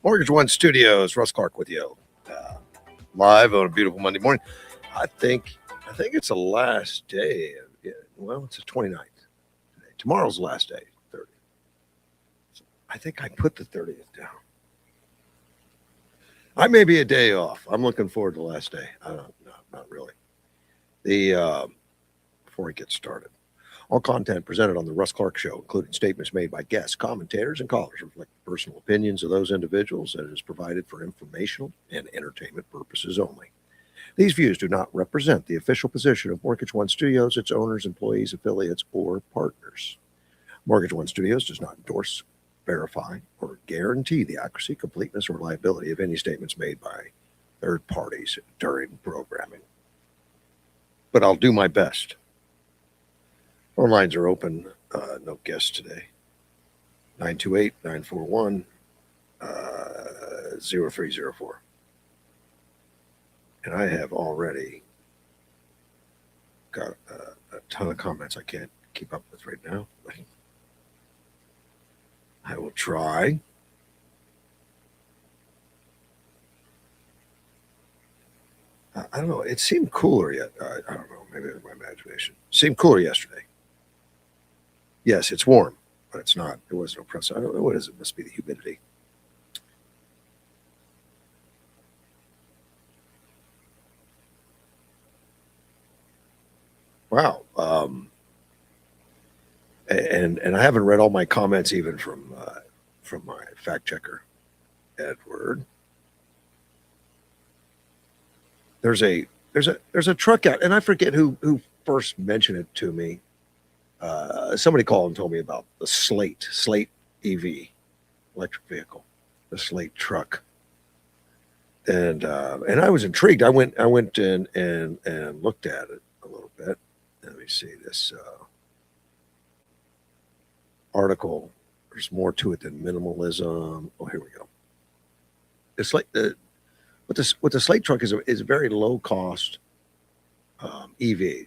Mortgage One Studios, Russ Clark with you, live on a beautiful Monday morning. I think it's the last day. Well, it's the 29th. Tomorrow's the last day, 30th. So I think I put the 30th down. I may be a day off. I'm looking forward to the last day. I don't know, not really. Before we get started, all content presented on the Russ Clark Show, including statements made by guests, commentators, and callers, reflect the personal opinions of those individuals and is provided for informational and entertainment purposes only. These views do not represent the official position of Mortgage One Studios, its owners, employees, affiliates, or partners. Mortgage One Studios does not endorse, verify, or guarantee the accuracy, completeness, or reliability of any statements made by third parties during programming. But I'll do my best. Phone lines are open. No guests today. 928-941-0304. And I have already got a ton of comments I can't keep up with right now. I will try. I don't know. It seemed cooler yet. I don't know. Maybe it was my imagination. It seemed cooler yesterday. Yes, it's warm, but it's not. It wasn't oppressive. I don't know what it is. It must be the humidity. Wow. And I haven't read all my comments even from my fact checker, Edward. There's a truck out, and I forget who first mentioned it to me. Somebody called and told me about the Slate EV, electric vehicle, the Slate truck, and I was intrigued. I went in and looked at it a little bit. Let me see this article. There's more to it than minimalism. Oh, here we go. It's like what the Slate truck is a very low cost EV,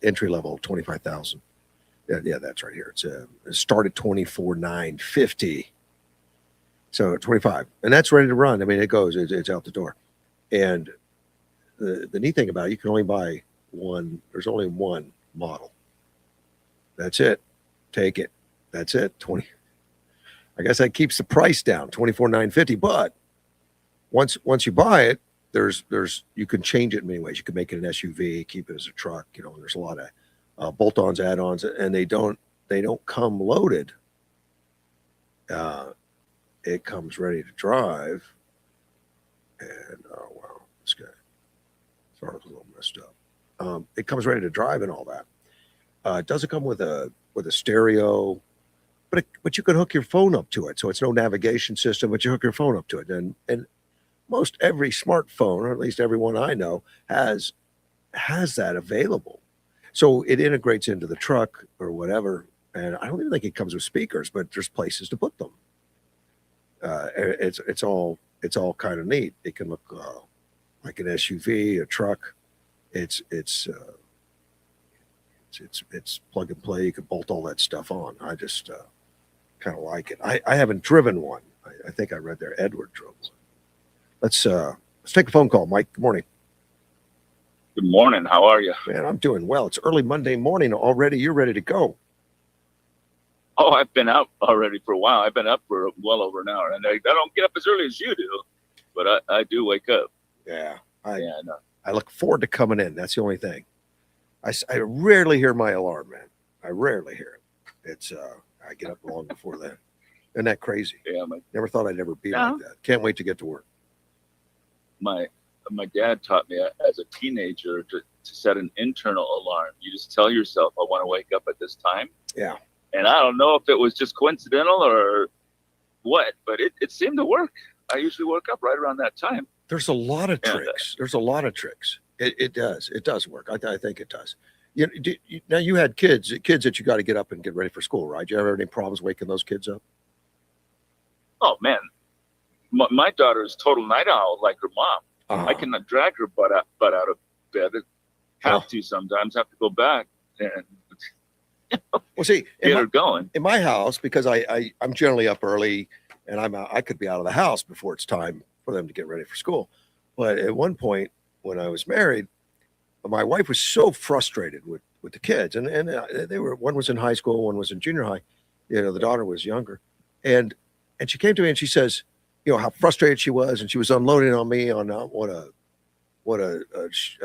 entry level, 25,000. Yeah, that's right here. It started $24,950. So 25, and that's ready to run. I mean, it's out the door. And the neat thing about it, you can only buy one. There's only one model. That's it. Take it. That's it. 20. I guess that keeps the price down, $24,950. But once you buy it, there's you can change it in many ways. You can make it an SUV, keep it as a truck. There's a lot of bolt-ons, add-ons, and they don't come loaded. It comes ready to drive, and oh wow, this article's a little messed up. It comes ready to drive and all that. It doesn't come with a stereo, but you can hook your phone up to it. So it's no navigation system, but you hook your phone up to it, and most every smartphone, or at least every one I know, has that available. So it integrates into the truck or whatever, and I don't even think it comes with speakers, but there's places to put them. It's all kind of neat. It can look like an SUV, a truck. It's plug and play. You can bolt all that stuff on. I just kind of like it. I haven't driven one. I think I read there Edward drove one. Let's take a phone call. Mike, good morning. Good morning. How are you? Man, I'm doing well. It's early Monday morning already. You're ready to go. Oh, I've been out already for a while. I've been up for well over an hour, and I don't get up as early as you do, but I do wake up. Yeah. I look forward to coming in. That's the only thing. I rarely hear my alarm, man. I rarely hear it. It's I get up long before then. Isn't that crazy? Yeah. Never thought I'd ever be like that. Can't wait to get to work. My dad taught me as a teenager to set an internal alarm. You just tell yourself, I want to wake up at this time. Yeah. And I don't know if it was just coincidental or what, but it seemed to work. I usually woke up right around that time. There's a lot of tricks. There's a lot of tricks. It does. It does work. I think it does. Now you had kids that you got to get up and get ready for school, right? Do you ever have any problems waking those kids up? Oh man, my daughter is total night owl like her mom. Uh-huh. I cannot drag her butt out of bed have to sometimes have to go back and Well, see, get her going. in my house, because I'm generally up early, and I could be out of the house before it's time for them to get ready for school. But at one point when I was married, my wife was so frustrated with the kids, and they were, one was in high school, one was in junior high. You know, the daughter was younger, and she came to me and she says, you know, how frustrated she was, and she was unloading on me on what a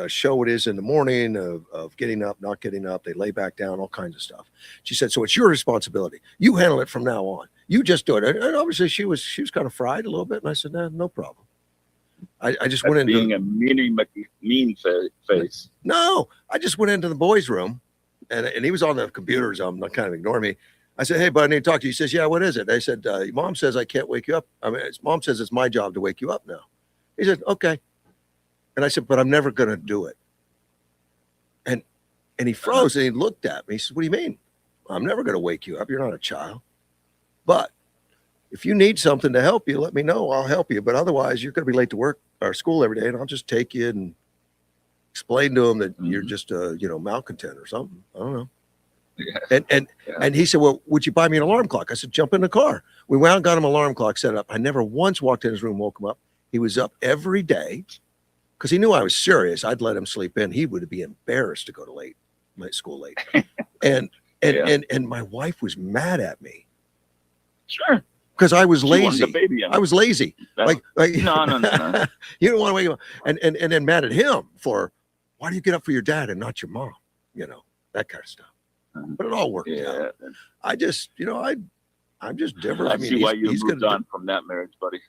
show it is in the morning of getting up, not getting up. They lay back down, all kinds of stuff. She said, so it's your responsibility. You handle it from now on. You just do it. And obviously she was kind of fried a little bit. And I said, no problem. I just went into being a mean face. No, I just went into the boys' room, and he was on the computer, so I'm not kind of ignoring me. I said, hey, bud, I need to talk to you. He says, yeah, what is it? I said, Mom says I can't wake you up. I mean, Mom says it's my job to wake you up now. He said, okay. And I said, but I'm never going to do it. And he froze and he looked at me. He said, what do you mean? I'm never going to wake you up. You're not a child. But if you need something to help you, let me know. I'll help you. But otherwise, you're going to be late to work or school every day, and I'll just take you and explain to them that you're just a malcontent or something. I don't know. Yeah. And he said, well, would you buy me an alarm clock? I said, jump in the car. We went and got him an alarm clock set up. I never once walked in his room, woke him up. He was up every day because he knew I was serious. I'd let him sleep in. He would be embarrassed to go to school late. and my wife was mad at me. Sure. Because I was lazy. I was lazy. Like no. You don't want to wake him up. And then mad at him for, why do you get up for your dad and not your mom? You know, that kind of stuff. But it all worked out. I just, I'm just different. I see why you moved on from that marriage, buddy.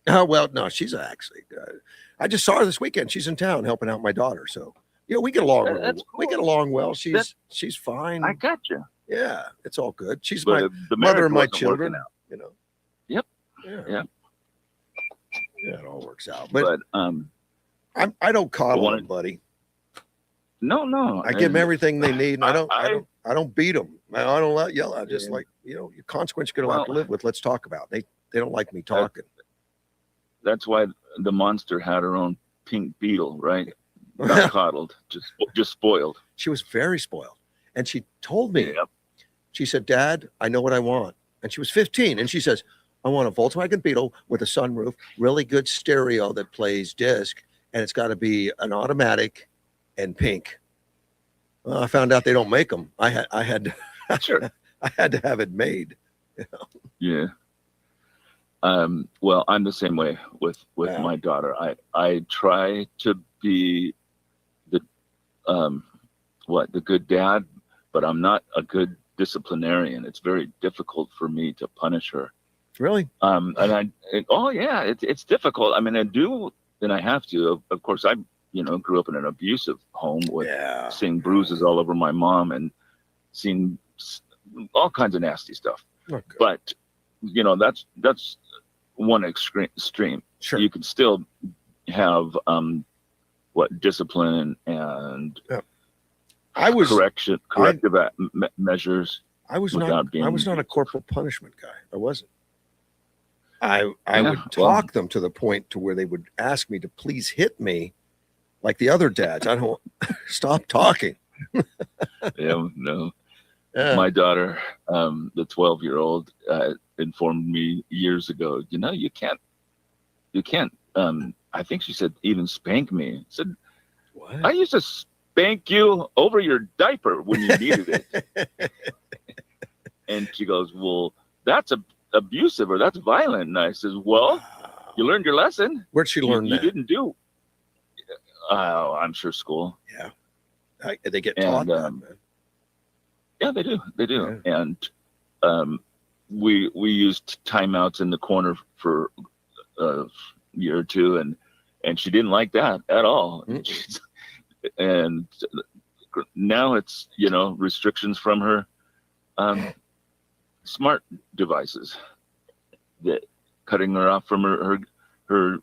Oh, well, no, she's actually, I just saw her this weekend. She's in town helping out my daughter. So, we get along. Cool. We get along well. She's fine. I got you. Yeah, it's all good. She's the mother of my children. Yep. Yeah, it all works out. But I don't coddle them, buddy. No. I give them everything they need, and I don't beat them. I don't yell. I just your consequence you're gonna have to live with. Let's talk about. They don't like me talking. That's why the monster had her own pink beetle, right? Not coddled, just spoiled. She was very spoiled, and she told me. Yep. She said, "Dad, I know what I want." And she was 15, and she says, "I want a Volkswagen Beetle with a sunroof, really good stereo that plays disc, and it's got to be an automatic and pink." Well, I found out they don't make them. I had sure. I had to have it made. Yeah. Well, I'm the same way with my daughter. I try to be the good dad, but I'm not a good disciplinarian. It's very difficult for me to punish her. Really? It's difficult. I mean, I do, and I have to. Of course, I grew up in an abusive home with seeing bruises all over my mom and seeing all kinds of nasty stuff. Okay. But that's one extreme. Sure. You can still have discipline and corrective measures. I was not a corporal punishment guy. I wasn't. I would talk them to the point to where they would ask me to please hit me, like the other dads. I don't stop talking. No. My daughter, the 12-year-old, informed me years ago. You can't. I think she said even spank me. I said, what? I used to spank you over your diaper when you needed it. And she goes, well, that's abusive or that's violent. And I says, well, you learned your lesson. Where'd she learn that? You didn't do. I'm sure school. Yeah. They get taught that, man. Yeah, they do. Yeah. And we used timeouts in the corner for a year or two, and she didn't like that at all. Mm-hmm. And now it's restrictions from her smart devices that cutting her off from her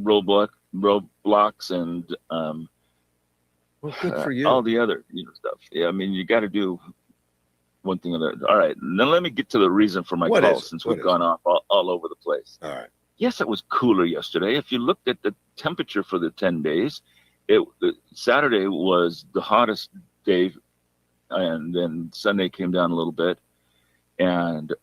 roadblocks and well, good for you. All the other stuff. Yeah, I mean, you got to do one thing or the other. All right, now let me get to the reason for my call, since we've gone off all over the place. All right. Yes, it was cooler yesterday. If you looked at the temperature for the 10 days, Saturday was the hottest day, and then Sunday came down a little bit, and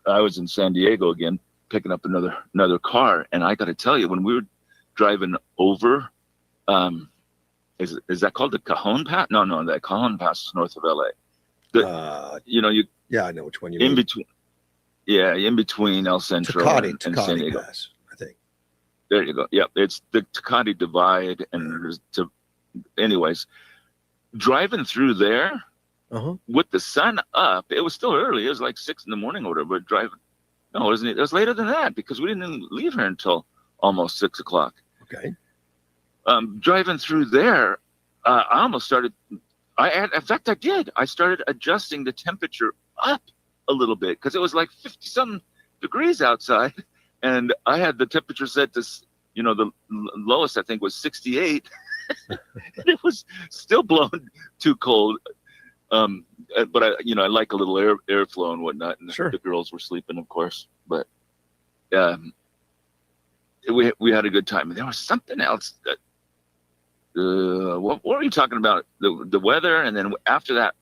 I was in San Diego again picking up another car, and I got to tell you, when we were driving over, is that called the Cajon Pass? No, that Cajon Pass is north of LA. Yeah, I know which one you in mean. between. Yeah, in between El Centro and San Diego. Pass, I think. There you go. Yeah, it's the Tecate Divide, and anyways, driving through there with the sun up, it was still early. It was like 6 a.m. or whatever. But driving, no, wasn't it? It was later than that because we didn't even leave here until almost 6 o'clock. Okay. Driving through there, I almost started. In fact, I did. I started adjusting the temperature up a little bit because it was like 50-something degrees outside, and I had the temperature set to, the lowest I think was 68. It was still blowing too cold. But I like a little airflow and whatnot. And sure. The girls were sleeping, of course. But we had a good time. And there was something else that. What were you talking about? The weather, and then after that,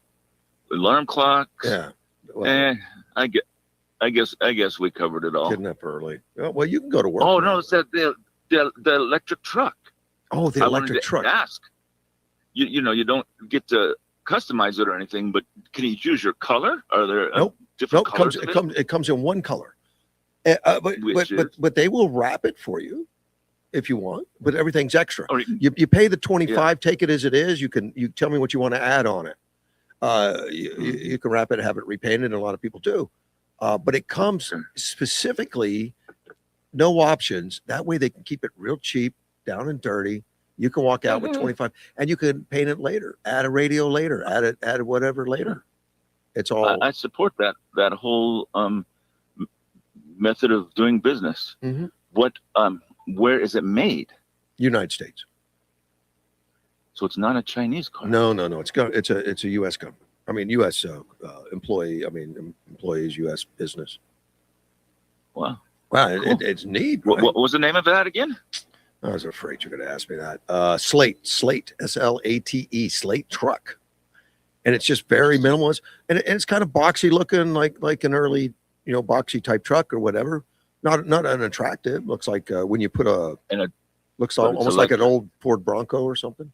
alarm clocks. Yeah. Well, I guess we covered it all. Getting up early. Well, you can go to work. Oh no, it's that the electric truck. Oh, the electric truck. Ask. You don't get to customize it or anything, but can you choose your color? Are there different colors? It comes in one color. But they will wrap it for you if you want, but everything's extra. You pay the $25, take it as it is. You tell me what you want to add on it. You can wrap it, have it repainted, and a lot of people do. But it comes specifically no options. That way they can keep it real cheap, down and dirty. You can walk out with 25, and you can paint it later, add a radio later, add whatever later. It's all. I support that whole method of doing business. Mm-hmm. Where is it made? United States. So it's not a Chinese car. No. It's a U.S. company. I mean, U.S. Employee. I mean, employees, U.S. business. Wow. Cool. It's neat. Right? What was the name of that again? I was afraid you were going to ask me that. Slate, Slate, Slate truck, and it's just very minimalist, and it's kind of boxy looking, like an early, boxy type truck or whatever. Not unattractive. Looks like when you put looks almost like an old Ford Bronco or something.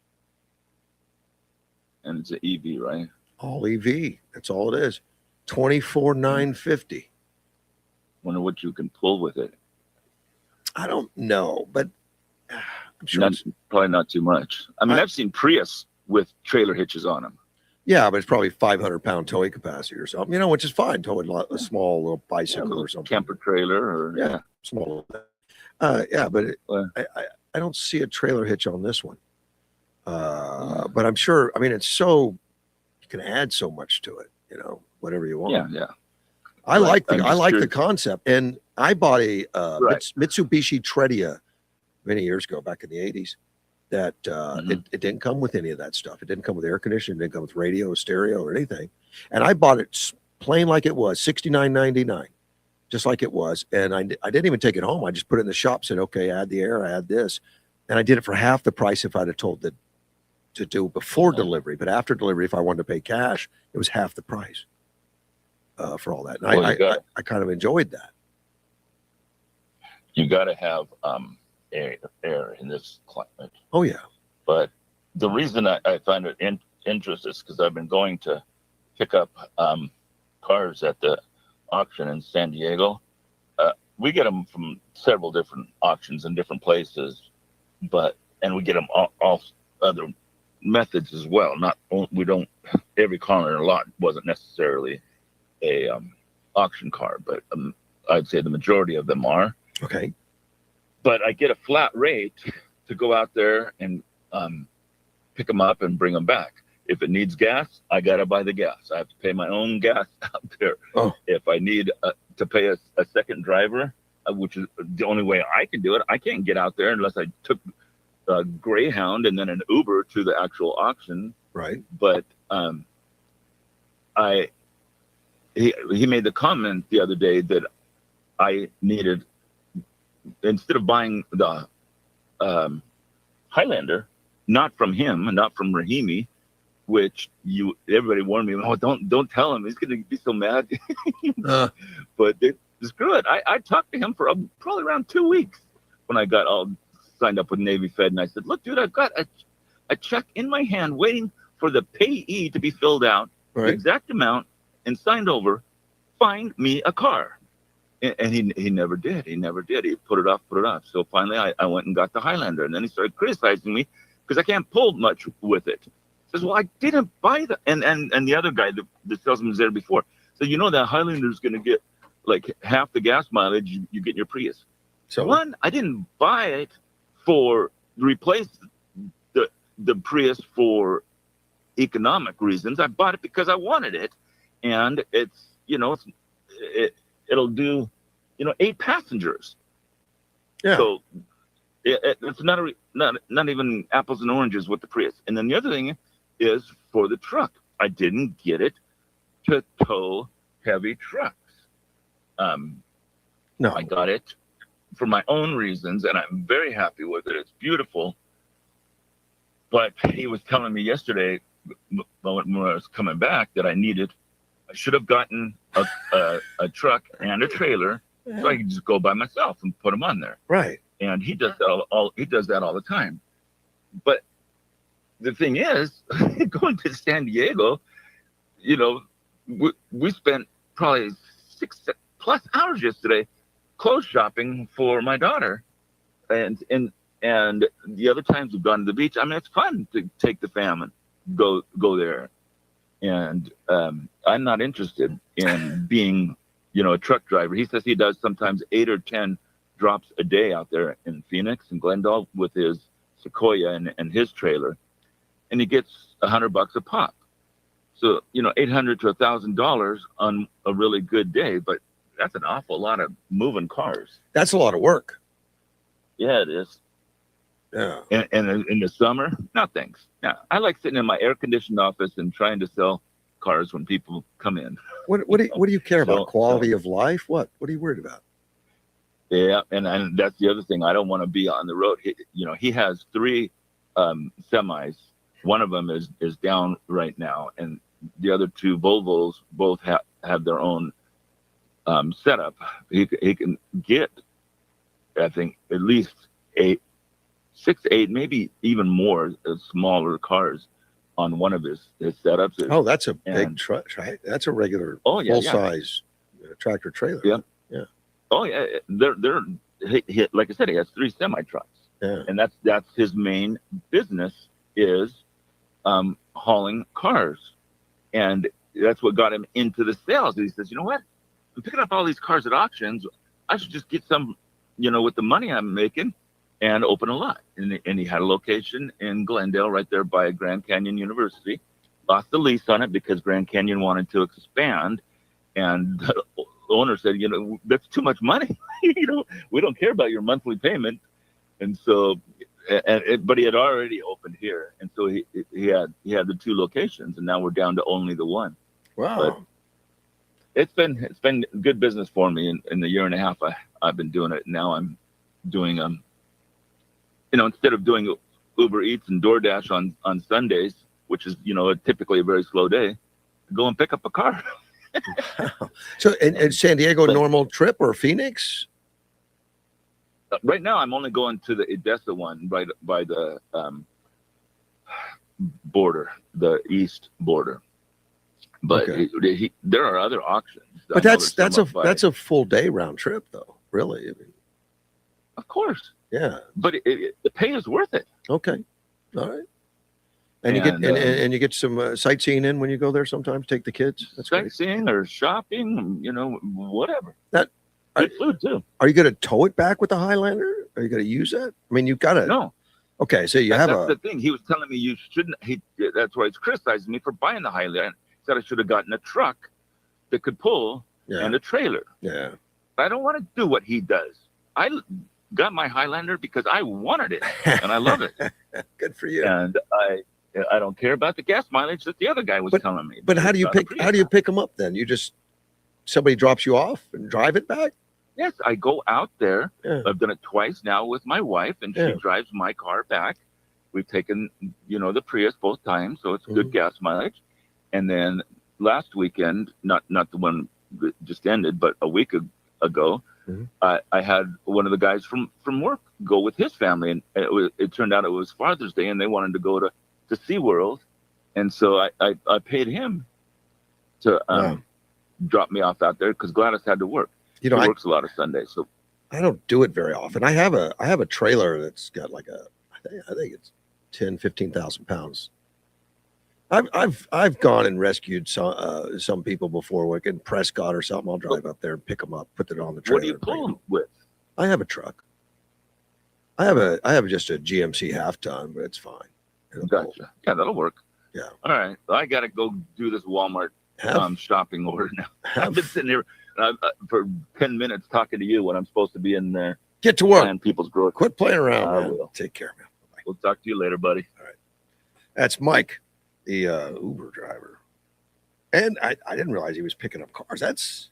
And it's an EV, right? All EV. That's all it is. $24,950. Wonder what you can pull with it. I don't know, but I'm sure probably not too much. I mean, I've seen Prius with trailer hitches on them. Yeah, but it's probably 500-pound towing capacity or something, which is fine. Towing a small little bicycle or something. Camper trailer or small. But I don't see a trailer hitch on this one. But I'm sure. I mean, it's so you can add so much to it. Whatever you want. Yeah. I like the concept, and I bought a Mitsubishi Tredia many years ago, back in the 80s. That it didn't come with any of that stuff. It didn't come with air conditioning. It didn't come with radio, stereo, or anything. And I bought it plain like it was, $69.99, just like it was. And I didn't even take it home. I just put it in the shop. Said, okay, add the air, add this, and I did it for half the price if I'd have told to do before delivery. But after delivery, if I wanted to pay cash, it was half the price for all that. And I kind of enjoyed that. You got to have air in this climate. Oh yeah. But the reason I find it interesting is because I've been going to pick up cars at the auction in San Diego. We get them from several different auctions in different places, and we get them all other methods as well. Every car in a lot wasn't necessarily a auction car, but I'd say the majority of them are. Okay. But I get a flat rate to go out there and pick them up and bring them back. If it needs gas, I got to buy the gas. I have to pay my own gas out there. Oh. If I need to pay a second driver, which is the only way I can do it, I can't get out there unless I took a Greyhound and then an Uber to the actual auction. Right. But he made the comment the other day that I needed, instead of buying the Highlander, not from him and not from Rahimi, which everybody warned me, oh, don't tell him, he's gonna be so mad. But screw it. I talked to him for probably around 2 weeks when I got all signed up with Navy Fed, and I said, look, dude, I've got a check in my hand waiting for the payee to be filled out, the exact amount, and signed over. Find me a car. And he never did. He never did. He put it off. So finally I went and got the Highlander, and then he started criticizing me because I can't pull much with it. He says, well, I didn't buy the, and the other guy, the salesman was there before. So that Highlander's going to get like half the gas mileage you get in your Prius. So one, I didn't buy it for replace the Prius for economic reasons. I bought it because I wanted it, and it's it'll do 8 passengers. Yeah. So it's not even apples and oranges with the Prius. And then the other thing is for the truck, I didn't get it to tow heavy trucks. No, I got it for my own reasons, and I'm very happy with it. It's beautiful. But he was telling me yesterday when I was coming back that I should have gotten a truck and a trailer so I could just go by myself and put them on there. Right. And he does that he does that all the time. But the thing is, going to San Diego, we spent probably 6+ hours yesterday clothes shopping for my daughter, and the other times we've gone to the beach. I mean, it's fun to take the fam and go there. And I'm not interested in being, a truck driver. He says he does sometimes 8 or 10 drops a day out there in Phoenix and Glendale with his Sequoia and his trailer, and he gets $100 a pop. So $800 to $1,000 on a really good day, but that's an awful lot of moving cars. That's a lot of work. Yeah, it is. Yeah. And in the summer, no thanks. Yeah, I like sitting in my air-conditioned office and trying to sell cars when people come in. What do you care about? Quality of life? What are you worried about? Yeah, and that's the other thing. I don't want to be on the road. He has 3 semis. One of them is down right now, and the other 2 Volvos both have their own setup. He can get, I think, at least 6 to 8, maybe even more smaller cars on one of his setups. Oh, that's a big truck, right? That's a regular full size tractor trailer. Yeah, yeah. Oh yeah, they're like I said, he has 3 semi trucks. Yeah, and that's his main business is hauling cars, and that's what got him into the sales. He says, you know what? I'm picking up all these cars at auctions. I should just get some, with the money I'm making, and open a lot. And he had a location in Glendale right there by Grand Canyon University. Lost the lease on it because Grand Canyon wanted to expand. And the owner said, that's too much money. We don't care about your monthly payment. And so, but he had already opened here. And so he had the 2 locations, and now we're down to only the 1. Wow. But it's been good business for me in the year and a half I've been doing it. Now I'm doing instead of doing Uber Eats and DoorDash on Sundays, which is typically a very slow day, go and pick up a car. So in San Diego, normal trip or Phoenix? Right now I'm only going to the Edessa one right by the border, the east border. But there are other auctions. But that's a full day round trip, though. Really, I mean, of course. Yeah, but the pay is worth it. Okay, all right. And you get some sightseeing in when you go there. Sometimes take the kids. That's sightseeing great. Or shopping, whatever. Good food too. Are you going to tow it back with the Highlander? Are you going to use that? I mean, you've got to. No. Okay, so that's the thing. He was telling me you shouldn't. That's why he's criticizing me for buying the Highlander. Said I should have gotten a truck that could pull and a trailer. Yeah. I don't want to do what he does. I got my Highlander because I wanted it and I love it. Good for you. And I don't care about the gas mileage that the other guy was telling me. But how do you pick them up then? Somebody drops you off and drive it back? Yes, I go out there. Yeah. I've done it twice now with my wife, and she drives my car back. we've taken, the Prius both times, so it's good gas mileage. And then last weekend, not the one that just ended, but a week ago, I had one of the guys from work go with his family, and it turned out it was Father's Day, and they wanted to go to SeaWorld, and so I paid him to drop me off out there because Gladys had to work. She works a lot of Sundays, so I don't do it very often. I have a trailer that's got like I think it's 10,000-15,000 pounds. I've gone and rescued some people before, like in Prescott or something. I'll drive up there and pick them up, put it on the trailer. What do you pull them with? I have a truck. I have just a GMC half ton, but it's fine. Gotcha. Yeah, that'll work. Yeah. All right. Well, I gotta go do this Walmart shopping order now. I've been sitting here for 10 minutes talking to you when I'm supposed to be in there. Get to work. Planning people's growth. Quit playing around, man. Will. Take care, man. Bye. We'll talk to you later, buddy. All right. That's Mike, the Uber driver. And I didn't realize he was picking up cars. That's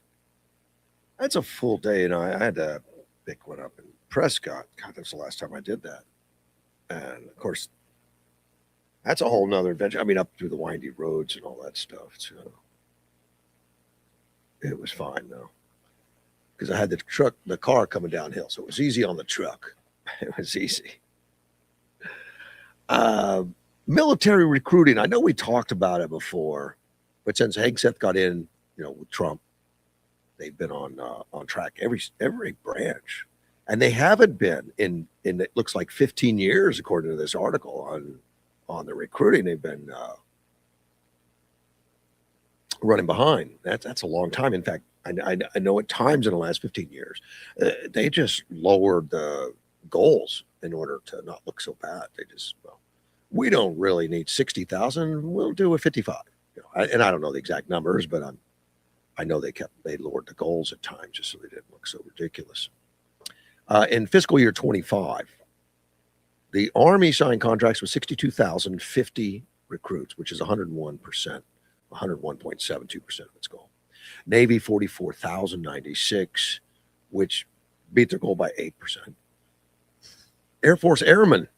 a full day. I had to pick one up in Prescott. God, that's the last time I did that. And of course, that's a whole nother adventure. I mean, up through the windy roads and all that stuff. So it was fine though, because I had the car coming downhill, so it was easy on the truck. It was easy. Military recruiting. I know we talked about it before, but since Hegseth got in, with Trump, they've been on track every branch, and they haven't been in it looks like 15 years, according to this article on the recruiting. They've been running behind. That's a long time. In fact, I know at times in the last 15 years, they just lowered the goals in order to not look so bad. They just, we don't really need 60,000. We'll do a 55. And I don't know the exact numbers, but I know they lowered the goals at times just so they didn't look so ridiculous. In fiscal year 25, the Army signed contracts with 62,050 recruits, which is 101%, 101.72% of its goal. Navy, 44,096, which beat their goal by 8%. Air Force Airmen,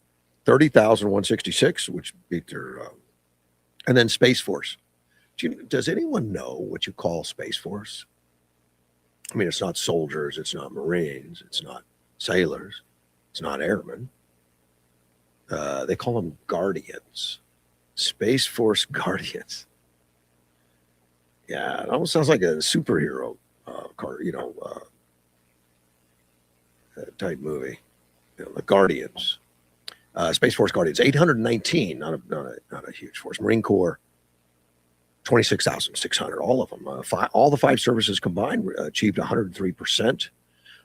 30,166, which beat their, and then Space Force. Does anyone know what you call Space Force? I mean, it's not soldiers, it's not Marines, it's not sailors, it's not airmen. They call them Guardians. Space Force Guardians. Yeah, it almost sounds like a superhero type movie. The Guardians. Space Force Guardians, 819, not a huge force. Marine Corps, 26,600, all of them. All the five services combined achieved 103%.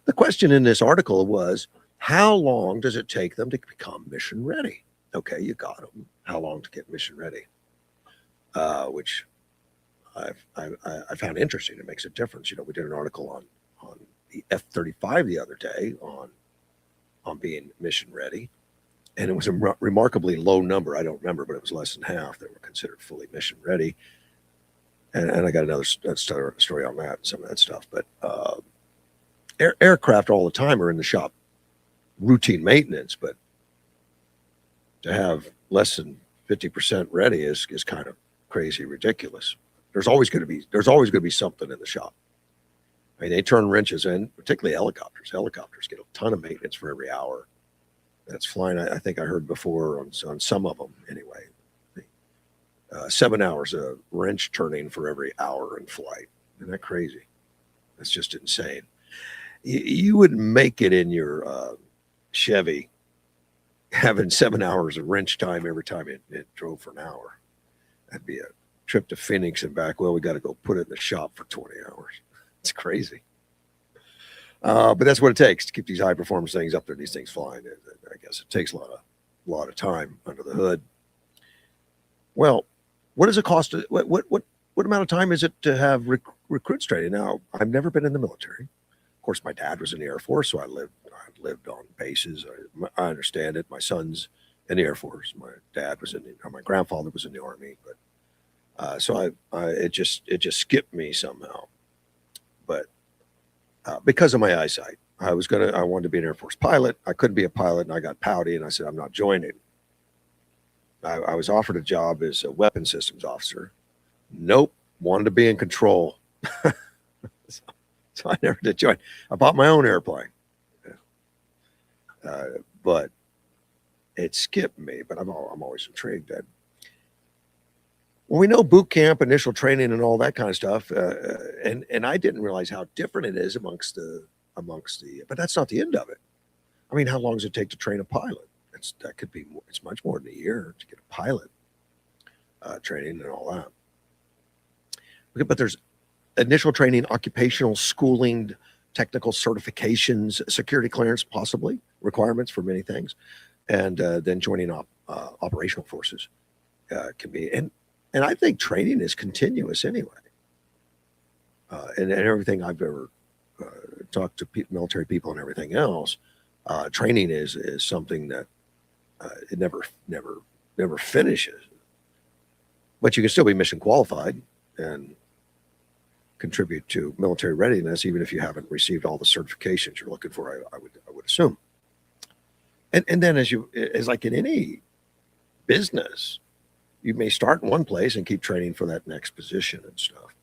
The question in this article was, how long does it take them to become mission ready? Okay, you got them. How long to get mission ready? Which I found interesting. It makes a difference. We did an article on the F-35 the other day on being mission ready, and it was a remarkably low number. I don't remember, but it was less than half that were considered fully mission ready. And I got another story on that and some of that stuff. But aircraft all the time are in the shop, routine maintenance, but to have less than 50% ready is kind of crazy, ridiculous. There's always going to be something in the shop. I mean, they turn wrenches in, particularly helicopters. Helicopters get a ton of maintenance for every hour that's flying. I think I heard before on some of them anyway. 7 hours of wrench turning for every hour in flight. Isn't that crazy? That's just insane. You would make it in your Chevy having 7 hours of wrench time every time it drove for an hour. That'd be a trip to Phoenix and back. Well, we got to go put it in the shop for 20 hours. It's crazy. But that's what it takes to keep these high performance things up there. These things flying. I guess it takes a lot of time under the hood. Well, what does it cost? What amount of time is it to have recruits training? Now, I've never been in the military. Of course, my dad was in the Air Force, so I lived on bases. I understand it. My son's in the Air Force. My dad was my grandfather was in the Army, but so it just skipped me somehow. But because of my eyesight, I wanted to be an Air Force pilot. I couldn't be a pilot, and I got pouty, and I said, I'm not joining. I was offered a job as a weapon systems officer. Nope, wanted to be in control. So I never did join. I bought my own airplane, but it skipped me. But I'm always intrigued that when we know boot camp, initial training, and all that kind of stuff, and I didn't realize how different it is amongst the. But that's not the end of it. I mean, how long does it take to train a pilot? That could be more. It's much more than a year to get a pilot training and all that. Okay, but there's initial training, occupational schooling, technical certifications, security clearance, possibly requirements for many things, and then joining operational forces can be. And I think training is continuous anyway. And everything I've ever talked to military people and everything else, training is something that it never finishes. But you can still be mission qualified and contribute to military readiness, even if you haven't received all the certifications you're looking for. I would assume. And then as like in any business, you may start in one place and keep training for that next position and stuff.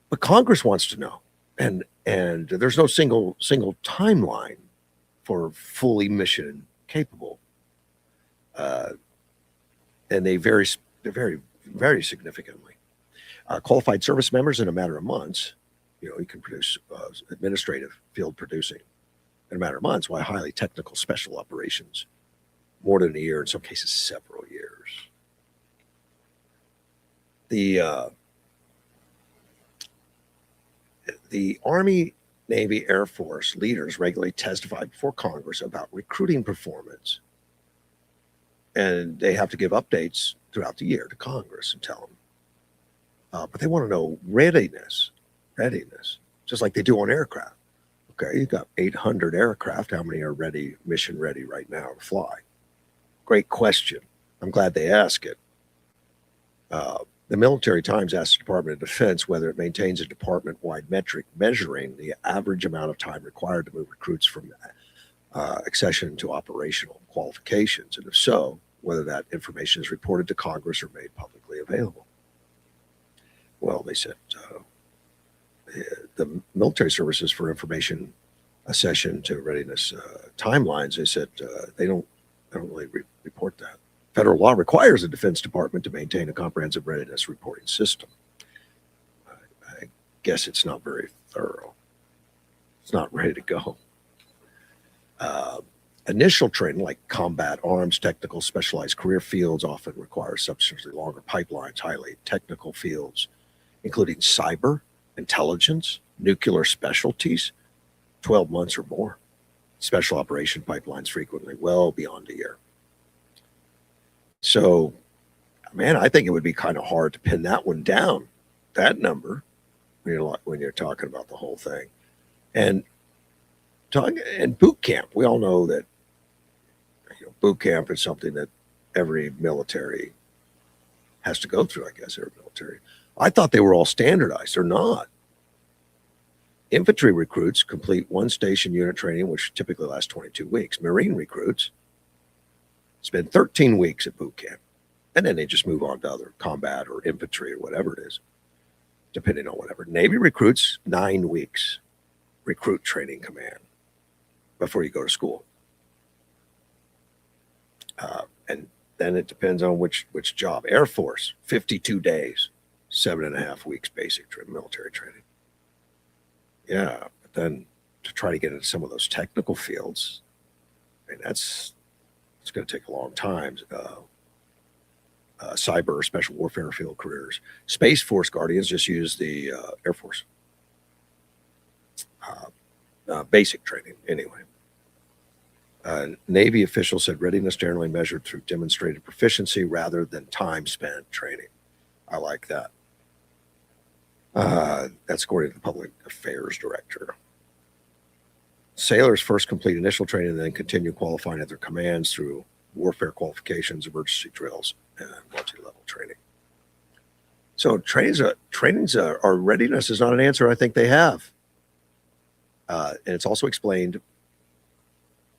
But Congress wants to know, and there's no single timeline for fully mission capable, and they vary very significantly. Qualified service members in a matter of months, you can produce administrative field producing in a matter of months, while highly technical special operations, more than a year, in some cases several years. The Army, Navy, Air Force leaders regularly testify before Congress about recruiting performance, and they have to give updates throughout the year to Congress and tell them. But they want to know readiness, just like they do on aircraft. Okay, you've got 800 aircraft. How many are mission ready right now to fly? Great question. I'm glad they ask it. The Military Times asked the Department of Defense whether it maintains a department-wide metric measuring the average amount of time required to move recruits from accession to operational qualifications, and if so, whether that information is reported to Congress or made publicly available. Well, they said the military services for information accession to readiness timelines. They said they don't really report that. Federal law requires the Defense Department to maintain a comprehensive readiness reporting system. I guess it's not very thorough. It's not ready to go. Initial training, like combat arms, technical specialized career fields, often requires substantially longer pipelines, highly technical fields, including cyber, intelligence, nuclear specialties, 12 months or more. Special operation pipelines frequently well beyond a year. So, man, I think it would be kind of hard to pin that one down, that number, when you're talking about the whole thing. And boot camp, we all know that boot camp is something that every military has to go through, I guess, every military. I thought they were all standardized. They're not. Infantry recruits complete one station unit training, which typically lasts 22 weeks. Marine recruits spend 13 weeks at boot camp, and then they just move on to other combat or infantry or whatever it is, depending on whatever. Navy recruits 9 weeks recruit training command before you go to school. And then it depends on which job. Air Force, 52 days, 7.5 weeks basic military training. Yeah, but then to try to get into some of those technical fields, I mean, it's going to take a long time. Cyber, special warfare field careers. Space Force Guardians just use the Air Force. Basic training, anyway. Navy officials said readiness generally measured through demonstrated proficiency rather than time spent training. I like that. That's according to the Public Affairs Director. Sailors first complete initial training and then continue qualifying at their commands through warfare qualifications, emergency drills, and multi-level training. So our readiness is not an answer I think they have. And it's also explained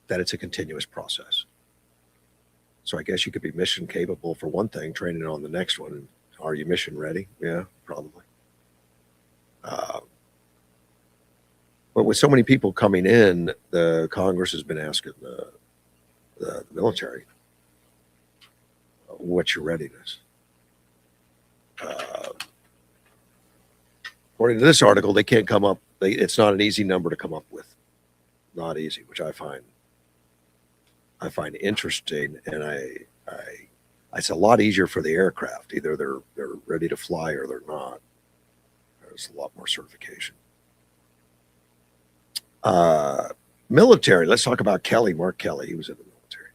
that it's a continuous process. So I guess you could be mission capable for one thing, training on the next one. Are you mission ready? Yeah, probably. But with so many people coming in, the Congress has been asking the military, what's your readiness? According to this article, they can't come up. It's not an easy number to come up with. Not easy, which I find interesting, and it's a lot easier for the aircraft. Either they're ready to fly or they're not. There's a lot more certification. Military. Let's talk about Kelly. Mark Kelly. He was in the military.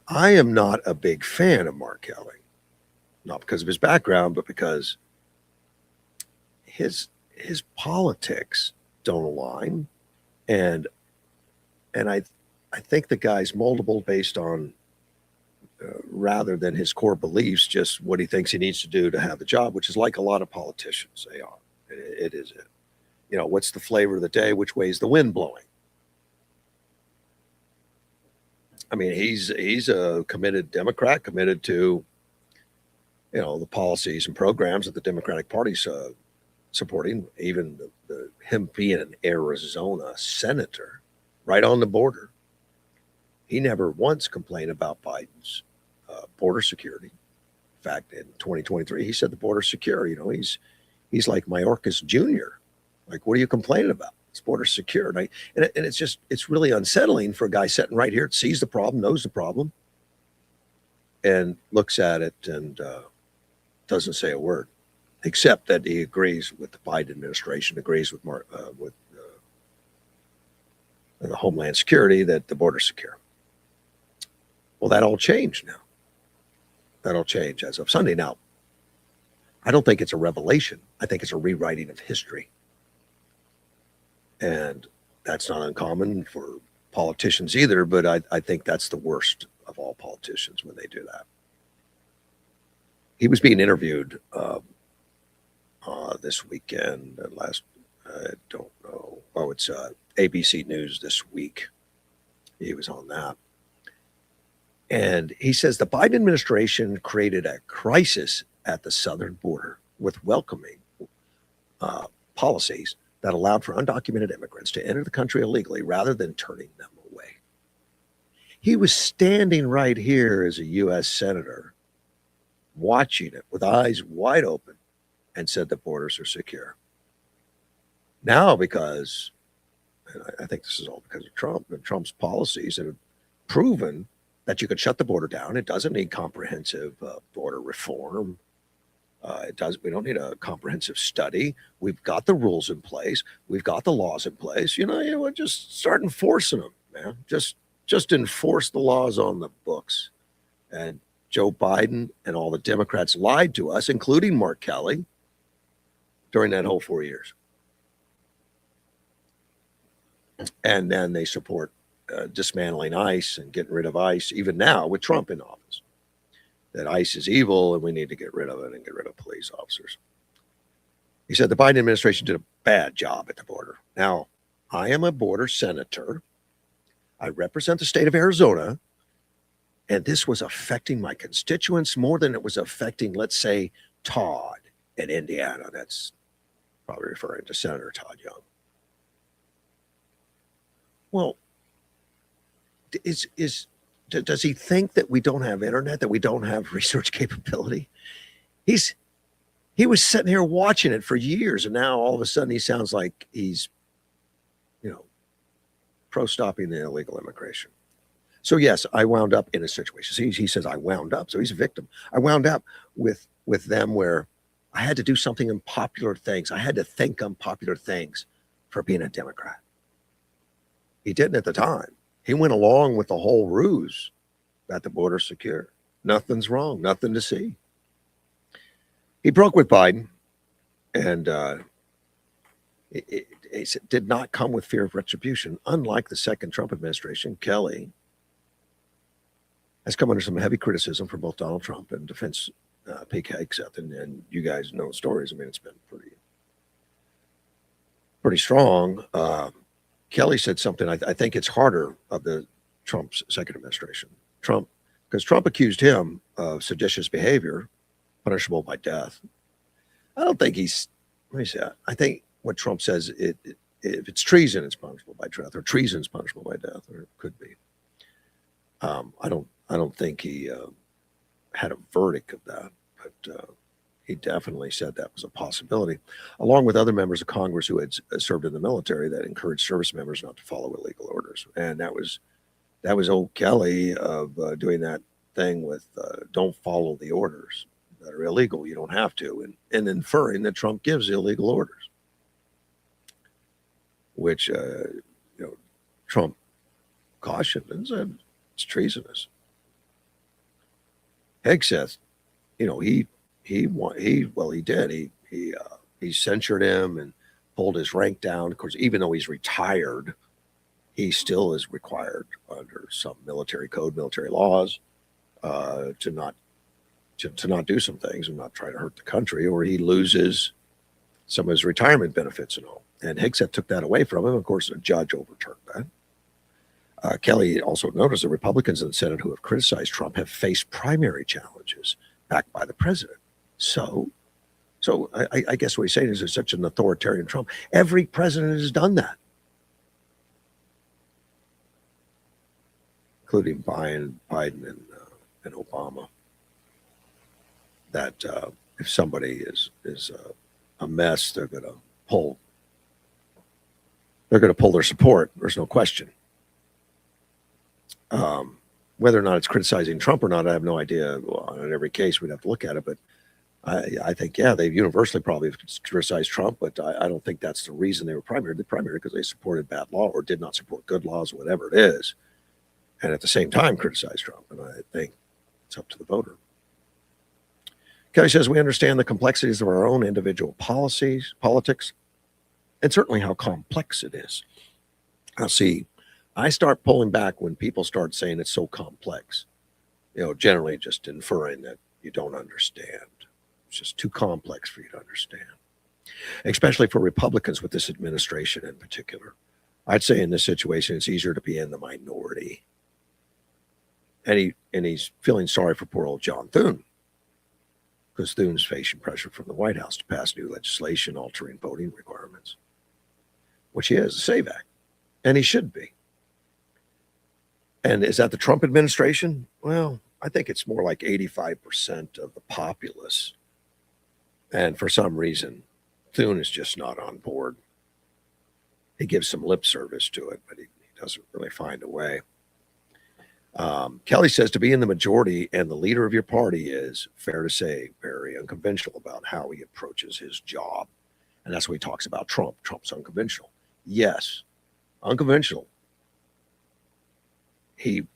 I am not a big fan of Mark Kelly, not because of his background, but because his politics don't align, and I think the guy's moldable based on rather than his core beliefs, just what he thinks he needs to do to have the job, which is like a lot of politicians. They are. It is it. You know, what's the flavor of the day? Which way is the wind blowing? I mean, he's a committed Democrat, committed to, you know, the policies and programs that the Democratic Party's supporting. Even him being an Arizona senator, right on the border, he never once complained about Biden's border security. In fact, in 2023, he said the border secure. You know, he's like Mayorkas Jr. Like, what are you complaining about? It's border secure. And it's really unsettling for a guy sitting right here, sees the problem, knows the problem, and looks at it and doesn't say a word, except that he agrees with the Biden administration, agrees with the Homeland Security that the border's secure. Well, that all changed now. That'll change as of Sunday. Now, I don't think it's a revelation. I think it's a rewriting of history. And that's not uncommon for politicians either, but I think that's the worst of all politicians when they do that. He was being interviewed this weekend, I don't know. Oh, it's ABC News this week. He was on that. And he says the Biden administration created a crisis at the southern border with welcoming policies that allowed for undocumented immigrants to enter the country illegally rather than turning them away. He was standing right here as a U.S. senator, watching it with eyes wide open, and said the borders are secure. Now, because, and I think this is all because of Trump and Trump's policies that have proven that you could shut the border down. It doesn't need comprehensive border reform. We don't need a comprehensive study. We've got the rules in place. We've got the laws in place. You know, just start enforcing them, man. Just enforce the laws on the books. And Joe Biden and all the Democrats lied to us, including Mark Kelly, during that whole 4 years. And then they support dismantling ICE and getting rid of ICE, even now with Trump in office. That ICE is evil and we need to get rid of it and get rid of police officers. He said the Biden administration did a bad job at the border. Now, I am a border senator. I represent the state of Arizona, and this was affecting my constituents more than it was affecting, let's say, Todd in Indiana. That's probably referring to Senator Todd Young. Well, does he think that we don't have internet, that we don't have research capability? He was sitting here watching it for years, and now all of a sudden he sounds like he's, you know, pro stopping the illegal immigration. So yes, I wound up in a situation. See, he says I wound up, so he's a victim. I wound up with them where I had to do something unpopular things. I had to think unpopular things for being a Democrat. He didn't at the time. He went along with the whole ruse that the border's secure. Nothing's wrong, nothing to see. He broke with Biden, and it did not come with fear of retribution. Unlike the second Trump administration, Kelly has come under some heavy criticism from both Donald Trump and defense Pete Hegseth, and you guys know stories. I mean, it's been pretty strong. Kelly said something, I think it's harder of the Trump's second administration. Trump, because Trump accused him of seditious behavior, punishable by death. I don't think he's. Let me say. I think what Trump says, if it's treason, it's punishable by death, or treason is punishable by death, or it could be. I don't think he had a verdict of that, but he definitely said that was a possibility, along with other members of Congress who had served in the military that encouraged service members not to follow illegal orders. And that was old Kelly of doing that thing with don't follow the orders that are illegal. You don't have to, and inferring that Trump gives illegal orders, which Trump cautioned and said it's treasonous. Hegseth, he did. He censured him and pulled his rank down. Of course, even though he's retired, he still is required under some military code, military laws, to not do some things and not try to hurt the country, or he loses some of his retirement benefits and all. And Hegseth took that away from him. Of course, a judge overturned that. Kelly also noticed that Republicans in the Senate who have criticized Trump have faced primary challenges backed by the president. So I guess what he's saying is there's such an authoritarian Trump. Every president has done that, including Biden and Obama. That if somebody is a mess, they're going to pull their support. There's no question. Whether or not it's criticizing Trump or not, I have no idea. Well, in every case, we'd have to look at it. But I think, yeah, they've universally probably criticized Trump, but I don't think that's the reason they were primary. They're primary because they supported bad law or did not support good laws, whatever it is, and at the same time criticized Trump. And I think it's up to the voter. Kelly says, we understand the complexities of our own individual policies, politics, and certainly how complex it is. Now, see, I start pulling back when people start saying it's so complex, generally just inferring that you don't understand. It's just too complex for you to understand, especially for Republicans with this administration in particular. I'd say in this situation, it's easier to be in the minority. And he's feeling sorry for poor old John Thune, because Thune's facing pressure from the White House to pass new legislation altering voting requirements, which he is, a SAVE Act, and he should be. And is that the Trump administration? Well, I think it's more like 85% of the populace. And for some reason, Thune is just not on board. He gives some lip service to it, but he doesn't really find a way. Kelly says to be in the majority and the leader of your party is, fair to say, very unconventional about how he approaches his job. And that's what he talks about Trump. Trump's unconventional. Yes, unconventional. He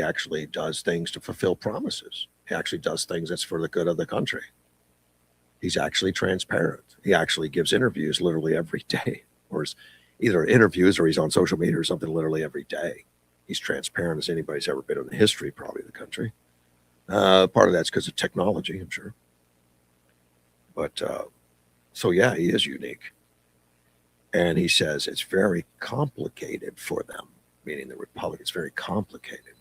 actually does things to fulfill promises. He actually does things that's for the good of the country. He's actually transparent. He actually gives interviews literally every day, or either interviews or he's on social media or something literally every day. He's transparent as anybody's ever been in the history, probably, of the country. Part of that's because of technology, I'm sure. But so, yeah, he is unique. And he says it's very complicated for them, meaning the Republicans, very complicated.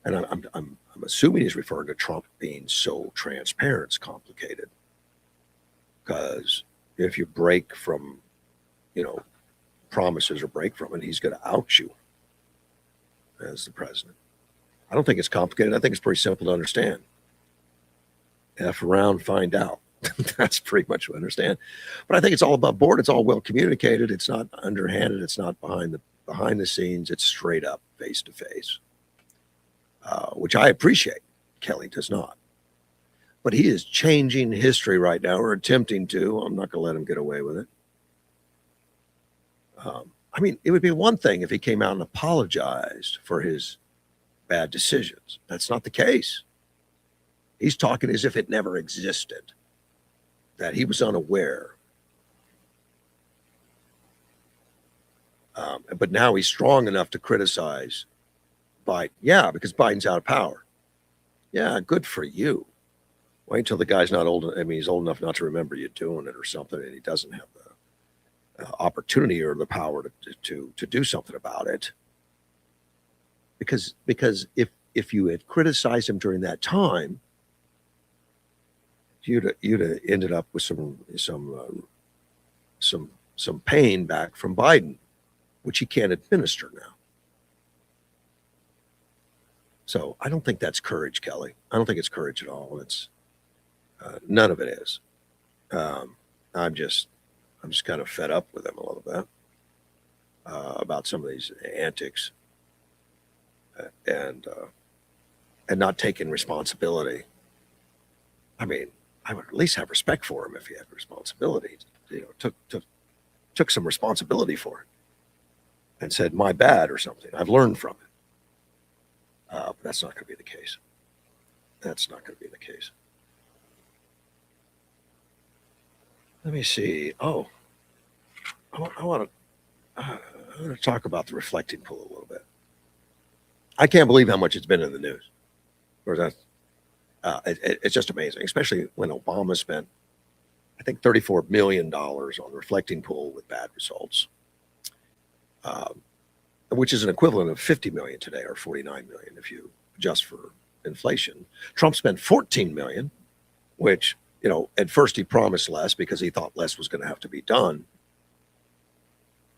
And I'm assuming he's referring to Trump being so transparent, it's complicated. Because if you break from, promises or break from it, he's going to out you as the president. I don't think it's complicated. I think it's pretty simple to understand. F around, find out. That's pretty much what I understand. But I think it's all above board. It's all well communicated. It's not underhanded. It's not behind the scenes. It's straight up, face to face, which I appreciate. Kelly does not. But he is changing history right now, or attempting to. I'm not going to let him get away with it. I mean, it would be one thing if he came out and apologized for his bad decisions. That's not the case. He's talking as if it never existed, that he was unaware. But now he's strong enough to criticize Biden. Yeah, because Biden's out of power. Yeah, good for you. Wait till the guy's not old. I mean, he's old enough not to remember you doing it or something, and he doesn't have the opportunity or the power to do something about it. because if you had criticized him during that time, you'd have ended up with some pain back from Biden, which he can't administer now. So I don't think that's courage, Kelly. I don't think it's courage at all. It's none of it is. I'm just kind of fed up with him a little bit about some of these antics and not taking responsibility. I mean, I would at least have respect for him if he had responsibility. Took some responsibility for it and said, "My bad" or something. I've learned from it. But that's not going to be the case. That's not going to be the case. Let me see. Oh, I want to talk about the reflecting pool a little bit. I can't believe how much it's been in the news. Or that it's just amazing, especially when Obama spent, I think, $34 million on the reflecting pool with bad results, which is an equivalent of 50 million today, or 49 million if you adjust for inflation. Trump spent 14 million, which, at first he promised less because he thought less was going to have to be done.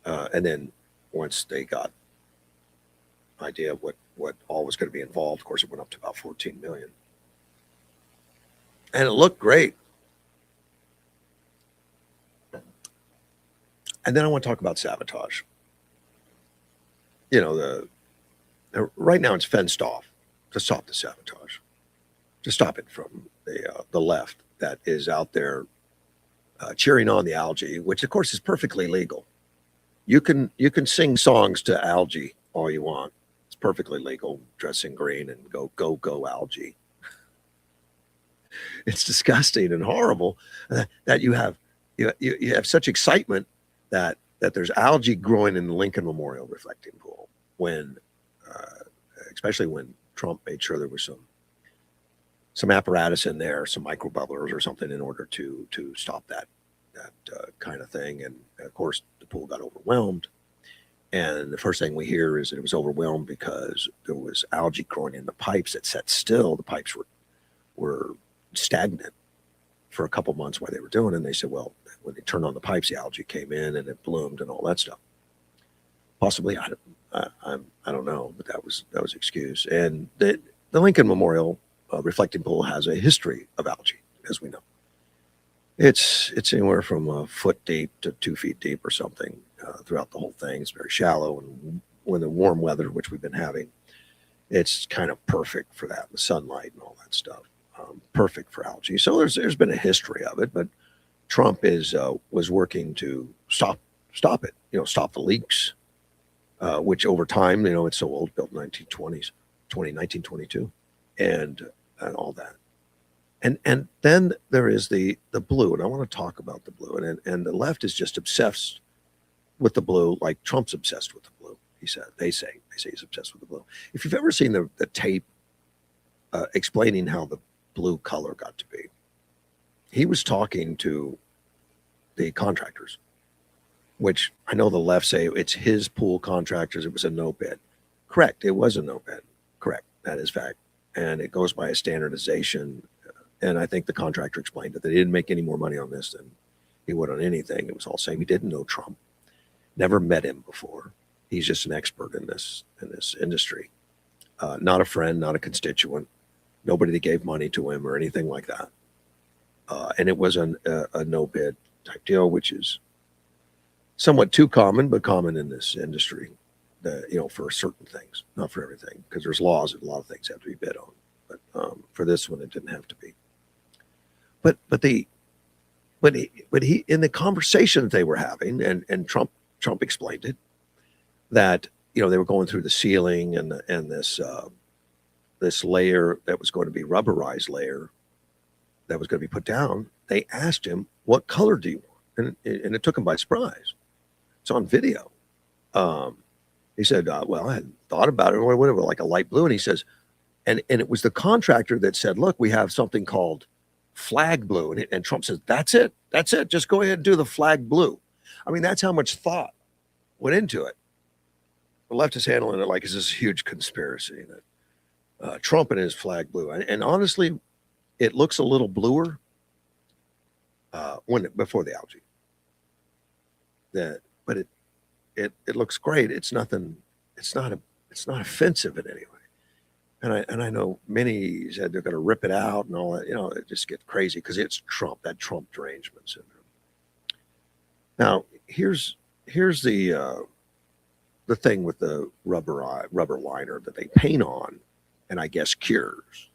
And then once they got an idea of what all was going to be involved, of course, it went up to about 14 million. And it looked great. And then I want to talk about sabotage. Right now it's fenced off to stop the sabotage, to stop it from the left that is out there cheering on the algae, which of course is perfectly legal. You can sing songs to algae all you want. It's perfectly legal. Dress in green and go algae. It's disgusting and horrible that you have such excitement that there's algae growing in the Lincoln Memorial reflecting pool when, especially when Trump made sure there was some apparatus in there, some microbubblers or something in order to stop that kind of thing. And of course, the pool got overwhelmed. And the first thing we hear is that it was overwhelmed because there was algae growing in the pipes that sat still. The pipes were stagnant for a couple months while they were doing it. And they said, well, when they turned on the pipes, the algae came in and it bloomed and all that stuff. Possibly, I don't know, but that was excuse. And the Lincoln Memorial reflecting pool has a history of algae, as we know. It's anywhere from a foot deep to 2 feet deep or something throughout the whole thing. It's very shallow, and when the warm weather, which we've been having, it's kind of perfect for that, the sunlight and all that stuff. Perfect for algae. So there's been a history of it, but Trump was working to stop it, stop the leaks, which over time, it's so old, built in 1922, and all that. And then there is the blue, and I want to talk about the blue, and the left is just obsessed with the blue, like Trump's obsessed with the blue. They say he's obsessed with the blue. If you've ever seen the tape explaining how the blue color got to be, he was talking to the contractors, which I know the left say it's his pool contractors. It was a no bid. Correct. It was a no bid. Correct. That is fact. And it goes by a standardization. And I think the contractor explained that they didn't make any more money on this than he would on anything. It was all same. He didn't know Trump, never met him before. He's just an expert in this industry. Not a friend, not a constituent, nobody that gave money to him or anything like that. And it was a no bid type deal, which is somewhat too common, but common in this industry, for certain things, not for everything, because there's laws that a lot of things have to be bid on. But for this one, it didn't have to be. But he in the conversation that they were having, and Trump explained it, that they were going through the ceiling and this layer that was going to be rubberized layer that was going to be put down. They asked him, "What color do you want?" And it took him by surprise. It's on video. He said, "Well, I hadn't thought about it, or whatever, like a light blue." And he says, and it was the contractor that said, "Look, we have something called flag blue." And Trump says, that's it. Just go ahead and do the flag blue. I mean, that's how much thought went into it. the left is handling it like it's this huge conspiracy that Trump and his flag blue. And honestly, it looks a little bluer before the algae. But it looks great. It's nothing. It's not offensive in any way. And I know many said they're going to rip it out and all that. You know, it just gets crazy because it's Trump, that Trump derangement syndrome. Now here's the thing with the rubber liner that they paint on, and I guess cures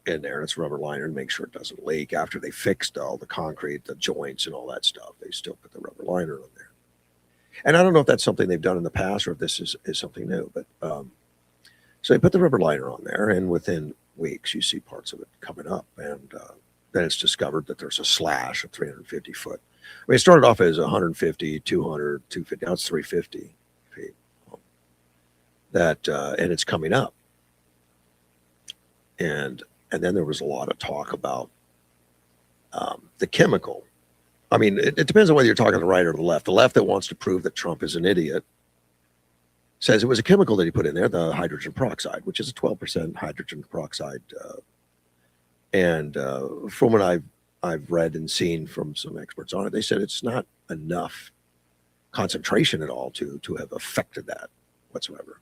in there. And it's rubber liner to make sure it doesn't leak. After they fixed all the concrete, the joints, and all that stuff, they still put the rubber liner on there. And I don't know if that's something they've done in the past or if this is something new, but so they put the rubber liner on there, and within weeks you see parts of it coming up, and then it's discovered that there's a slash of 350 foot. I mean, it started off as 150, 200, 250. Now it's 350 feet. And it's coming up. And then there was a lot of talk about the chemical. I mean, it depends on whether you're talking the right or the left. The left that wants to prove that Trump is an idiot says it was a chemical that he put in there, the hydrogen peroxide, which is a 12% hydrogen peroxide. And from what I've read and seen from some experts on it, they said it's not enough concentration at all to have affected that whatsoever,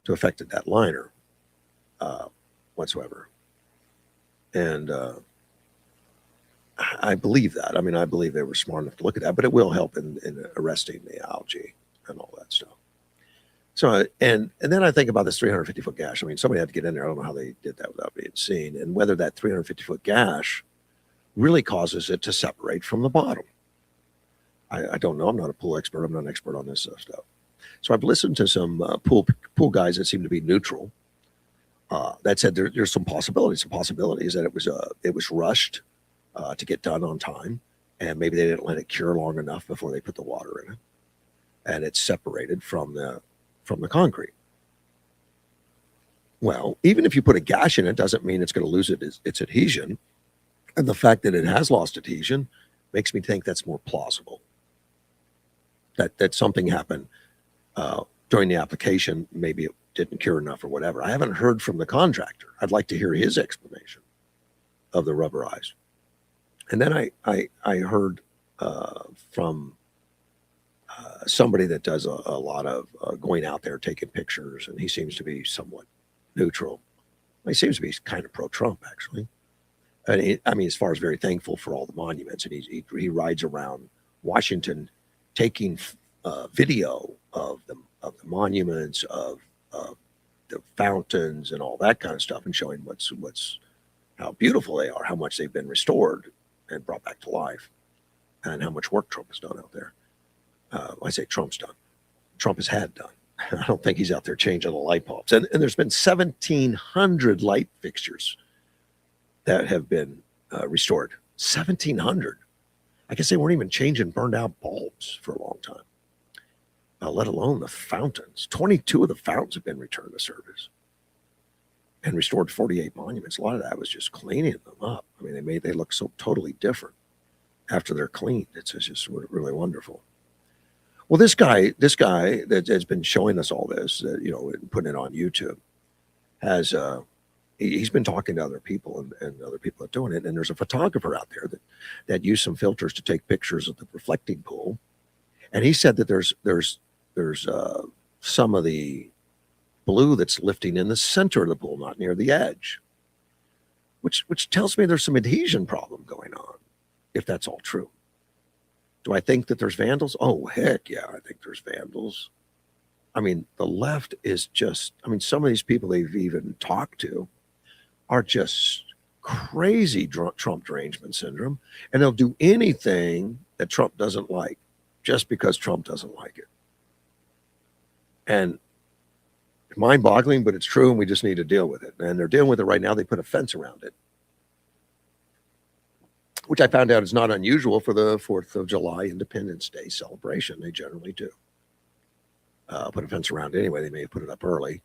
to affected that liner whatsoever. And I believe that. I mean, I believe they were smart enough to look at that, but it will help in arresting the algae and all that stuff. So, and then I think about this 350-foot gash. I mean, somebody had to get in there. I don't know how they did that without being seen, and whether that 350-foot gash really causes it to separate from the bottom. I don't know. I'm not a pool expert. I'm not an expert on this stuff. So I've listened to some pool guys that seem to be neutral. That said there's some possibilities. Some possibilities that it was rushed to get done on time, and maybe they didn't let it cure long enough before they put the water in it, and it's separated from the concrete. Well, even if you put a gash in it, doesn't mean it's going to lose its adhesion. And the fact that it has lost adhesion makes me think that's more plausible. That something happened during the application. Maybe it didn't cure enough or whatever. I haven't heard from the contractor. I'd like to hear his explanation of the rubberized. And then I heard from somebody that does a lot of going out there taking pictures, and he seems to be somewhat neutral. He seems to be kind of pro-Trump, actually. And I mean, as far as very thankful for all the monuments, and he rides around Washington taking video of the monuments, of the fountains, and all that kind of stuff, and showing how beautiful they are, how much they've been restored and brought back to life, and how much work Trump has done out there. I say Trump's done. Trump has had done. I don't think he's out there changing the light bulbs. And there's been 1,700 light fixtures that have been restored. 1,700. I guess they weren't even changing burned out bulbs for a long time, let alone the fountains. 22 of the fountains have been returned to service and restored 48 monuments. A lot of that was just cleaning them up. I mean, they look so totally different after they're cleaned. It's just really wonderful. Well, this guy that has been showing us all this, and putting it on YouTube, has he's been talking to other people, and other people are doing it. And there's a photographer out there that used some filters to take pictures of the reflecting pool, and he said that there's some of the blue that's lifting in the center of the pool, not near the edge, which tells me there's some adhesion problem going on, if that's all true. Do I think that there's vandals? Oh, heck yeah, I think there's vandals. I mean, the left is just, some of these people they've even talked to are just crazy Trump derangement syndrome, and they'll do anything that Trump doesn't like just because Trump doesn't like it. And mind-boggling, but it's true, and we just need to deal with it. And they're dealing with it right now. They put a fence around it, which I found out is not unusual for the 4th of July Independence Day celebration. They generally do put a fence around it anyway. They may have put it up early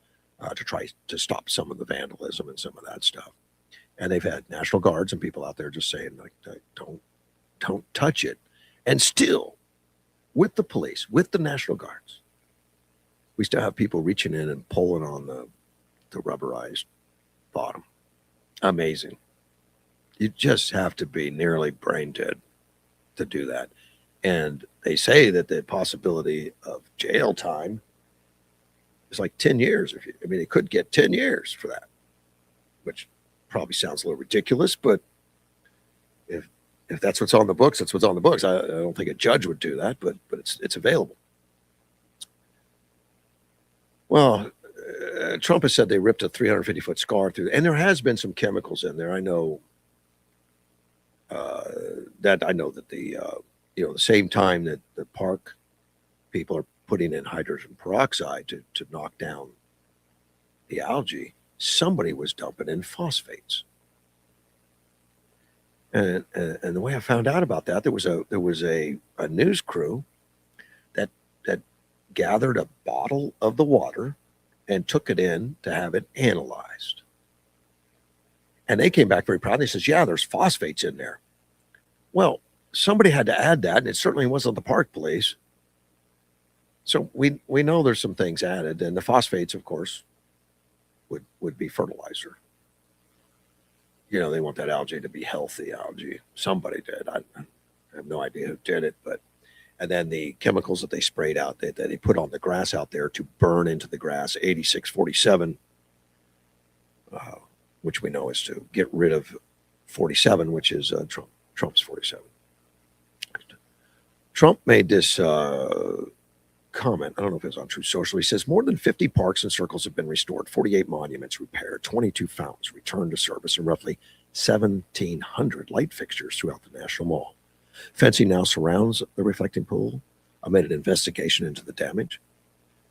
to try to stop some of the vandalism and some of that stuff. And they've had National Guards and people out there just saying, like, don't touch it. And still, with the police, with the National Guards, we still have people reaching in and pulling on the rubberized bottom. Amazing. You just have to be nearly brain dead to do that. And they say that the possibility of jail time is like 10 years. It could get 10 years for that, which probably sounds a little ridiculous, but if that's what's on the books, that's what's on the books. I don't think a judge would do that, but it's available. Well, Trump has said they ripped a 350-foot scar through, and there has been some chemicals in there. I know that the same time that the park people are putting in hydrogen peroxide to knock down the algae, somebody was dumping in phosphates. And the way I found out about that, there was a news crew that gathered a bottle of the water and took it in to have it analyzed. And they came back very proud. They says, yeah, there's phosphates in there. Well, somebody had to add that, and it certainly wasn't the park police. So we know there's some things added, and the phosphates, of course, would be fertilizer. They want that algae to be healthy algae. Somebody did. I have no idea who did it, and then the chemicals that they sprayed out that they put on the grass out there to burn into the grass, 8647, which we know is to get rid of 47, which is Trump's 47. Trump made this comment. I don't know if it was on Truth Social. He says more than 50 parks and circles have been restored, 48 monuments repaired, 22 fountains returned to service, and roughly 1,700 light fixtures throughout the National Mall. Fencing now surrounds the reflecting pool. I made an investigation into the damage.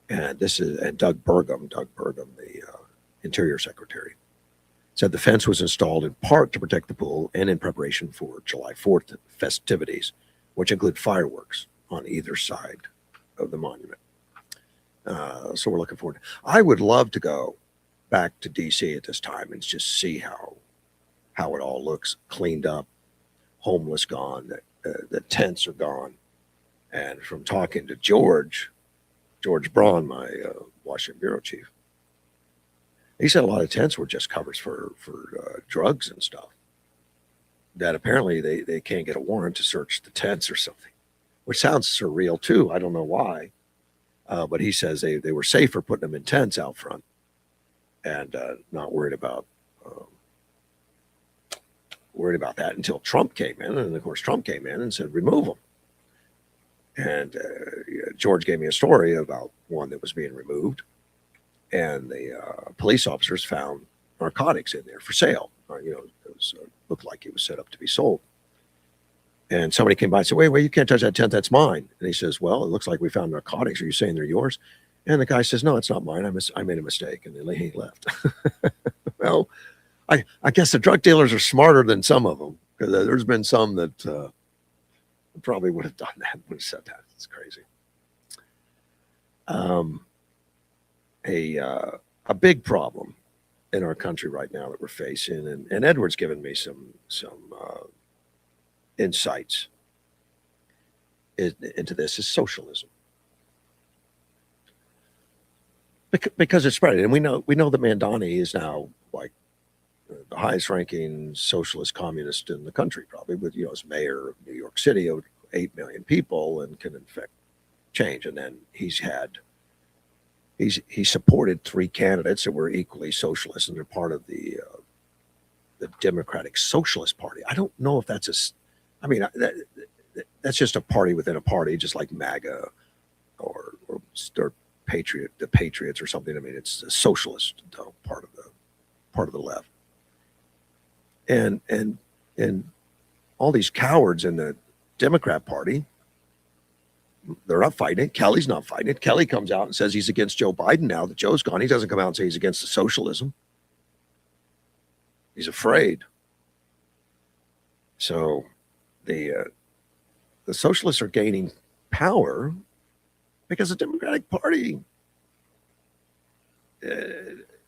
And Doug Burgum, the Interior Secretary, said the fence was installed in part to protect the pool and in preparation for July 4th festivities, which include fireworks on either side of the monument. So we're looking forward. I would love to go back to D.C. at this time and just see how it all looks cleaned up, homeless gone, the tents are gone. And from talking to George Braun, my Washington bureau chief, he said a lot of tents were just covers for drugs and stuff. That apparently they can't get a warrant to search the tents or something, which sounds surreal too. I don't know why, but he says they were safer putting them in tents out front and not worried about that until Trump came in. And of course, Trump came in and said, remove them. And George gave me a story about one that was being removed, and the police officers found narcotics in there for sale. It looked like it was set up to be sold. And somebody came by and said, wait, you can't touch that tent. That's mine. And he says, well, it looks like we found narcotics. Are you saying they're yours? And the guy says, no, it's not mine. I made a mistake. And then he left. Well, I guess the drug dealers are smarter than some of them, because there's been some that probably would have done that, would have said that. It's crazy. A big problem in our country right now that we're facing, and Edward's given me some insights into this, is socialism. Because it's spread, and we know that Mandani is now like the highest ranking socialist communist in the country, probably, with as mayor of New York City of 8 million people and can affect change. And then he supported 3 candidates that were equally socialist, and they're part of the Democratic Socialist Party. I don't know if that's that's just a party within a party, just like MAGA or the Patriots or something. It's a socialist part of the left. And all these cowards in the Democrat Party, they're not fighting it. Kelly's not fighting it. Kelly comes out and says he's against Joe Biden now that Joe's gone. He doesn't come out and say he's against the socialism. He's afraid. So the socialists are gaining power because the Democratic Party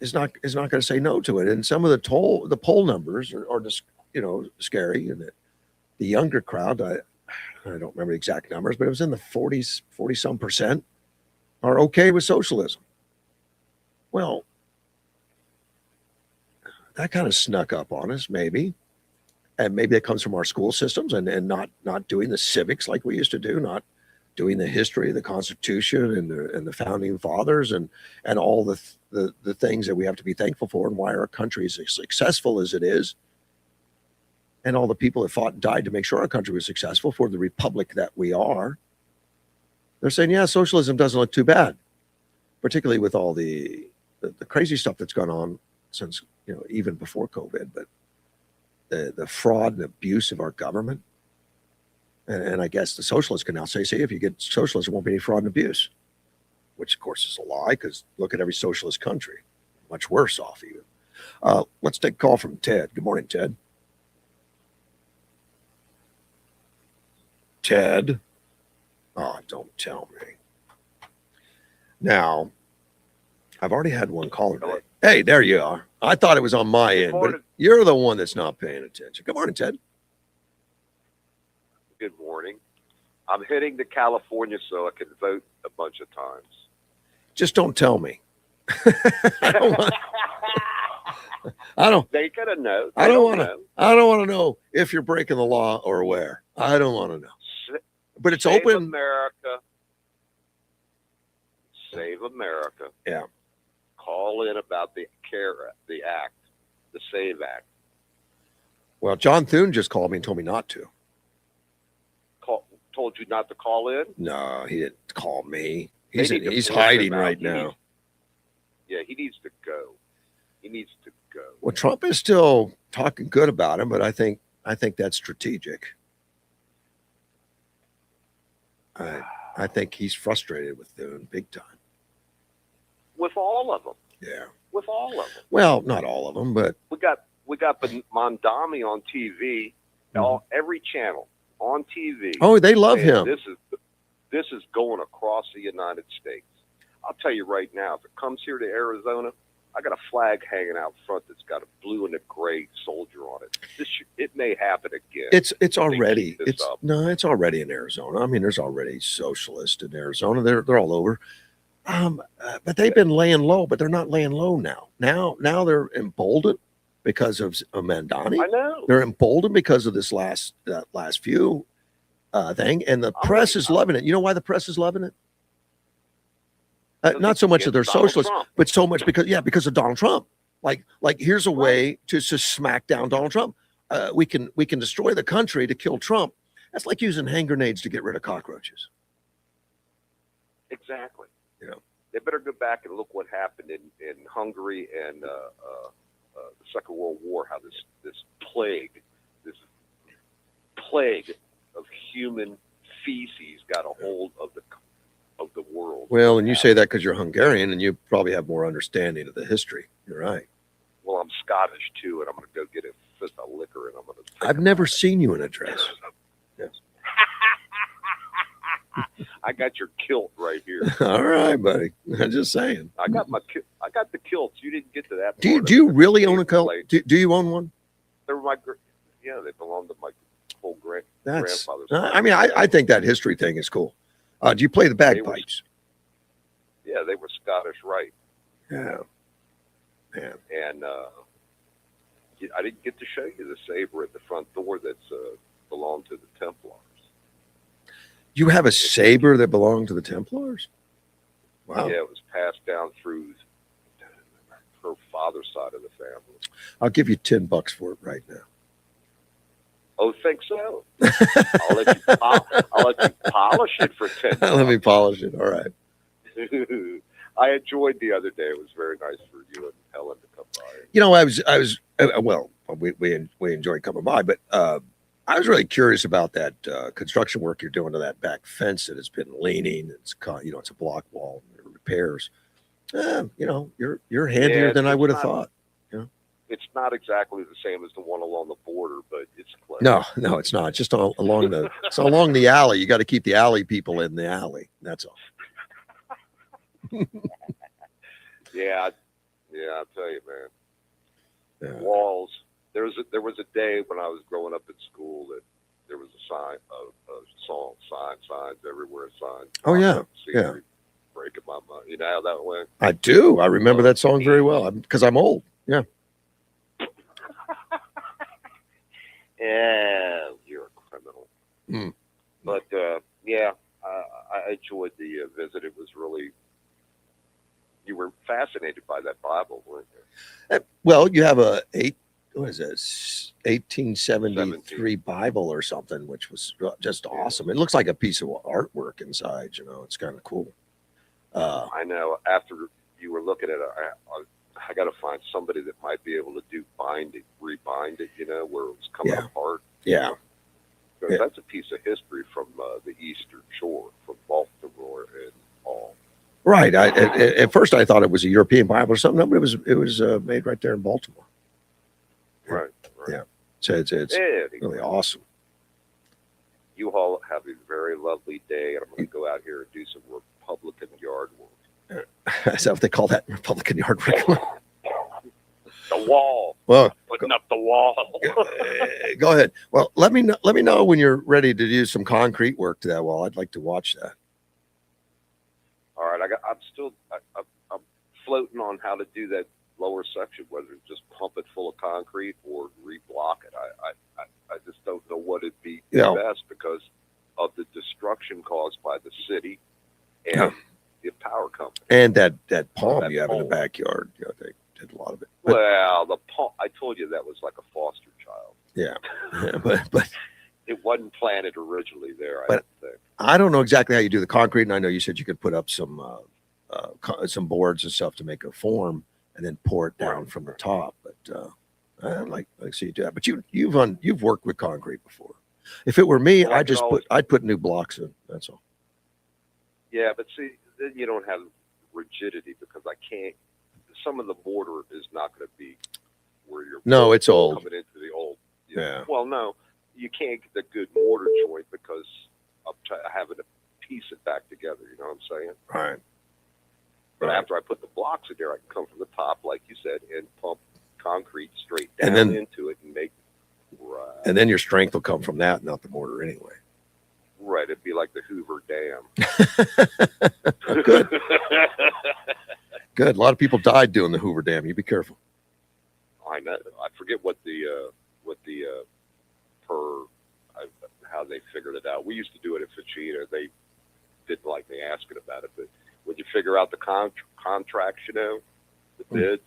is not going to say no to it. And some of the poll numbers are just scary. And the younger crowd, I don't remember the exact numbers, but it was in the 40 some percent are okay with socialism. Well, that kind of snuck up on us, maybe. And maybe it comes from our school systems and not doing the civics like we used to do, not doing the history, the Constitution, and the founding fathers, and all the things that we have to be thankful for, and why our country is as successful as it is, and all the people that fought and died to make sure our country was successful for the republic that we are. They're saying, yeah, socialism doesn't look too bad, particularly with all the crazy stuff that's gone on since, even before COVID, but the fraud and abuse of our government. And I guess the socialists can now say, see, if you get socialism, there won't be any fraud and abuse, which of course is a lie, because look at every socialist country, much worse off even. Let's take a call from Ted. Good morning, Ted. Ted. Oh, don't tell me. Now, I've already had one caller today. Hey, there you are. I thought it was on my end, but you're the one that's not paying attention. Good morning, Ted. Good morning. I'm heading to California so I can vote a bunch of times. Just don't tell me. I don't. They gotta know. I don't want to. I don't want to know if you're breaking the law or where. I don't want to know. But it's Save open. America. Save America. Yeah. Call in about the act, the SAVE Act. Well, John Thune just called me and told me not to. Told you not to call in? No, he didn't call me. He's hiding right now. He needs to go. He needs to go. Well, Trump is still talking good about him, but I think that's strategic. I think he's frustrated with Thune big time. With all of them. Yeah. With all of them. Well, not all of them, but we got Mondami on TV, every channel on TV. Oh, they love him. This is going across the United States. I'll tell you right now, if it comes here to Arizona, I got a flag hanging out front that's got a blue and a gray soldier on it. It may happen again. It's already it's already in Arizona. I mean, there's already socialists in Arizona. They're all over. But they've been laying low, but they're not laying low now. Now they're emboldened because of Mandani. I know. They're emboldened because of this last few thing, and the press is loving it. You know why the press is loving it? Not so much that they're socialists, but so much because of Donald Trump. Like here's a way to smack down Donald Trump. We can destroy the country to kill Trump. That's like using hand grenades to get rid of cockroaches. Exactly. Yeah. They better go back and look what happened in Hungary and the Second World War. How this plague of human feces got a hold of the world. Well, and you say that because you're Hungarian and you probably have more understanding of the history. You're right. Well, I'm Scottish too, and I'm going to go get a fist of liquor and I'm going to. I've never seen you in a dress. Yes. I got your kilt right here. All right, buddy. I'm just saying. I got the kilts. You didn't get to that. Do you really own a kilt? Do you own one? They're they belong to my full grandfather's. I mean, I think that history thing is cool. Do you play the bagpipes? Yeah, they were Scottish Rite. Yeah. Man. And I didn't get to show you the saber at the front door that's belonged to the Templars. You have a saber that belonged to the Templars? Wow. Yeah, it was passed down through her father's side of the family. I'll give you $10 for it right now. Oh, think so? I'll let you polish it for $10. Let me polish it. All right. I enjoyed the other day. It was very nice for you and Helen to come by. You know, I was well, we enjoyed coming by, but I was really curious about that construction work you're doing to that back fence that has been leaning. It's it's a block wall. Repairs. You're handier than I would have thought. It's not exactly the same as the one along the border, but it's close. No, it's not. It's just along the alley. You got to keep the alley people in the alley. That's all. Yeah, I'll tell you, man. Yeah. Walls. There was a day when I was growing up at school that there was a sign, signs everywhere. Signs. Oh yeah, yeah. breaking my mind. You know how that went? I do. I remember that song very well because I'm old. Yeah. Yeah, you're a criminal. Mm. But yeah, I enjoyed the visit. It was really. You were fascinated by that Bible, weren't you? Well, you have what is this, 1873 17. Bible or something, which was just awesome. It looks like a piece of artwork inside. It's kind of cool. I know. After you were looking at it, I got to find somebody that might be able to do rebind it. Where it was coming apart. Yeah. Because that's a piece of history from the Eastern Shore, from Baltimore and all. Right. At first I thought it was a European Bible or something. No, but it was made right there in Baltimore. Right. Yeah. So it's really awesome. You all have a very lovely day, and I'm going to go out here and do some Republican yard work. Is that what they call that? Republican yard work? The wall. Well, putting up the wall. Go ahead. Well, let me know when you're ready to do some concrete work to that wall. I'd like to watch that. All right, I'm floating on how to do that lower section, whether it's just pump it full of concrete or reblock it. I just don't know what it'd be best because of the destruction caused by the city and the power company. And that palm you have in the backyard. They did a lot of it. But, well, the palm, I told you that was like a foster child. Yeah, but it wasn't planted originally there. But I think. I don't know exactly how you do the concrete, and I know you said you could put up some boards and stuff to make a form, and then pour it down from the top. But I'd like to see you do that. But you've worked with concrete before. If it were me, I'd put new blocks in. That's all. Yeah, but see, then you don't have rigidity because I can't. Some of the mortar is not going to be where you're. No, it's old. Coming into the old. Yeah. Well, no, you can't get the good mortar joint because I'm having to piece it back together. You know what I'm saying? Right. But after I put the blocks in there, I can come from the top, like you said, and pump concrete straight down into it and make. Right. And then your strength will come from that, not the mortar, anyway. Right. It'd be like the Hoover Dam. Good. Good. A lot of people died doing the Hoover Dam. You be careful. I know. I forget how they figured it out. We used to do it at Fachita. They didn't like me asking about it, but when you figure out the contracts, the bids,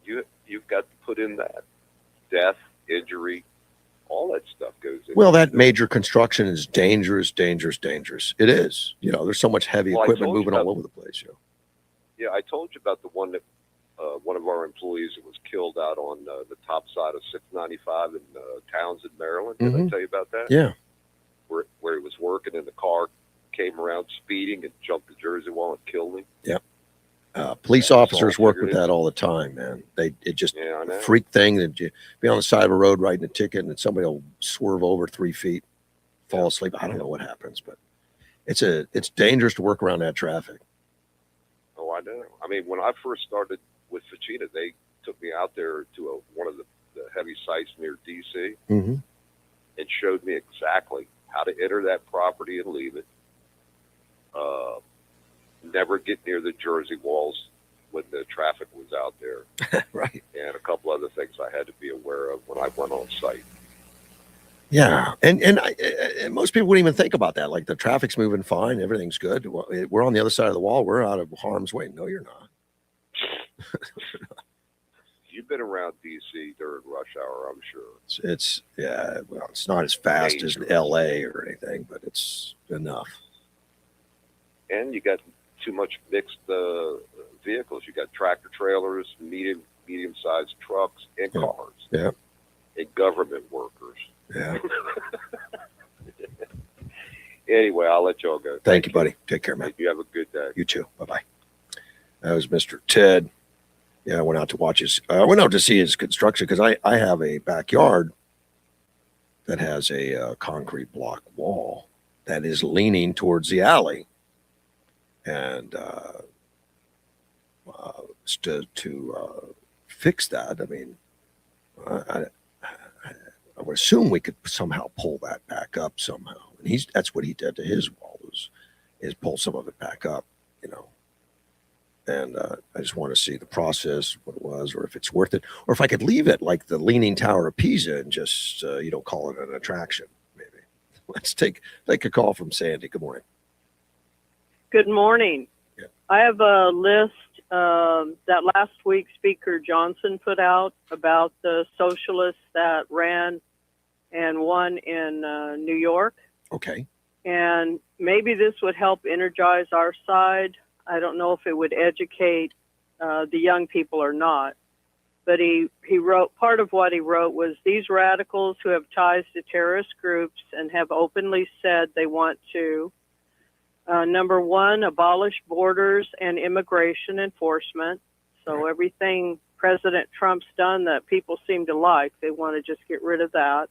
you've got to put in that death, injury, all that stuff goes in. Well, that major construction is dangerous. It is. There's so much heavy equipment moving all over the place. Yeah, I told you about the one that one of our employees that was killed out on the top side of 695 in Townsend, Maryland. Did I tell you about that? Yeah. Where he was working and the car came around speeding and jumped the Jersey wall and killed him. Yeah. Police officers work with that all the time, man. It just a freak thing that you be on the side of a road writing a ticket and somebody will swerve over 3 feet, fall asleep. I don't know what happens, but it's dangerous to work around that traffic. Oh, I know. I mean, when I first started with Fachita, they took me out there to one of the heavy sites near D.C. Mm-hmm. and showed me exactly how to enter that property and leave it. Never get near the Jersey walls when the traffic was out there. Right. And a couple other things I had to be aware of when I went on site. Yeah, and most people wouldn't even think about that. Like the traffic's moving fine, everything's good. We're on the other side of the wall. We're out of harm's way. No, you're not. You've been around D.C. during rush hour, I'm sure. It's not as fast as L.A. or anything, but it's enough. And you got too much mixed vehicles. You got tractor trailers, medium-sized trucks, and cars. Yeah. And government workers. Yeah. Anyway, I'll let y'all go. Thank you, buddy. Take care, man. You have a good day. You too. Bye-bye. That was Mr. Ted. Yeah, I went out to see his construction because I have a backyard that has a concrete block wall that is leaning towards the alley. And to fix that, I mean, I would assume we could somehow pull that back up somehow. And that's what he did to his wall is pull some of it back up. And I just want to see the process, what it was, or if it's worth it, or if I could leave it like the Leaning Tower of Pisa and just call it an attraction. Maybe. Let's take a call from Sandy. Good morning. Good morning. Yeah. I have a list that last week Speaker Johnson put out about the socialists that ran and won in New York. Okay. And maybe this would help energize our side. I don't know if it would educate the young people or not. But he wrote, part of what he wrote was, these radicals who have ties to terrorist groups and have openly said they want to, number one, abolish borders and immigration enforcement. So everything President Trump's done that people seem to like, they want to just get rid of that.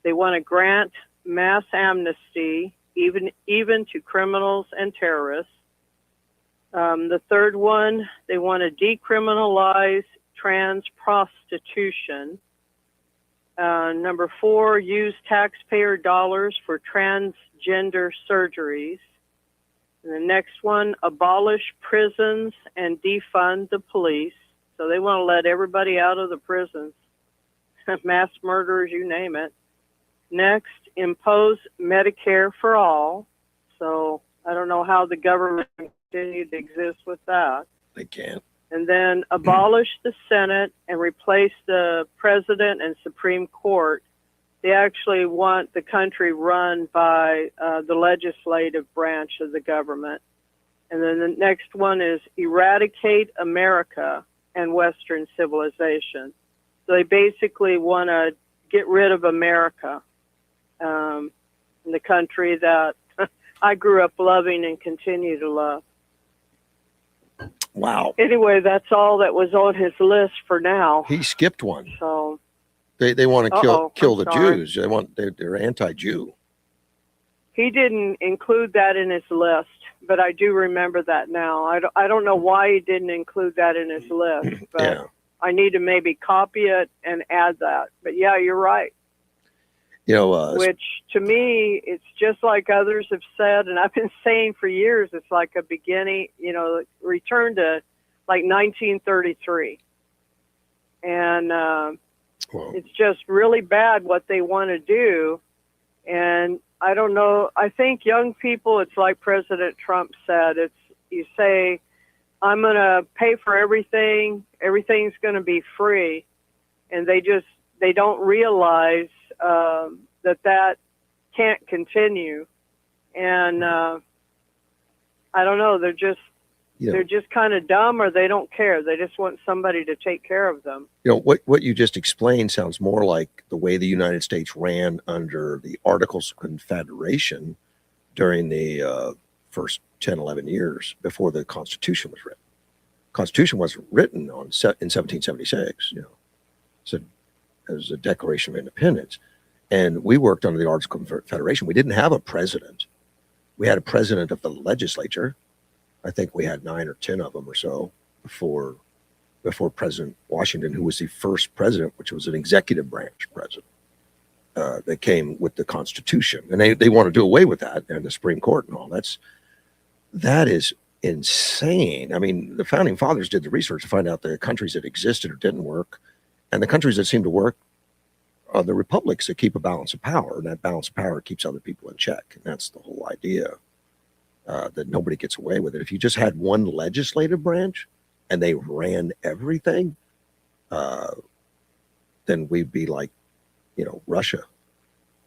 They want to grant mass amnesty, even to criminals and terrorists. The third one, they want to decriminalize trans prostitution. Number four, use taxpayer dollars for transgender surgeries. And the next one, abolish prisons and defund the police. So they want to let everybody out of the prisons, mass murderers, you name it. Next, impose Medicare for all. So I don't know how the government can continue to exist with that. They can't. And then abolish the Senate and replace the President and Supreme Court. They actually want the country run by the legislative branch of the government. And then the next one is eradicate America and Western civilization. So they basically want to get rid of America, the country that I grew up loving and continue to love. Wow. Anyway, that's all that was on his list for now. He skipped one. So They want to kill the sorry. Jews. They're anti-Jew. He didn't include that in his list, but I do remember that now. I don't know why he didn't include that in his list, but Yeah. I need to maybe copy it and add that. But yeah, you're right. Which to me, it's just like others have said, and I've been saying for years, it's like a beginning, return to like 1933. And it's just really bad what they want to do. And I don't know, I think young people, it's like President Trump said, you say, I'm going to pay for everything, everything's going to be free. And they don't realize that can't continue. And I don't know, they're just kind of dumb, or they don't care. They just want somebody to take care of them. What you just explained sounds more like the way the United States ran under the Articles of Confederation during the first 10, 11 years before the Constitution was written. Constitution was written in 1776, so it was a Declaration of Independence. And we worked under the Articles of Confederation. We didn't have a president. We had a president of the legislature. I think we had 9 or 10 of them or so before President Washington, who was the first president, which was an executive branch president, that came with the Constitution. And they want to do away with that and the Supreme Court and all. That is insane. I mean, the founding fathers did the research to find out the countries that existed or didn't work. And the countries that seem to work are the republics that keep a balance of power. And that balance of power keeps other people in check. And that's the whole idea, that nobody gets away with it. If you just had one legislative branch and they ran everything, then we'd be like, Russia.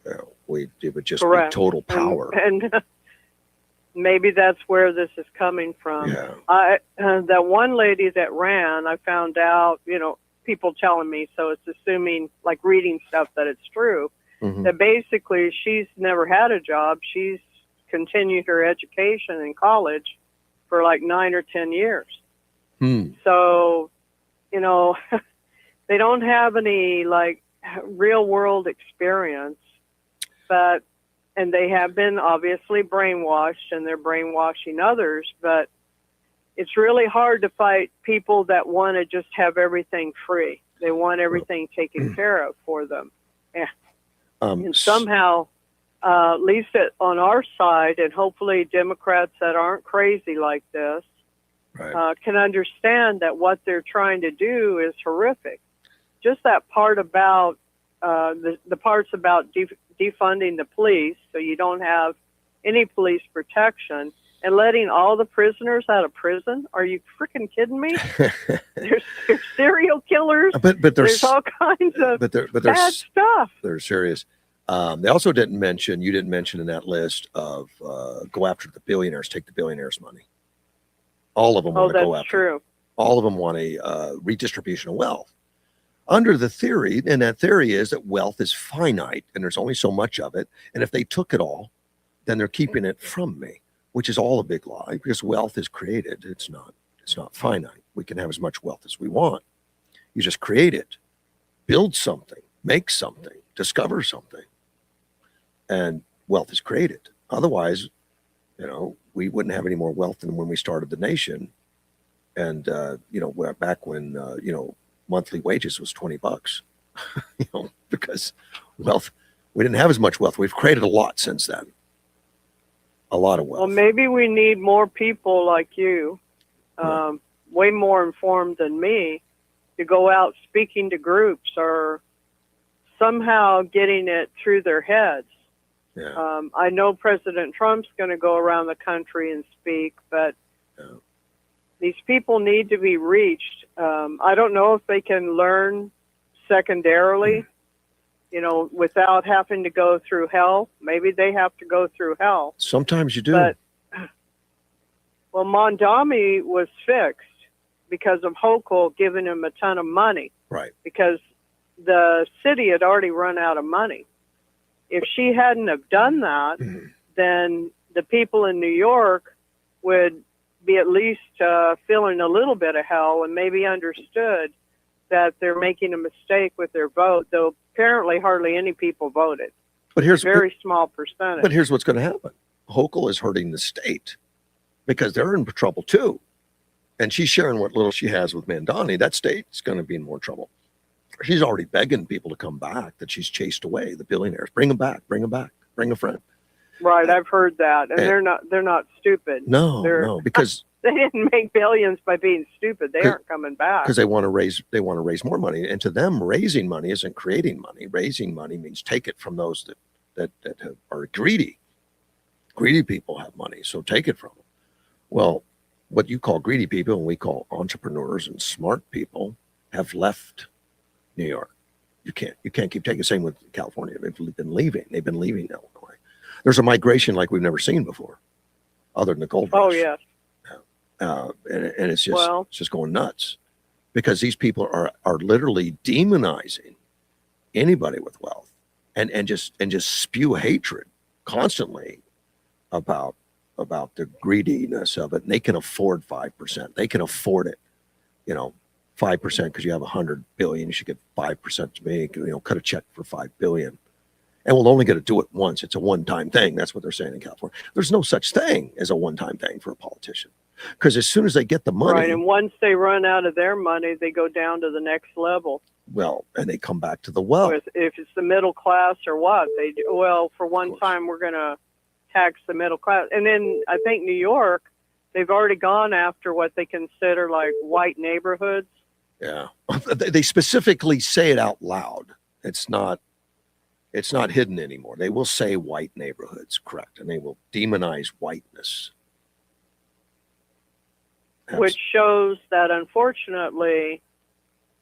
It would just Correct. be total power. And maybe that's where this is coming from. Yeah. That one lady that ran, I found out, people telling me, so it's assuming, like reading stuff, that it's true, that basically she's never had a job. She's continued her education in college for like 9 or 10 years. So, they don't have any like real world experience, and they have been obviously brainwashed, and they're brainwashing others, but it's really hard to fight people that want to just have everything free. They want everything taken care of for them. And somehow, at least on our side, and hopefully Democrats that aren't crazy like this, can understand that what they're trying to do is horrific. Just that part about the parts about defunding the police, so you don't have any police protection, and letting all the prisoners out of prison. Are you freaking kidding me? there's serial killers. But there's all kinds of bad stuff. They're serious. They also you didn't mention in that list of go after the billionaires, take the billionaires' money. All of them want to go after. True. All of them want a redistribution of wealth. Under the theory, and that theory is that wealth is finite and there's only so much of it. And if they took it all, then they're keeping it from me, which is all a big lie because wealth is created. It's not finite. We can have as much wealth as we want. You just create it, build something, make something, discover something, and wealth is created. Otherwise, we wouldn't have any more wealth than when we started the nation. And, back when, monthly wages was $20, because wealth, we didn't have as much wealth. We've created a lot since then. A lot of wealth. Well, maybe we need more people like you, way more informed than me, to go out speaking to groups or somehow getting it through their heads. Yeah. I know President Trump's going to go around the country and speak, but these people need to be reached. I don't know if they can learn secondarily, without having to go through hell. Maybe they have to go through hell. Sometimes you do. But, Mondami was fixed because of Hochul giving him a ton of money. Right. Because the city had already run out of money. If she hadn't have done that, then the people in New York would be at least feeling a little bit of hell and maybe understood that they're making a mistake with their vote, though apparently hardly any people voted. But here's a very small percentage. But here's what's going to happen. Hochul is hurting the state because they're in trouble too. And she's sharing what little she has with Mandani. That state's going to be in more trouble. She's already begging people to come back that she's chased away, the billionaires. Bring them back, bring a friend. Right, I've heard that. And they're not stupid. No, because they didn't make billions by being stupid. They aren't coming back. Because they want to raise more money. And to them, raising money isn't creating money. Raising money means take it from those that are greedy. Greedy people have money, so take it from them. Well, what you call greedy people and we call entrepreneurs and smart people have left New York. You can't keep taking. Same with California. They've been leaving Illinois. There's a migration like we've never seen before, other than the gold rush. Oh yeah. And it's just going nuts because these people are literally demonizing anybody with wealth and just spew hatred constantly about the greediness of it. And they can afford 5%. They can afford it, 5% because you have 100 billion. You should get 5% to me. Cut a check for 5 billion. And we'll only get to do it once. It's a one-time thing. That's what they're saying in California. There's no such thing as a one-time thing for a politician. Because as soon as they get the money... Right, and once they run out of their money, they go down to the next level. Well, and they come back to the wealth. If it's the middle class or what, they do. Well, for one time, we're going to tax the middle class. And then I think New York, they've already gone after what they consider like white neighborhoods. Yeah. They specifically say it out loud. It's not hidden anymore. They will say white neighborhoods, correct, and they will demonize whiteness. Which shows that, unfortunately,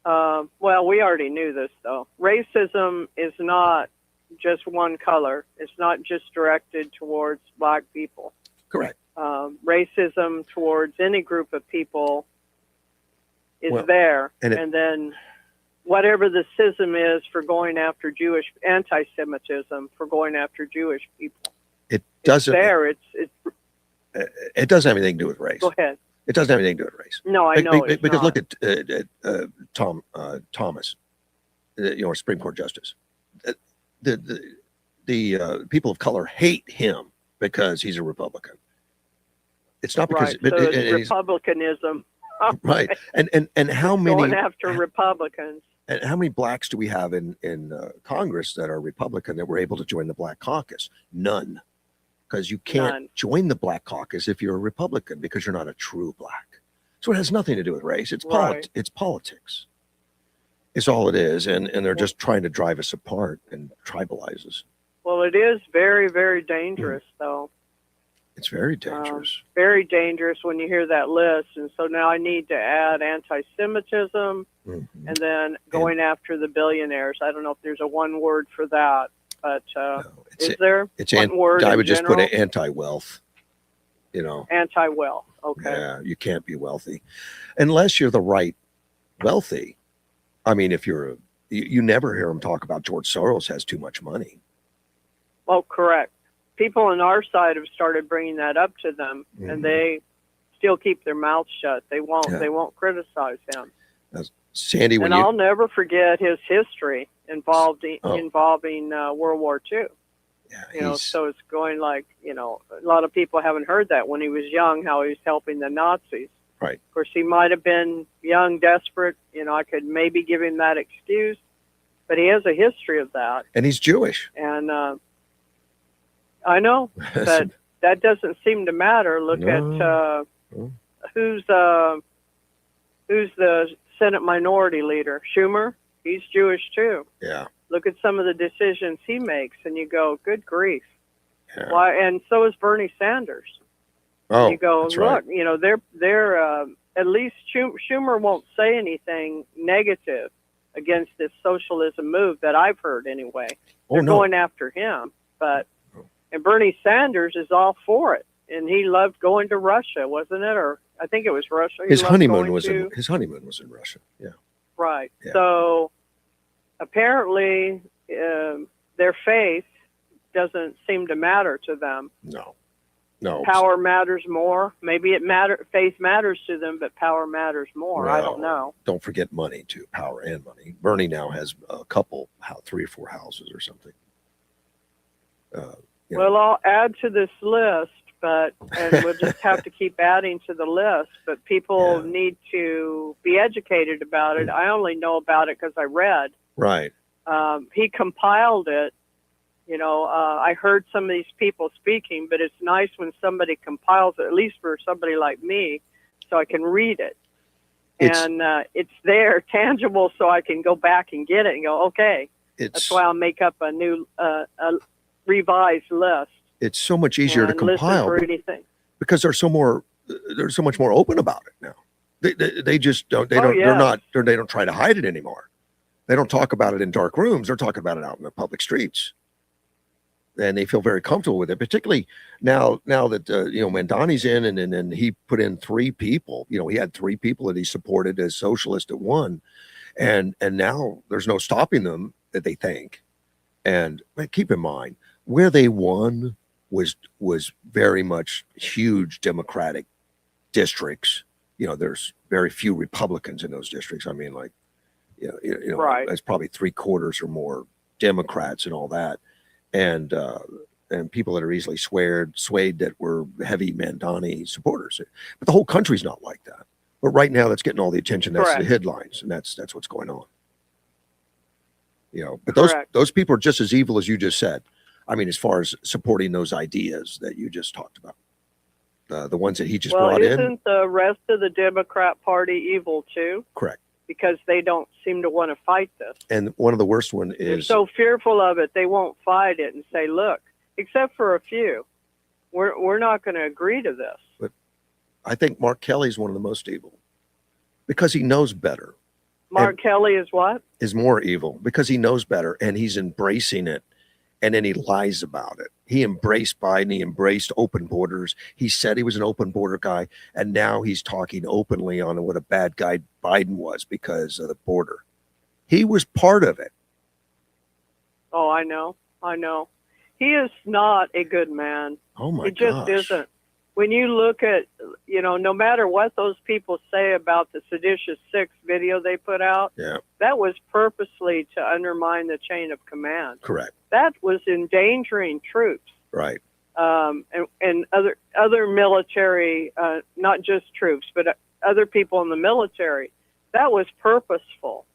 we already knew this, though. Racism is not just one color. It's not just directed towards black people. Correct. Racism towards any group of people is there. And then whatever the schism is for going after anti-Semitism, for going after Jewish people. It doesn't. It's there. It doesn't have anything to do with race. Go ahead. It doesn't have anything to do with race. No, I know. Because look at Thomas, Supreme Court Justice. The people of color hate him because he's a Republican. It's not because it's republicanism. Right. And how many going after Republicans? And how many blacks do we have in Congress that are Republican that were able to join the Black Caucus? None. Because you can't join the Black Caucus if you're a Republican because you're not a true black. So it has nothing to do with race. It's Right. it's politics. It's all it is, and they're just trying to drive us apart and tribalize us. Well, it is very, very dangerous, though. It's very dangerous. Very dangerous when you hear that list. And so now I need to add anti-Semitism Mm-hmm. and then going after the billionaires. I don't know if there's a one word for that, but No, is there it's one word I in would just put general? it anti-wealth. You know, Anti-wealth. Okay. yeah, you can't be wealthy unless you're the right wealthy. I mean, if you're you never hear them talk about George Soros has too much money. Well, correct. People on our side have started bringing that up to them, and they still keep their mouths shut. They won't. Yeah. They won't criticize him. Sandy, when And you I'll never forget his history involving World War II. yeah, You know, so it's going like, you know, a lot of people haven't heard that when he was young, how he was helping the Nazis. Right. Of course, he might have been young, desperate. You know, I could maybe give him that excuse, but he has a history of that. and he's Jewish. And I know, but that doesn't seem to matter. Look No. at who's the Senate Minority Leader, Schumer. He's Jewish too. Yeah. Look at some of the decisions he makes, and you go, "Good grief!" Yeah. Why? And so is Bernie Sanders. Oh, You go, that's look, right. you know, they're at least Schumer won't say anything negative against this socialism move that I've heard anyway. Oh, They're no. going after him, and Bernie Sanders is all for it, and he loved going to Russia, wasn't it? Or I think it was Russia. He His loved honeymoon going was to. his honeymoon was in Russia. Yeah. Right. Yeah. So apparently, their faith doesn't seem to matter to them. No. No. Power matters more. Maybe faith matters to them, but power matters more. I don't know. Don't forget money too. Power and money. Bernie now has a couple, 3 or 4 houses or something. You know. Well, I'll add to this list, and we'll just have to keep adding to the list. But people need to be educated about it. I only know about it because I read. Right. He compiled it. You know, I heard some of these people speaking, but it's nice when somebody compiles it, at least for somebody like me, so I can read it. It's there, tangible, so I can go back and get it and go, okay. That's why I'll make up a new, a revised list. It's so much easier to compile for anything. because they're so much more open about it now. They just don't. They don't try to hide it anymore. They don't talk about it in dark rooms. They're talking about it out in the public streets. And they feel very comfortable with it, particularly now that Mandani's in, and he put in 3 people. You know, he had 3 people that he supported as socialist at one, and now there's no stopping them, that they think. And keep in mind, where they won was very much huge Democratic districts. You know, there's very few Republicans in those districts. I mean, like, Right. That's probably 3/4 or more Democrats and all that. And people that are easily swayed that were heavy Mandani supporters. But the whole country's not like that. But right now, that's getting all the attention. That's Correct. the headlines, and that's what's going on. You know, but Correct. those people are just as evil as you just said. I mean, as far as supporting those ideas that you just talked about, the ones that he just brought in. Isn't the rest of the Democrat Party evil too? Correct. Because they don't seem to want to fight this. And one of the worst one They're is so fearful of it, they won't fight it and say, look, except for a few, we're not going to agree to this. But I think Mark Kelly is one of the most evil because he knows better. Mark Kelly is what? Is more evil because he knows better and he's embracing it, and then he lies about it. He embraced Biden. He embraced open borders. He said he was an open border guy, and now he's talking openly on what a bad guy Biden was because of the border. He was part of it. Oh, I know. He is not a good man. Oh my He just gosh. isn't. When you look at, no matter what those people say about the Seditious Six video they put out, Yeah, that was purposely to undermine the chain of command. correct. That was endangering troops. Right. And other military, not just troops, but other people in the military. That was purposeful.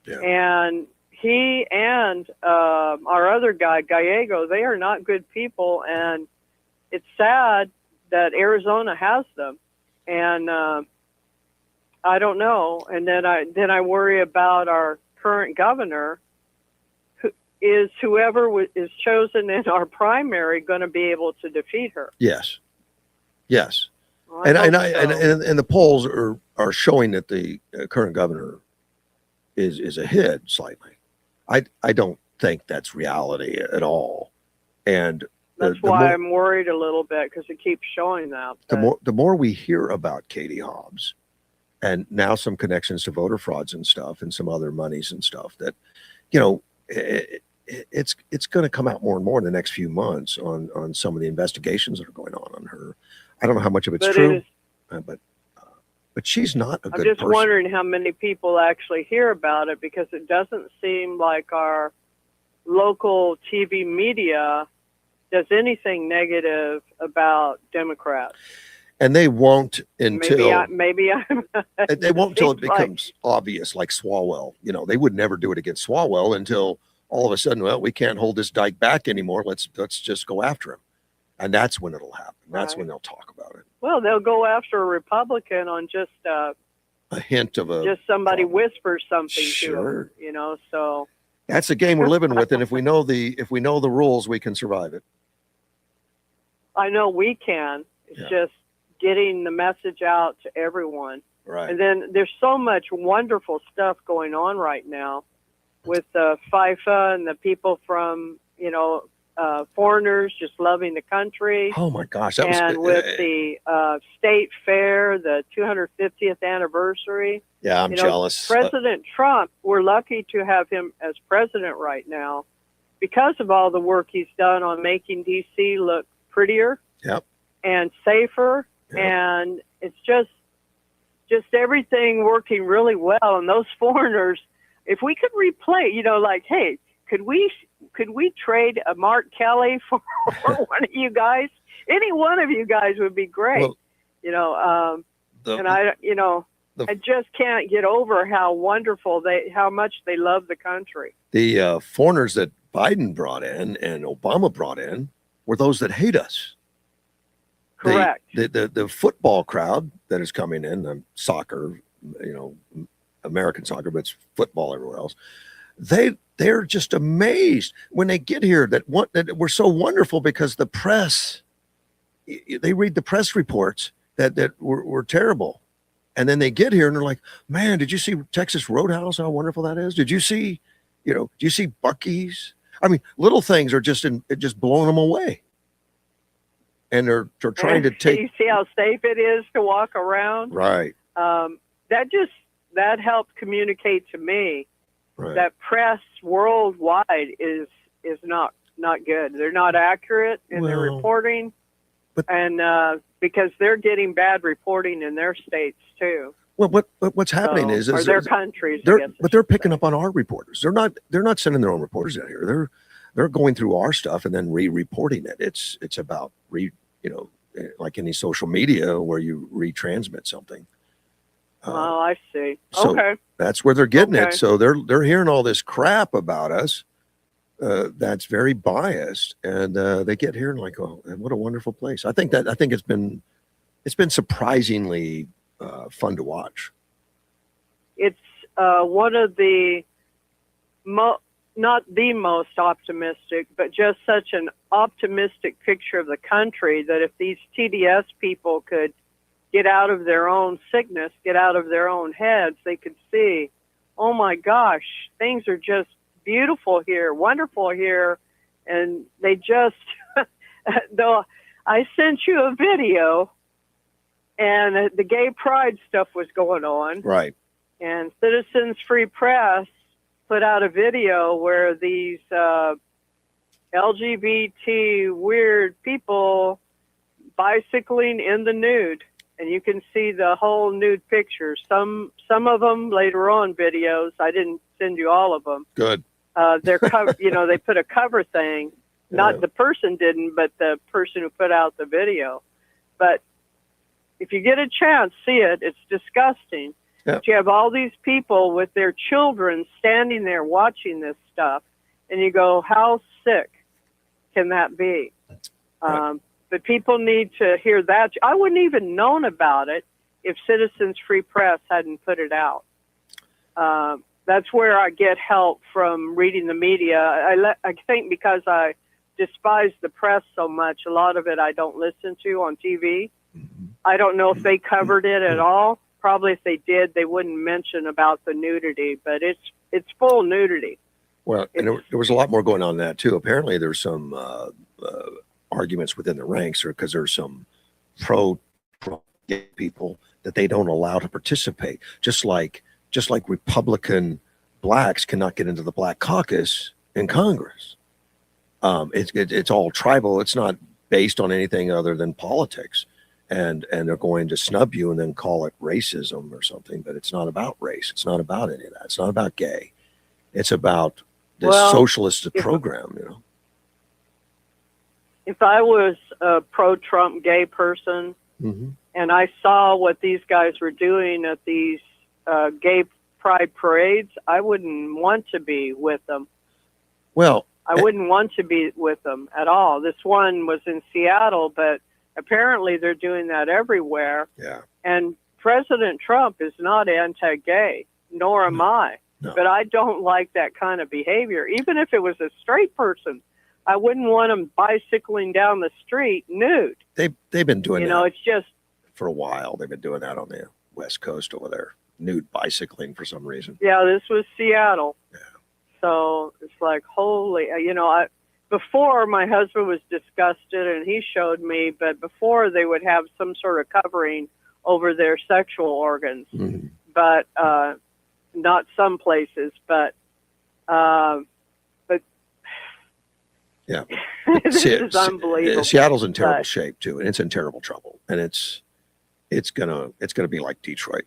Yeah. And he and our other guy, Gallego, they are not good people. And it's sad that Arizona has them. And I don't know. And then I worry about our current governor. Is whoever is chosen in our primary going to be able to defeat her? Yes. Well, And hope the polls are showing that the current governor is ahead slightly. I don't think that's reality at all. And that's why I'm worried a little bit, because it keeps showing that. The more we hear about Katie Hobbs, and now some connections to voter frauds and stuff, and some other monies and stuff, that it's going to come out more and more in the next few months on some of the investigations that are going on her. I don't know how much of it's true, but she's not a good person. I'm just wondering how many people actually hear about it, because it doesn't seem like our local TV media does anything negative about Democrats. And they won't until maybe they won't until it becomes obvious, like Swalwell. They would never do it against Swalwell until all of a sudden, well, we can't hold this dyke back anymore. Let's just go after him. And that's when it'll happen. That's when they'll talk about it. Well, they'll go after a Republican on just a hint of just somebody whispers something to them, so that's the game we're living with. And if we know the rules, we can survive it. I know we can. It's just getting the message out to everyone. Right. And then there's so much wonderful stuff going on right now with FIFA and the people from, foreigners just loving the country. Oh my gosh. With the state fair, the 250th anniversary. Yeah, I'm jealous. President Trump, we're lucky to have him as president right now because of all the work he's done on making DC look prettier. Yep. And safer. Yep. And it's just everything working really well. And those foreigners, if we could replay, hey, could we trade a Mark Kelly for one of you guys? Any one of you guys would be great. Well, I just can't get over how how much they love the country. The foreigners that Biden brought in and Obama brought in were those that hate us. Correct. The football crowd that is coming in, soccer, American soccer, but it's football everywhere else. They're just amazed when they get here that we're so wonderful, because the press, they read the press reports that were terrible. And then they get here and they're like, man, did you see Texas Roadhouse? How wonderful that is. Did you see, do you see Buc-ee's? I mean, little things are just blowing them away. And they're trying to take. You see how safe it is to walk around? Right. That helped communicate to me that press worldwide is not good. They're not accurate in their reporting, and because they're getting bad reporting in their states too. Well, what's happening is their countries. They're picking up on our reporters. They're not sending their own reporters out here. They're going through our stuff and then re-reporting it. It's about like any social media where you retransmit something. Oh, I see. So okay. That's where they're getting it. So they're hearing all this crap about us. That's very biased, and they get here and like, oh, what a wonderful place. I think it's been surprisingly fun to watch. It's one of the not the most optimistic, but just such an optimistic picture of the country that if these TDS people could get out of their own sickness, get out of their own heads, they could see, oh my gosh, things are just beautiful here, wonderful here. And they just, though I sent you a video and the gay pride stuff was going on. Right. And Citizens Free Press put out a video where these LGBT weird people bicycling in the nude. And you can see the whole nude pictures. Some of them later on videos. I didn't send you all of them. Good. They're cover. They put a cover thing. Not the person didn't, but the person who put out the video. But if you get a chance, see it. It's disgusting. Yep. You have all these people with their children standing there watching this stuff, and you go, how sick can that be? Right. But people need to hear that. I wouldn't even known about it if Citizens Free Press hadn't put it out. That's where I get help from reading the media. I think because I despise the press so much, a lot of it I don't listen to on TV. I don't know if they covered it at all. Probably if they did, they wouldn't mention about the nudity, but it's full nudity. Well, and there was a lot more going on in that too. Apparently, there's some arguments within the ranks, or because there's some pro-Trump people that they don't allow to participate. Just like Republican blacks cannot get into the Black Caucus in Congress. It's all tribal. It's not based on anything other than politics, and they're going to snub you and then call it racism or something. But it's not about race. It's not about any of that. It's not about gay. It's about this socialist program. You know. If I was a pro-Trump gay person and I saw what these guys were doing at these gay pride parades, I wouldn't want to be with them. Well, I wouldn't want to be with them at all. This one was in Seattle, but apparently they're doing that everywhere. Yeah. And President Trump is not anti-gay, nor am I. No. But I don't like that kind of behavior. Even if it was a straight person, I wouldn't want them bicycling down the street nude. They've been doing You know, that it's just for a while. They've been doing that on the West Coast over there, nude bicycling for some reason. yeah. This was Seattle, Yeah. so it's like holy. You know, before my husband was disgusted and he showed me, but before they would have some sort of covering over their sexual organs, but not some places, but Yeah. this is unbelievable. Seattle's in terrible shape too, and it's in terrible trouble, and it's gonna be like Detroit.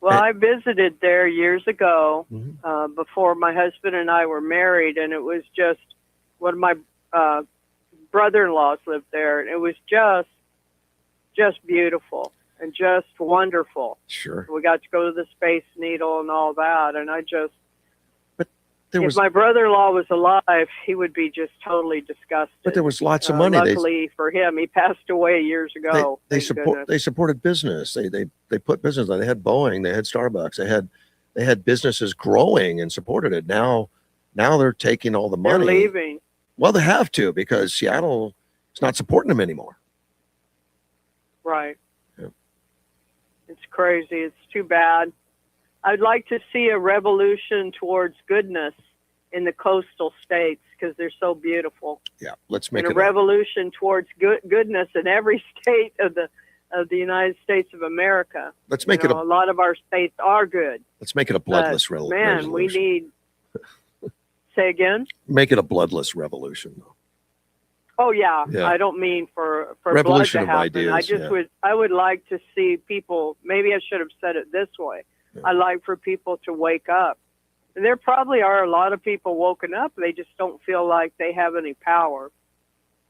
Well, I visited there years ago, Mhm. before my husband and I were married, and it was just one of my brother-in-laws lived there, and it was just beautiful and just wonderful. Sure. We got to go to the Space Needle and all that, and I just, But if my brother-in-law was alive, he would be just totally disgusted. there was lots of money. Luckily for him, he passed away years ago. They thank goodness. supported business. They put business on. They had Boeing, they had Starbucks, they had businesses growing and supported it. Now they're taking all the They're money. leaving. Well, they have to, because Seattle is not supporting them anymore. Right. Yeah. It's crazy. It's too bad. I'd like to see a revolution towards goodness in the coastal states because they're so beautiful. Yeah, let's make And it a revolution towards goodness in every state of the United States of America. Let's make a lot of our states are good. let's make it a bloodless Man, revolution. we need. Say again. Make it a bloodless revolution, though. Oh yeah. Yeah. I don't mean for Revolution blood to of happen. ideas, I just I would like to see people. Maybe I should have said it this way. Yeah. I like for people to wake up. And there probably are a lot of people woken up. They just don't feel like they have any power.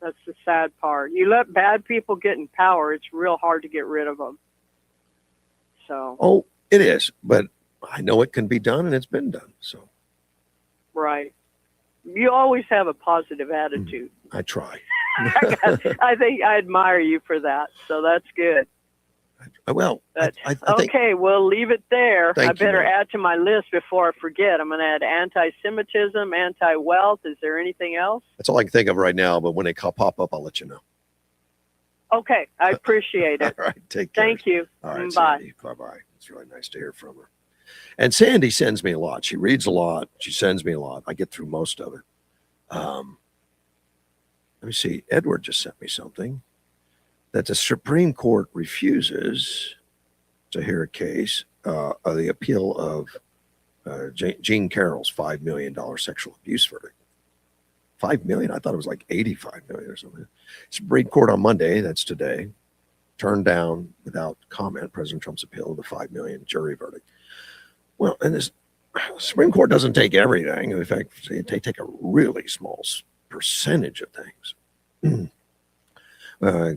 That's the sad part. You let bad people get in power, it's real hard to get rid of them. So Oh, it is, but I know it can be done, and it's been done. So right. You always have a positive attitude. I try. I think I admire you for that. So that's good. Well, But, I think okay, we'll leave it there. Thank I you, better ma'am. add to my list before I forget. I'm going to add anti-Semitism, anti-wealth. Is there anything else? that's all I can think of right now. But when they pop up, I'll let you know. Okay, I appreciate it. All right, take care. Thank you. All right, Bye. Sandy. Bye-bye. It's really nice to hear from her. And Sandy sends me a lot. She reads a lot. She sends me a lot. I get through most of it. Let me see. Edward just sent me something that the Supreme Court refuses to hear a case of the appeal of Jean Carroll's $5 million sexual abuse verdict. $5 million? I thought it was like $85 million or something. Supreme Court on Monday, that's today, turned down without comment President Trump's appeal of the $5 million jury verdict. Well, and this Supreme Court doesn't take everything. In fact, they take a really small percentage of things.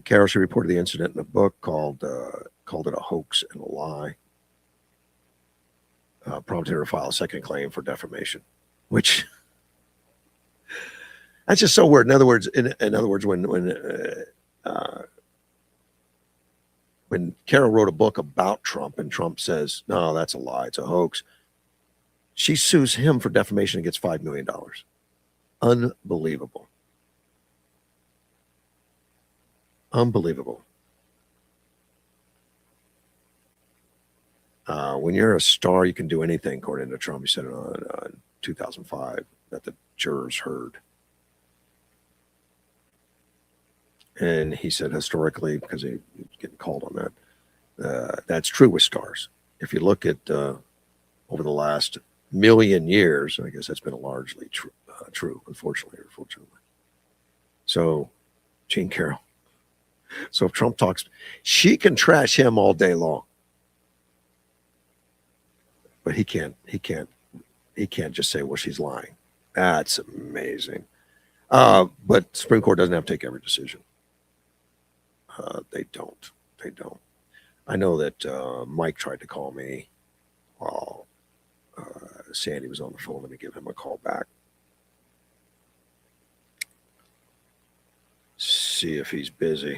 Carroll, she reported the incident in a book called it a hoax and a lie. Prompted her to file a second claim for defamation, which that's just so weird. In other words, when when Carol wrote a book about Trump and Trump says, no, that's a lie, it's a hoax, she sues him for defamation and gets $5 million. Unbelievable. Unbelievable. When you're a star, you can do anything, according to Trump. He said it on 2005 that the jurors heard. And he said historically, because he was getting called on that, that's true with stars. If you look at over the last million years, I guess that's been largely true, unfortunately or fortunately. So, Jean Carroll. So if Trump talks, she can trash him all day long. But he can't just say, well, she's lying. That's amazing. But Supreme Court doesn't have to take every decision. They don't. I know that Mike tried to call me while Sandy was on the phone. Let me give him a call back. See if he's busy.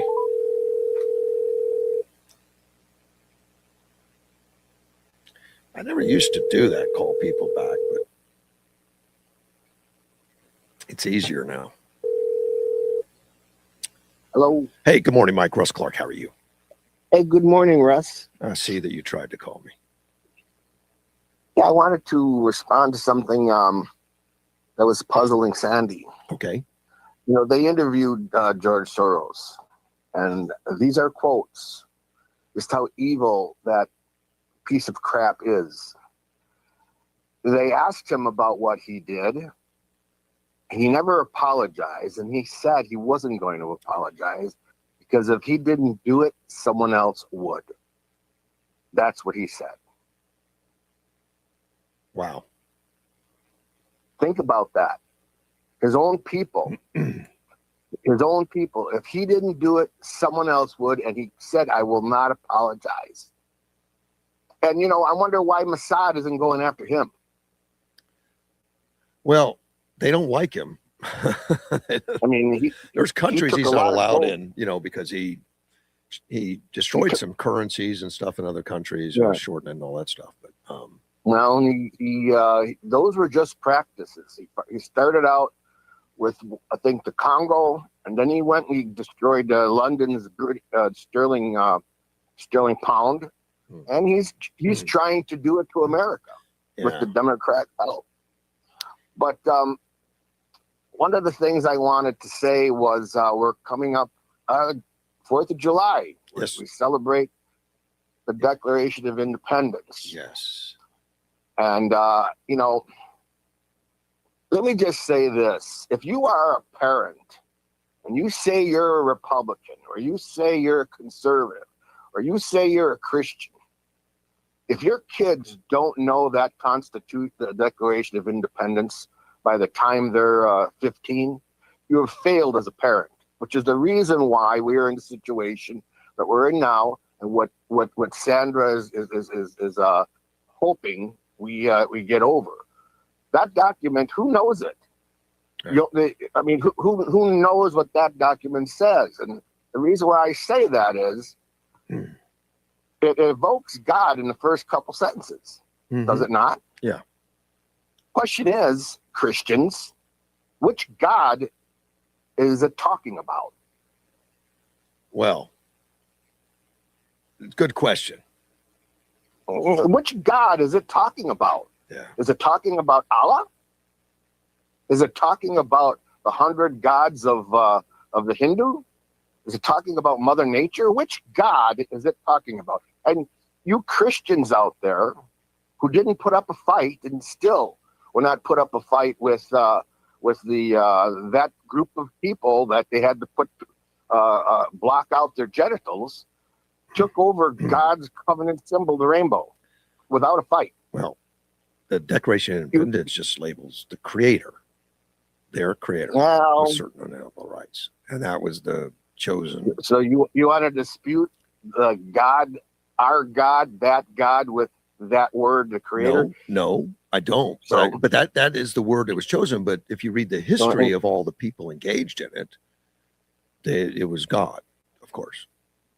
I never used to do that, call people back, but it's easier now. Hello. Hey, good morning, Mike. Russ Clark. How are you? Hey, good morning, Russ. I see that you tried to call me. Yeah, I wanted to respond to something that was puzzling Sandy. Okay. You know, they interviewed George Soros, and these are quotes. Just how evil that piece of crap is. They asked him about what he did. He never apologized, and he said he wasn't going to apologize because if he didn't do it, someone else would. That's what he said. Wow. Think about that. His own people. If he didn't do it, someone else would, and he said, I will not apologize. And, you know, I wonder why Mossad isn't going after him. Well, they don't like him. I mean, there's countries took he's a not lot of allowed gold. in, you know, because he destroyed some currencies and stuff in other countries, Yeah. shortened and all that stuff. But well, those were just practices. He started out with, I think, the Congo, and then he went and he destroyed London's sterling pound, and he's trying to do it to America with the Democrat help. But one of the things I wanted to say was we're coming up 4th of July. Yes. We celebrate the Declaration of Independence. Yes. And, you know, let me just say this. If you are a parent and you say you're a Republican, or you say you're a conservative, or you say you're a Christian, if your kids don't know that constitute the Declaration of Independence by the time they're 15, you have failed as a parent, which is the reason why we are in the situation that we're in now, and what Sandra is hoping we get over. That document, who knows it? Right. I mean, who knows what that document says? And the reason why I say that is it evokes God in the first couple sentences. Does it not? Yeah. Question is, Christians, which God is it talking about? Well, good question. Which God is it talking about? Yeah. Is it talking about Allah? Is it talking about the 100 gods of the Hindu? Is it talking about Mother Nature? Which God is it talking about? And you Christians out there who didn't put up a fight and still will not put up a fight with the that group of people that they had to put block out their genitals, took over God's covenant symbol, the rainbow, without a fight. Well, the Declaration of Independence just labels the creator, their creator, with certain unalienable rights. And that was the chosen. So you want to dispute the God, our God, that God with that word, the creator? No, I don't. So, But that is the word that was chosen. But if you read the history of all the people engaged in it, it was God, of course.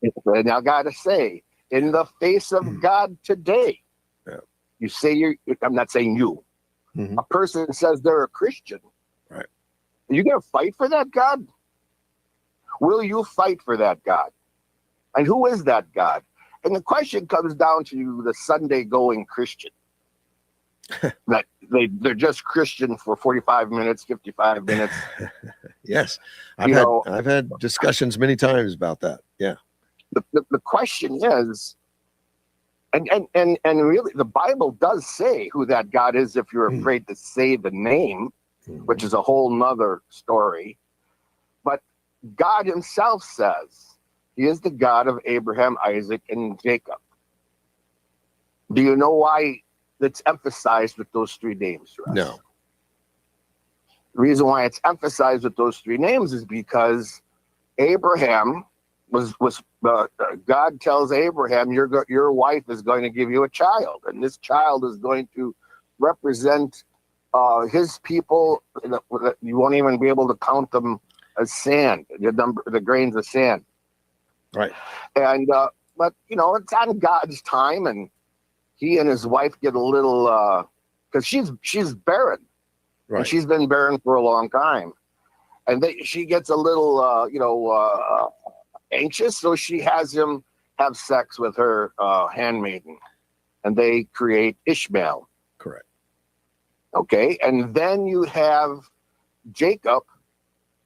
And I got to say, in the face of God today, Yeah. you say I'm not saying you. Mhm. A person says they're a Christian. Right. Are you going to fight for that God? Will you fight for that God? And who is that God? And the question comes down to the Sunday going Christian. That they're just Christian for 45 minutes, 55 minutes. Yes, You know, I've had discussions many times about that. Yeah. the question is, and really the Bible does say who that God is if you're afraid to say the name, which is a whole nother story. But God himself says he is the God of Abraham, Isaac, and Jacob. Do you know why it's emphasized with those three names, Russ? No. The reason why it's emphasized with those three names is because Abraham was God tells Abraham, your wife is going to give you a child, and this child is going to represent his people. You won't even be able to count them as sand, the grains of sand. Right. And but it's on God's time, and he and his wife get a little because she's barren. Right. And she's been barren for a long time, and she gets a little anxious, so she has him have sex with her handmaiden, and they create Ishmael. Correct. Okay, and then you have Jacob,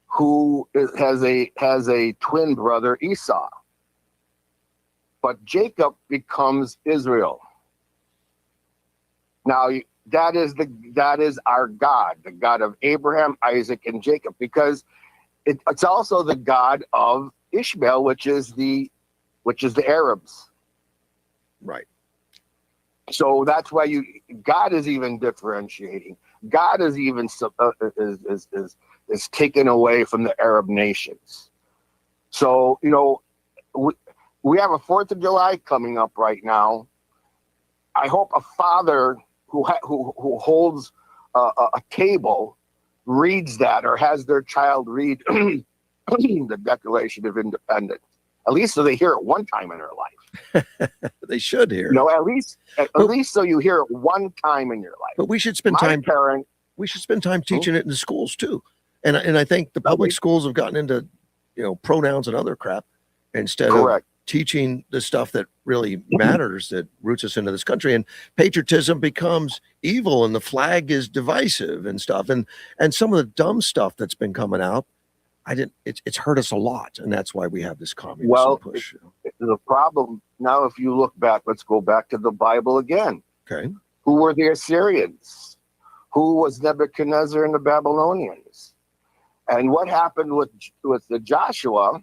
who has a twin brother, Esau. But Jacob becomes Israel. Now that is our God, the God of Abraham, Isaac, and Jacob, because it's also the God of Ishmael, which is the Arabs. Right. So that's why God is even differentiating. God is even is taken away from the Arab nations. So we have a 4th of July coming up right now. I hope a father who holds a table reads that, or has their child read the Declaration of Independence, at least so they hear it one time in their life. They should hear. At least so you hear it one time in your life. But we should spend time. We should spend time teaching it in the schools too. And I think the public schools have gotten into pronouns and other crap instead of teaching the stuff that really matters, that roots us into this country. And patriotism becomes evil, and the flag is divisive and stuff. And some of the dumb stuff that's been coming out, it's hurt us a lot, and that's why we have this communism push. The problem now, if you look back, let's go back to the Bible again. Okay. Who were the Assyrians? Who was Nebuchadnezzar and the Babylonians? And what happened with the Joshua?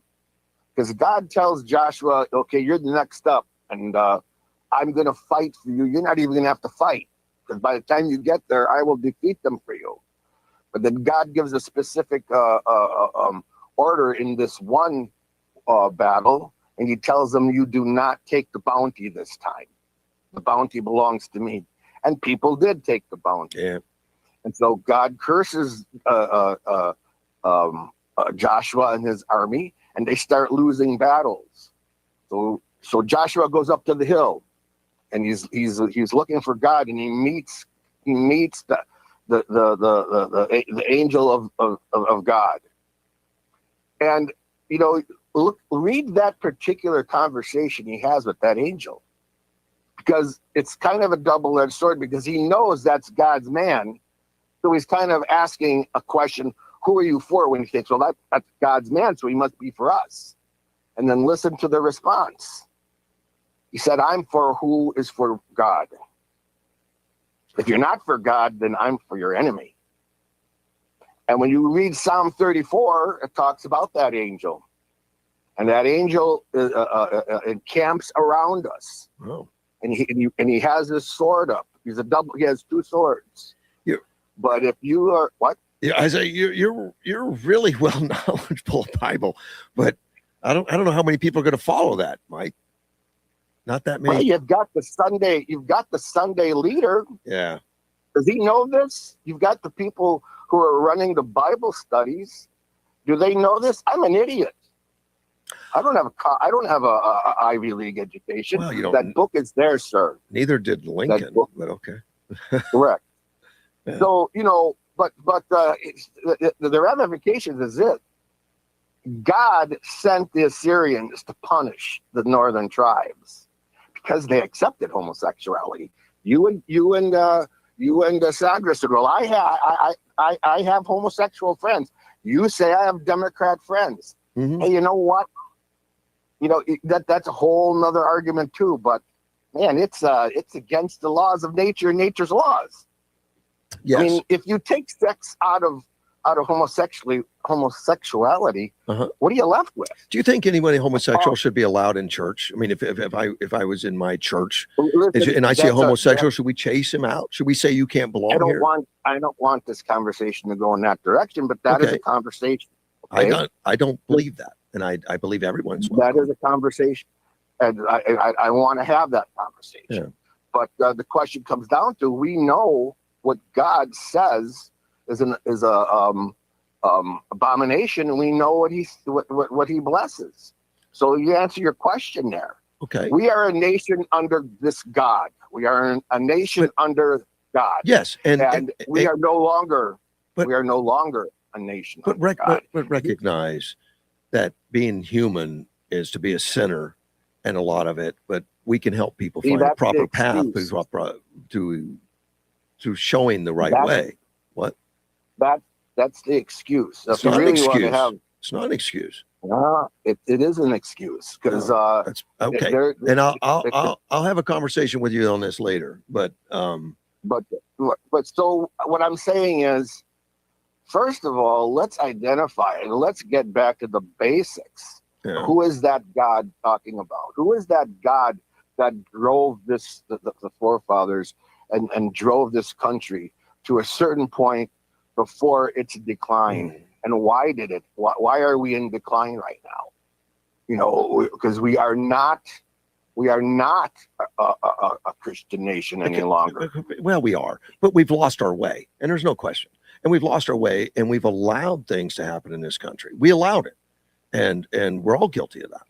Because God tells Joshua, okay, you're the next up, and I'm going to fight for you. You're not even going to have to fight, because by the time you get there, I will defeat them for you. But then God gives a specific order in this one battle, and he tells them, you do not take the bounty this time. The bounty belongs to me. And people did take the bounty. Yeah. And so God curses Joshua and his army, and they start losing battles. So Joshua goes up to the hill, and he's looking for God, and he meets the angel of God. And read that particular conversation he has with that angel, because it's kind of a double-edged sword, because he knows that's God's man. So he's kind of asking a question, who are you for? When he thinks, well, that's God's man, so he must be for us. And then listen to the response. He said, I'm for who is for God. If you're not for God, then I'm for your enemy. And when you read Psalm 34, it talks about that angel. And that angel encamps around us. Oh. And he has his sword up. He has two swords. But if you are what? Yeah, I say you're really well knowledgeable of Bible, but I don't know how many people are going to follow that, Mike. Not that many. Well, you've got the Sunday leader. Yeah. Does he know this? You've got the people who are running the Bible studies. Do they know this? I'm an idiot. I don't have a Ivy League education. Well, you don't. That book is there, sir. Neither did Lincoln, book- but okay. Correct. Yeah. So, but the ramifications is it. God sent the Assyrians to punish the northern tribes because they accepted homosexuality. You and Sandra said, well, I have homosexual friends. You say I have Democrat friends. Mhm. Hey, you know what? That's a whole nother argument too. But man, it's against the laws of nature and nature's laws. Yes. I mean, if you take sex out of homosexuality, Uh-huh. what are you left with? Do you think anybody homosexual should be allowed in church? I mean, if I was in my church Listen, and I see a that's homosexual, should we chase him out? Should we say you can't belong here? I don't want this conversation to go in that direction, but that is Okay. a conversation. Okay? I don't believe that, and I believe everyone's That welcome. is a conversation, and I want to have that conversation. Yeah. But the question comes down to, we know what God says is a abomination, and we know what he blesses. So you answer your question there. Okay. We are a nation under this God. We are a nation under God. Yes, And we are no longer but- a nation under God. but recognize that being human is to be a sinner, and a lot of it. But we can help people See, find a that's the proper path excuse. to showing the right That's- way. What? That's the excuse. It's If you not an really want to excuse. have, It's not an excuse. it is an excuse because That's okay. And I'll have a conversation with you on this later. But But so what I'm saying is, first of all, let's identify and let's get back to the basics. yeah. Who is that God talking about? Who is that God that drove the forefathers and drove this country to a certain point before its decline? And why did it? Why are we in decline right now? Because we are not a Christian nation any longer. Well, we are, but we've lost our way, and there's no question. And we've lost our way, and we've allowed things to happen in this country. We allowed it, and we're all guilty of that.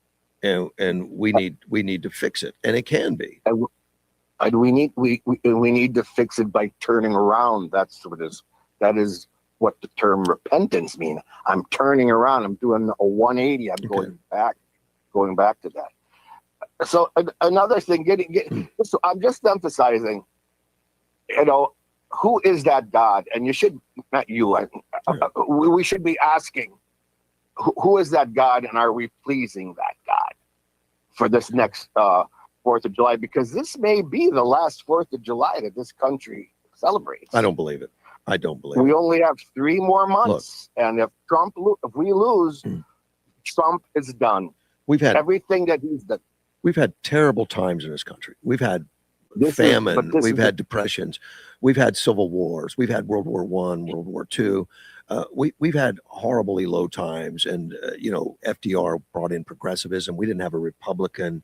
And we need to fix it, and it can be. And we need to fix it by turning around. That is what the term repentance means. I'm turning around. I'm doing a 180. I'm going back to that. So another thing, so I'm just emphasizing, who is that God? And you should, not you, we should be asking, who is that God, and are we pleasing that God for this next 4th of July? Because this may be the last 4th of July that this country celebrates. I don't believe it. I don't believe We it. only have 3 more months, and if we lose, Trump is done. We've had Everything that he's done. We've had terrible times in this country. We've had This is- famine. but this We've is- had depressions. We've had civil wars. We've had World War I, World War II. We've had horribly low times. And, FDR brought in progressivism. We didn't have a Republican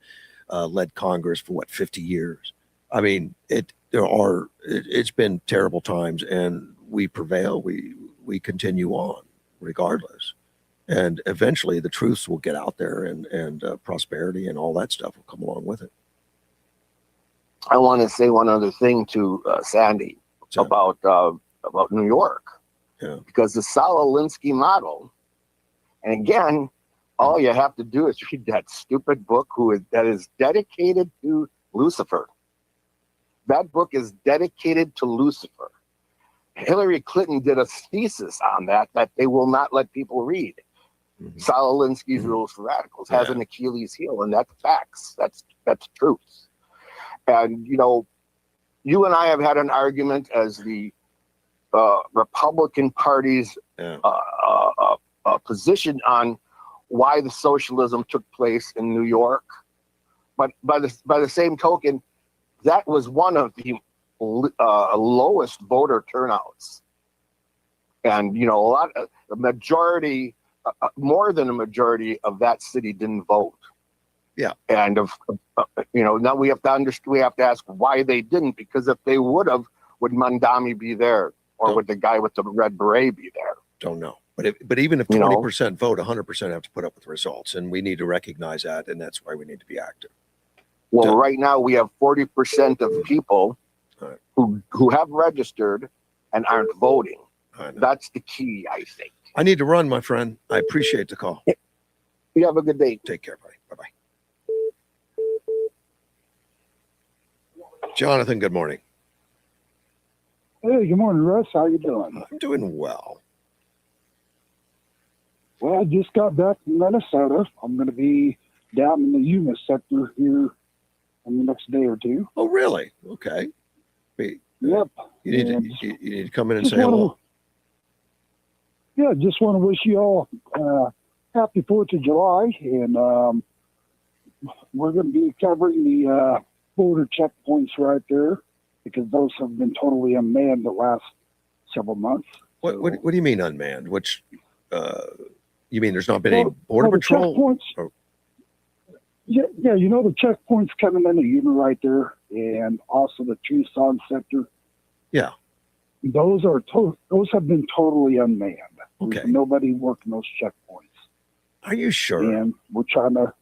led Congress for 50 years. I mean, it's been terrible times, and we prevail. We continue on regardless. And eventually the truths will get out there, and prosperity and all that stuff will come along with it. I want to say one other thing to Sandy So, about New York, Yeah. because the Saul Alinsky model, and again, all you have to do is read that stupid book that is dedicated to Lucifer. That book is dedicated to Lucifer. Hillary Clinton did a thesis on that they will not let people read. Mhm. Saul Alinsky's Rules for Radicals has Yeah. an Achilles heel, and that's facts. That's truth. And you and I have had an argument as the Republican Party's Yeah. position on why the socialism took place in New York. But by the same token, that was one of the lowest voter turnouts, and the majority, more than a majority of that city didn't vote. Yeah. And now we have to ask why they didn't, because if they would have, would Mandami be there, or Don't- would the guy with the red beret be there? Don't know. But even if You know. 20% vote, 100% have to put up with results, and we need to recognize that, and that's why we need to be active. Well, Done. right now we have 40% of people Right. who have registered and aren't voting. I know. That's the key, I think. I need to run, my friend. I appreciate the call. You have a good day. Take care, buddy. Bye bye. Jonathan, good morning. Hey, good morning, Russ. How you doing? I'm doing well. Well, I just got back from Minnesota. I'm going to be down in the Yuma sector here in the next day or two. Oh, really? Okay. Yep. You need to, And you need to come in and just say wanna- hello. Yeah, just want to wish you all happy 4th of July. And we're going to be covering the border checkpoints right there because those have been totally unmanned the last several months. What do you mean unmanned? Which, you mean there's not been any border the patrol? checkpoints. Oh. Yeah, you know the checkpoints coming into Yuma right there, and also the Tucson sector. Yeah. Those have been totally unmanned. Okay. There's nobody working those checkpoints, Are you sure? and we're trying to.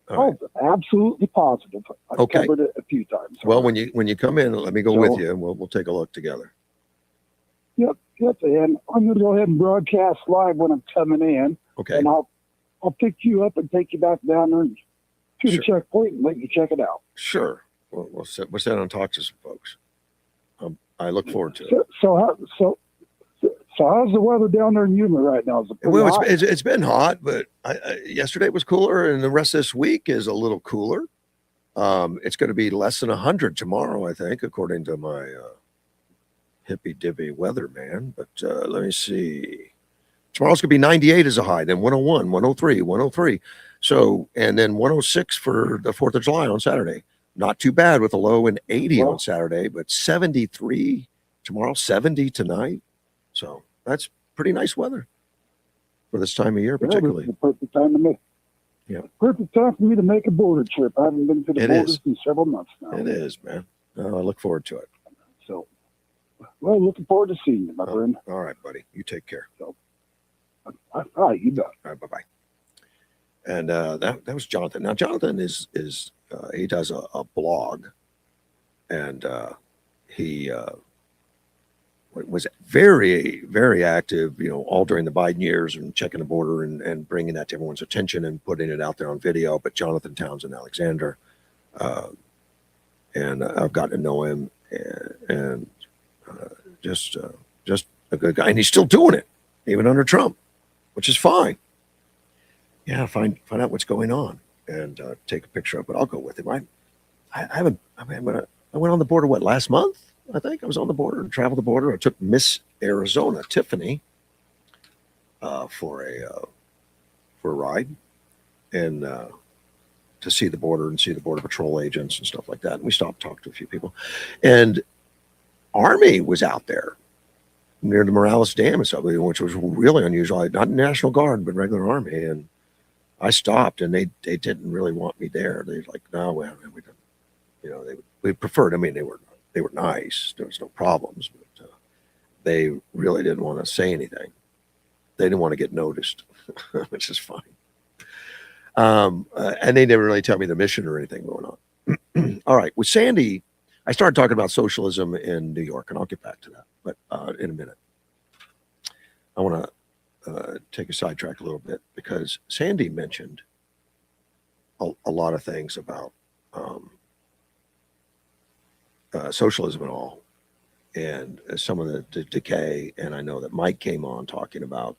All right. Absolutely positive. I've Okay. covered it a few times. Well, when you come in, let me go So- with you, and we'll take a look together. Yep, and I'm going to go ahead and broadcast live when I'm coming in, Okay. and I'll pick you up and take you back down there to Sure. the checkpoint and let you check it out. Sure. We'll sit down and talk to some folks. I look forward to it. So how's the weather down there in Yuma right now? Is it pretty Well, hot? it's been hot, but yesterday was cooler, and the rest of this week is a little cooler. It's going to be less than 100 tomorrow, I think, according to my hippy dippy weatherman. But let me see. Tomorrow's going to be 98 as a high, then 101, 103, 103. So, and then 106 for the 4th of July on Saturday. Not too bad with a low in 80 Well- on Saturday, but 73 tomorrow, 70 tonight. So that's pretty nice weather for this time of year, Yeah, this particularly. is the perfect time to make. Yeah. Perfect time for me to make a border trip. I haven't been to the It borders is. in several months now. It is, man. Oh, I look forward to it. So, well, looking forward to seeing you, my friend. All right, buddy. You take care. All right, you bet. All right, bye bye. And that was Jonathan. Now Jonathan is he does a blog, and he was very active, all during the Biden years and checking the border and bringing that to everyone's attention and putting it out there on video. But Jonathan Townsend Alexander, and I've gotten to know him, and just a good guy, and he's still doing it even under Trump, which is fine. Yeah, find out what's going on and take a picture of it. I'll go with him. I went on the border last month. I think I was on the border and traveled the border. I took Miss Arizona Tiffany for a ride and to see the border and see the border patrol agents and stuff like that. And we stopped, talked to a few people, and Army was out there near the Morales Dam and stuff, which was really unusual. Not National Guard, but regular Army. And I stopped, and they didn't really want me there. They're like, no, well, we don't. We preferred. I mean, they were nice. There was no problems, but they really didn't want to say anything. They didn't want to get noticed, which is fine. And they didn't really tell me the mission or anything going on. All right, with Sandy, I started talking about socialism in New York, and I'll get back to that, but in a minute. I want to take a sidetrack a little bit because Sandy mentioned a lot of things about socialism and all, and some of the decay. And I know that Mike came on talking about,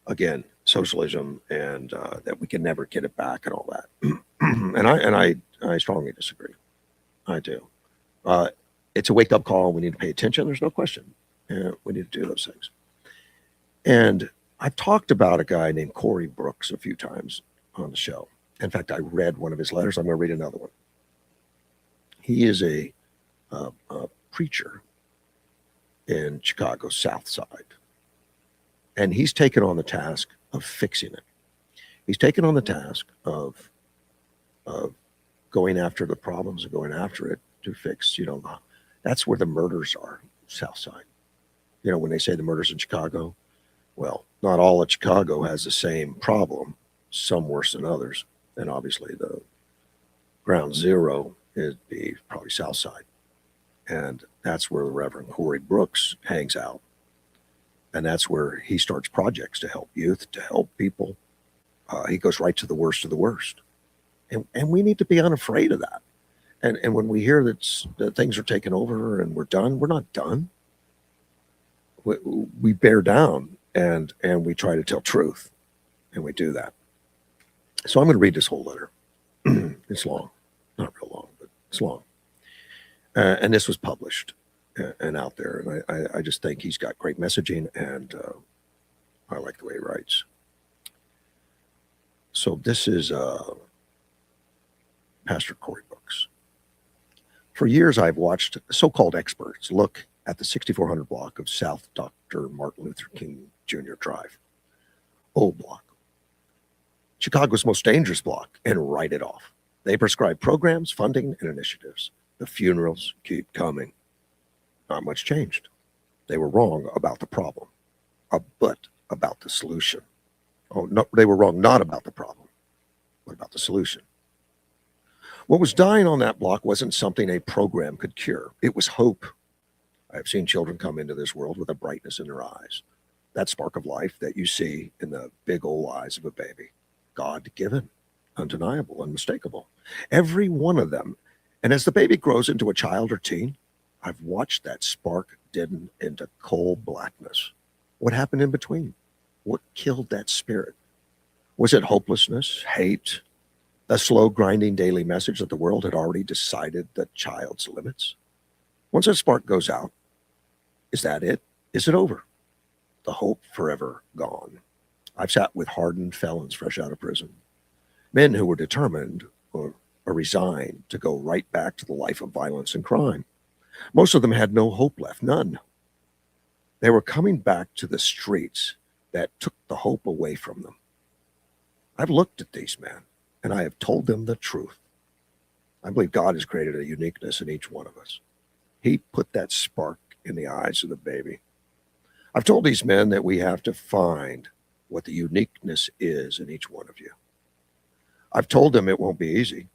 again, socialism and that we can never get it back and all that. and I strongly disagree. I do. It's a wake up call. We need to pay attention. There's no question. We need to do those things. And I've talked about a guy named Corey Brooks a few times on the show. In fact, I read one of his letters. I'm going to read another one. He is a preacher in Chicago's South Side. And he's taken on the task of fixing it. He's taken on the task of going after the problems and going after it to fix, that's where the murders are, South Side. When they say the murders in Chicago, Well, not all of Chicago has the same problem, some worse than others. And obviously, the ground zero is the probably South Side. And that's where the Reverend Corey Brooks hangs out. And that's where he starts projects to help youth, to help people. He goes right to the worst of the worst. And we need to be unafraid of that. And when we hear that things are taken over and we're done, we're not done. We bear down and we try to tell truth, and we do that. So I'm going to read this whole letter. It's long, not real long, but it's long. And this was published and out there. And I just think he's got great messaging, and I like the way he writes. So this is Pastor Corey Brooks. For years, I've watched so-called experts look at the 6400 block of South Dr. Martin Luther King Jr. Drive, old block, Chicago's most dangerous block, and write it off. They prescribe programs, funding, and initiatives. The funerals keep coming. Not much changed. They were wrong about the problem, but about the solution. Oh, no, they were wrong not about the problem, but about the solution. What was dying on that block wasn't something a program could cure. It was hope. I have seen children come into this world with a brightness in their eyes. That spark of life that you see in the big old eyes of a baby. God-given, undeniable, unmistakable. Every one of them. And as the baby grows into a child or teen, I've watched that spark deaden into cold blackness. What happened in between? What killed that spirit? Was it hopelessness, hate, the slow grinding daily message that the world had already decided the child's limits? Once that spark goes out, is that it? Is it over? The hope forever gone. I've sat with hardened felons fresh out of prison, men who were determined or resigned to go right back to the life of violence and crime. Most of them had no hope left, none. They were coming back to the streets that took the hope away from them. I've looked at these men, and I have told them the truth. I believe God has created a uniqueness in each one of us. He put that spark in the eyes of the baby. I've told these men that we have to find what the uniqueness is in each one of you. I've told them it won't be easy,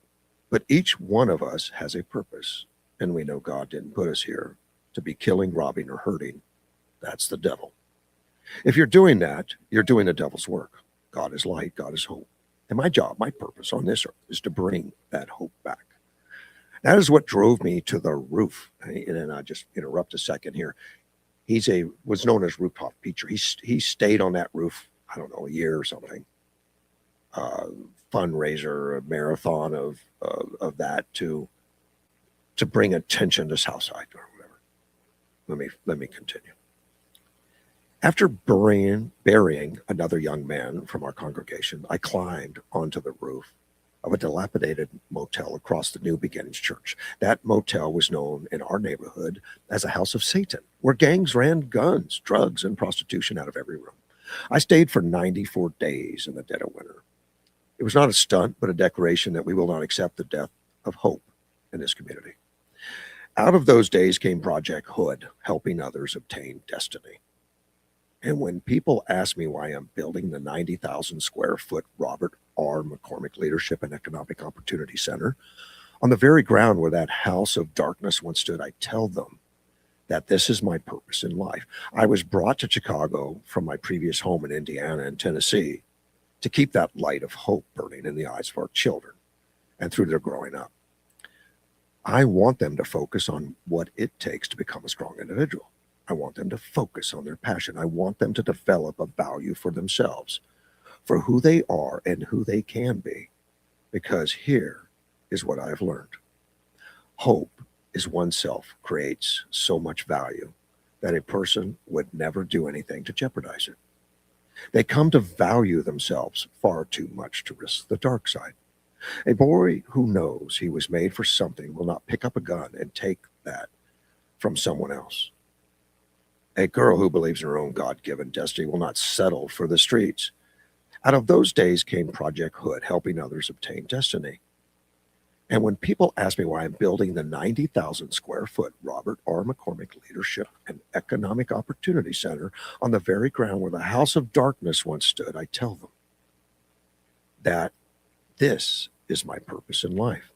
but each one of us has a purpose, and we know God didn't put us here to be killing, robbing, or hurting. That's the devil. If you're doing that, you're doing the devil's work. God is light, God is hope. And my job, my purpose on this earth is to bring that hope back. That is what drove me to the roof. And then I just interrupt a second here. Was known as rooftop preacher. He stayed on that roof, I don't know, a year or something. Fundraiser, a marathon of that to bring attention to Southside or whatever. Let me continue. After burying another young man from our congregation, I climbed onto the roof of a dilapidated motel across the New Beginnings Church. That motel was known in our neighborhood as a house of Satan, where gangs ran guns, drugs, and prostitution out of every room. I stayed for 94 days in the dead of winter. It was not a stunt, but a declaration that we will not accept the death of hope in this community. Out of those days came Project Hood, helping others obtain destiny. And when people ask me why I'm building the 90,000 square foot Robert R. McCormick Leadership and Economic Opportunity Center on the very ground where that house of darkness once stood, I tell them that this is my purpose in life. I was brought to Chicago from my previous home in Indiana and Tennessee to keep that light of hope burning in the eyes of our children and through their growing up. I want them to focus on what it takes to become a strong individual. I want them to focus on their passion. I want them to develop a value for themselves, for who they are and who they can be. Because here is what I've learned. Hope is oneself creates so much value that a person would never do anything to jeopardize it. They come to value themselves far too much to risk the dark side. A boy who knows he was made for something will not pick up a gun and take that from someone else. A girl who believes in her own God-given destiny will not settle for the streets. Out of those days came Project Hood, helping others obtain destiny. And when people ask me why I'm building the 90,000 square foot Robert R. McCormick Leadership and Economic Opportunity Center on the very ground where the House of Darkness once stood, I tell them that this is my purpose in life.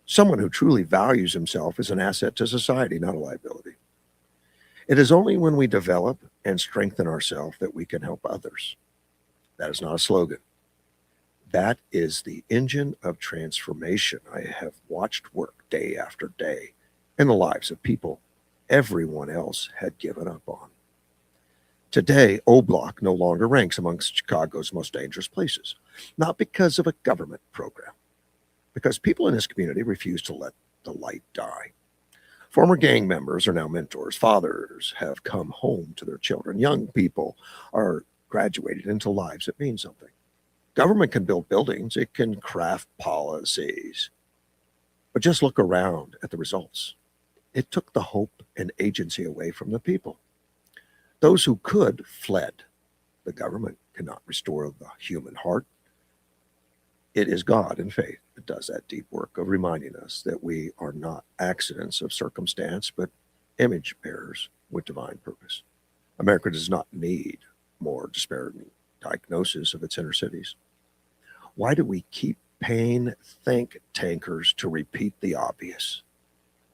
Someone who truly values himself is an asset to society, not a liability. It is only when we develop and strengthen ourselves that we can help others. That is not a slogan. That is the engine of transformation I have watched work day after day in the lives of people everyone else had given up on. Today, O Block no longer ranks amongst Chicago's most dangerous places, not because of a government program, because people in this community refuse to let the light die. Former gang members are now mentors. Fathers have come home to their children. Young people are graduated into lives that mean something. Government can build buildings, it can craft policies, but just look around at the results. It took the hope and agency away from the people. Those who could fled. The government cannot restore the human heart. It is God and faith that does that deep work of reminding us that we are not accidents of circumstance, but image bearers with divine purpose. America does not need more disparate diagnosis of its inner cities. Why do we keep paying think tankers to repeat the obvious?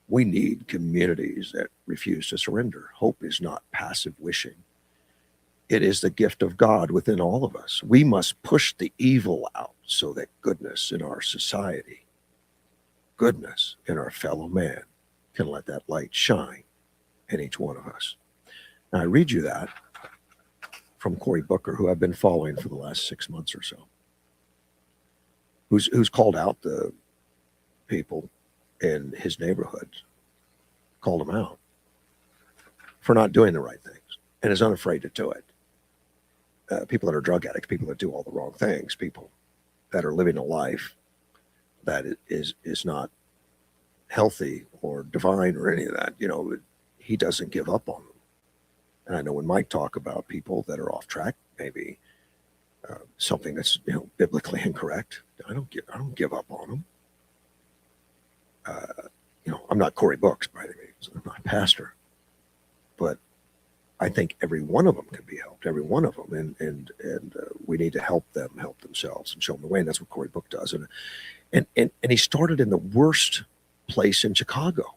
We need communities that refuse to surrender. Hope is not passive wishing. It is the gift of God within all of us. We must push the evil out so that goodness in our society, goodness in our fellow man, can let that light shine in each one of us. Now, I read you that from Cory Booker, who I've been following for the last 6 months or so, who's called out the people in his neighborhood, called them out for not doing the right things, and is unafraid to do it. People that are drug addicts, people that do all the wrong things, people that are living a life that is not healthy or divine or any of that, he doesn't give up on them. And I know when Mike talk about people that are off track, maybe something that's biblically incorrect, I don't give up on them. I'm not Cory Books by any means. I'm not a pastor, but I think every one of them can be helped. Every one of them, and we need to help them help themselves and show them the way. And that's what Cory Book does. And he started in the worst place in Chicago.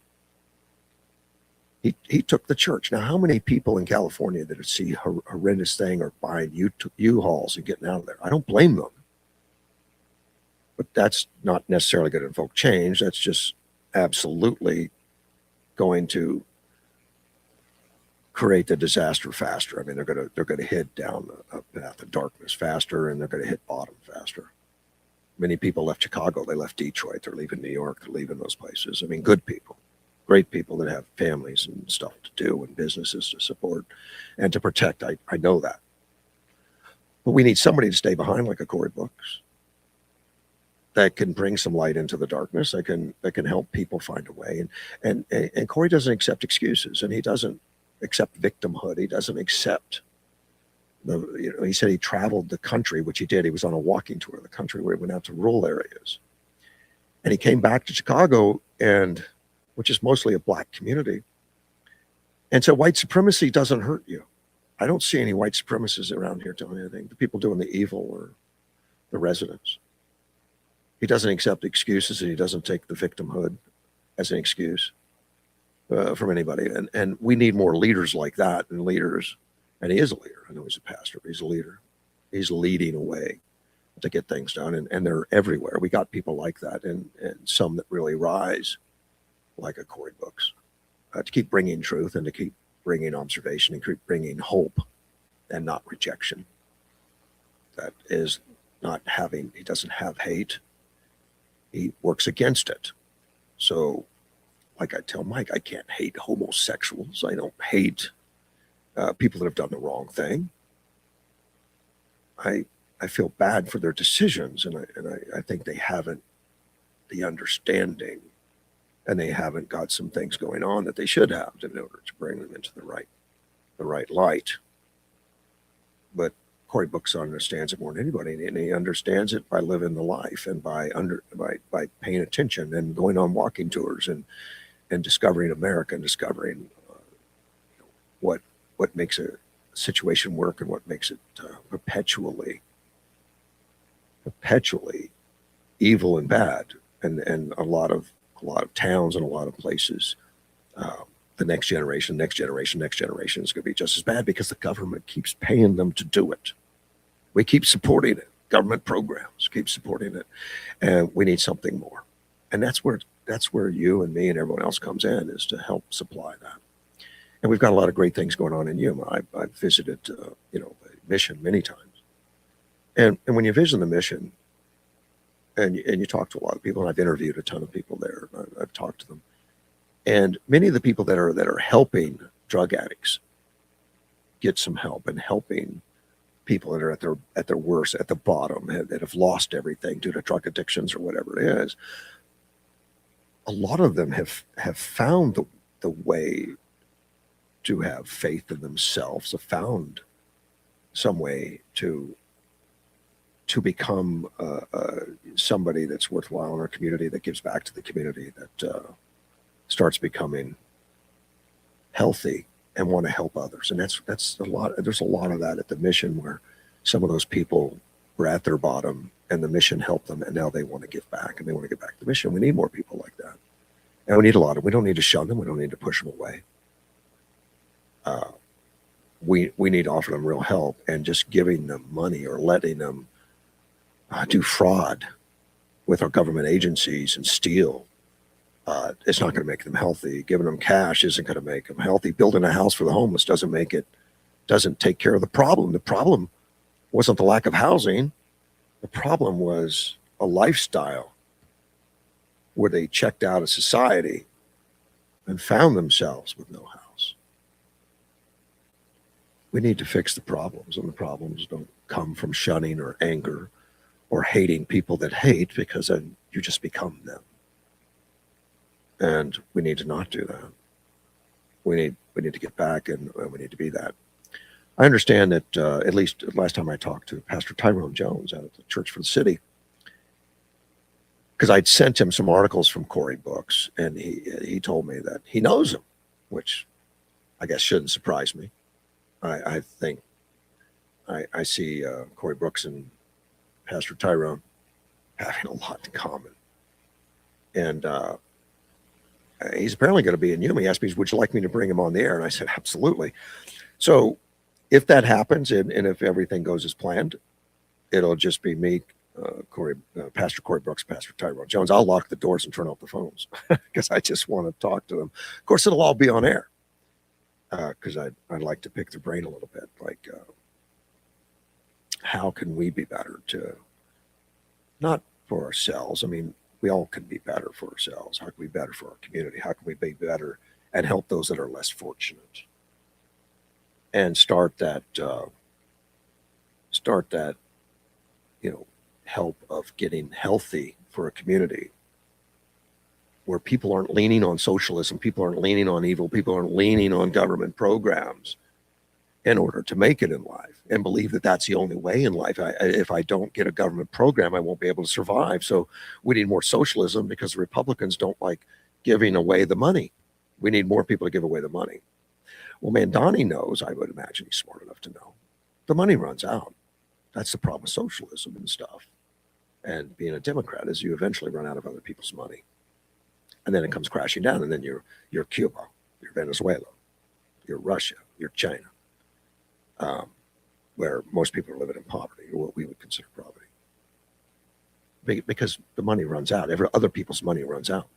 He took the church. Now, how many people in California that see a horrendous thing are buying U-Hauls and getting out of there? I don't blame them. But that's not necessarily going to invoke change. That's just absolutely going to create the disaster faster. I mean, they're going to hit down a path of darkness faster, and they're going to hit bottom faster. Many people left Chicago. They left Detroit. They're leaving New York. They're leaving those places. I mean, good people, great people that have families and stuff to do and businesses to support and to protect. I know that. But we need somebody to stay behind, like a Cory Books, that can bring some light into the darkness. That can help people find a way. And Cory doesn't accept excuses, and he doesn't accept victimhood. He doesn't accept he said he traveled the country, which he did. He was on a walking tour of the country where he went out to rural areas. And he came back to Chicago, which is mostly a black community. And so white supremacy doesn't hurt you. I don't see any white supremacists around here doing anything. The people doing the evil are the residents. He doesn't accept excuses, and he doesn't take the victimhood as an excuse from anybody. And we need more leaders like that, and leaders. And he is a leader. I know he's a pastor, but he's a leader. He's leading a way to get things done. And they're everywhere. We got people like that, and some that really rise, like a Cory Books, to keep bringing truth and to keep bringing observation and keep bringing hope and not rejection. That is not having, he doesn't have hate. He works against it. So, like I tell Mike, I can't hate homosexuals. I don't hate people that have done the wrong thing. I feel bad for their decisions, and I think they haven't the understanding, and they haven't got some things going on that they should have in order to bring them into the right light. But Cory Books understands it more than anybody, and he understands it by living the life and by paying attention and going on walking tours and discovering America and discovering what makes a situation work and what makes it perpetually evil and bad. And a lot of towns and a lot of places, the next generation is going to be just as bad because the government keeps paying them to do it. We keep supporting it. Government programs keep supporting it, and we need something more. And that's where you and me and everyone else comes in, is to help supply that. And we've got a lot of great things going on in Yuma. I've visited, the mission many times. And when you visit the mission, and you talk to a lot of people, and I've interviewed a ton of people there. I've talked to them, and many of the people that are helping drug addicts get some help, and helping people that are at their worst, at the bottom, that have lost everything due to drug addictions or whatever it is. A lot of them have found the way to have faith in themselves, have found some way to become somebody that's worthwhile in our community, that gives back to the community, that starts becoming healthy and want to help others. And that's a lot. There's a lot of that at the mission, where some of those people were at their bottom and the mission helped them, and now they want to give back, and they want to give back to the mission. We need more people like that. And we need a lot of, we don't need to shun them. We don't need to push them away. We need to offer them real help, and just giving them money or letting them do fraud with our government agencies and steal, it's not going to make them healthy. Giving them cash isn't going to make them healthy. Building a house for the homeless doesn't take care of the problem. The problem wasn't the lack of housing. The problem was a lifestyle where they checked out of society and found themselves with no house. We need to fix the problems, and the problems don't come from shunning or anger or hating people that hate, because then you just become them. And we need to not do that. We need to get back, and we need to be that. I understand that at least last time I talked to Pastor Tyrone Jones out at the Church for the City, because I'd sent him some articles from Cory Books, and he told me that he knows him, which I guess shouldn't surprise me. I think I see Cory Books and Pastor Tyrone having a lot in common. And he's apparently going to be in Yuma. He asked me, would you like me to bring him on the air? And I said, absolutely. So if that happens, and if everything goes as planned, it'll just be me, Pastor Cory Books, Pastor Tyrone Jones. I'll lock the doors and turn off the phones because I just want to talk to them. Of course, it'll all be on air because I'd like to pick their brain a little bit. Like, how can we be better not for ourselves? I mean, we all can be better for ourselves. How can we be better for our community? How can we be better and help those that are less fortunate? And start that, help of getting healthy for a community where people aren't leaning on socialism, people aren't leaning on evil, people aren't leaning on government programs in order to make it in life, and believe that that's the only way in life. If I don't get a government program, I won't be able to survive. So we need more socialism, because the Republicans don't like giving away the money. We need more people to give away the money. Well, Mandani knows, I would imagine he's smart enough to know, the money runs out. That's the problem with socialism and stuff. And being a Democrat is you eventually run out of other people's money. And then it comes crashing down, and then you're Cuba, you're Venezuela, you're Russia, you're China, where most people are living in poverty, or what we would consider poverty. Because the money runs out. Other people's money runs out.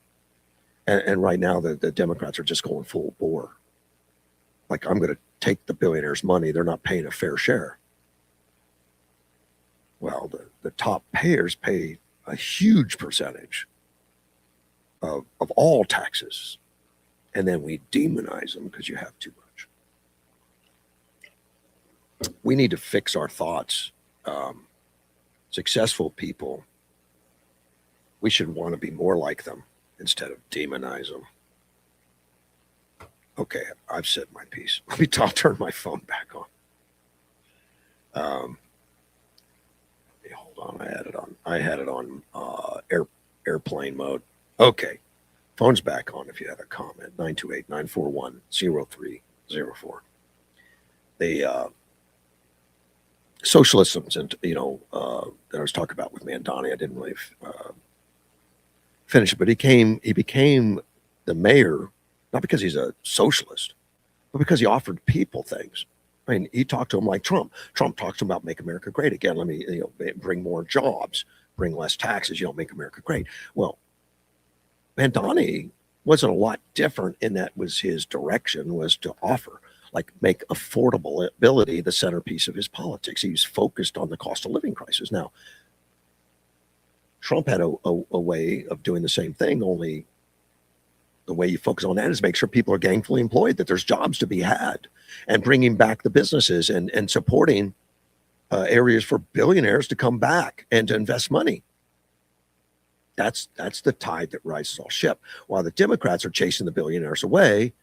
And right now, the Democrats are just going full bore. Like, I'm going to take the billionaires' money. They're not paying a fair share. Well, the top payers pay a huge percentage of all taxes. And then we demonize them because you have too much. We need to fix our thoughts. Successful people, we should want to be more like them instead of demonize them. Okay, I've said my piece. I'll turn my phone back on. I had it on airplane mode. Okay. Phone's back on if you have a comment. 928-941-0304. The socialisms and that I was talking about with Mandani, I didn't really finish it, but he became the mayor not because he's a socialist, but because he offered people things. I mean, he talked to him like Trump. Trump talks to him about make America great again. Let me bring more jobs, bring less taxes. Make America great. Well, Mandani wasn't a lot different in that was his direction was to offer, like make affordability the centerpiece of his politics. He was focused on the cost of living crisis. Now, Trump had a way of doing the same thing, only the way you focus on that is make sure people are gainfully employed, that there's jobs to be had, and bringing back the businesses and supporting areas for billionaires to come back and to invest money. That's the tide that rises all ship. While the Democrats are chasing the billionaires away,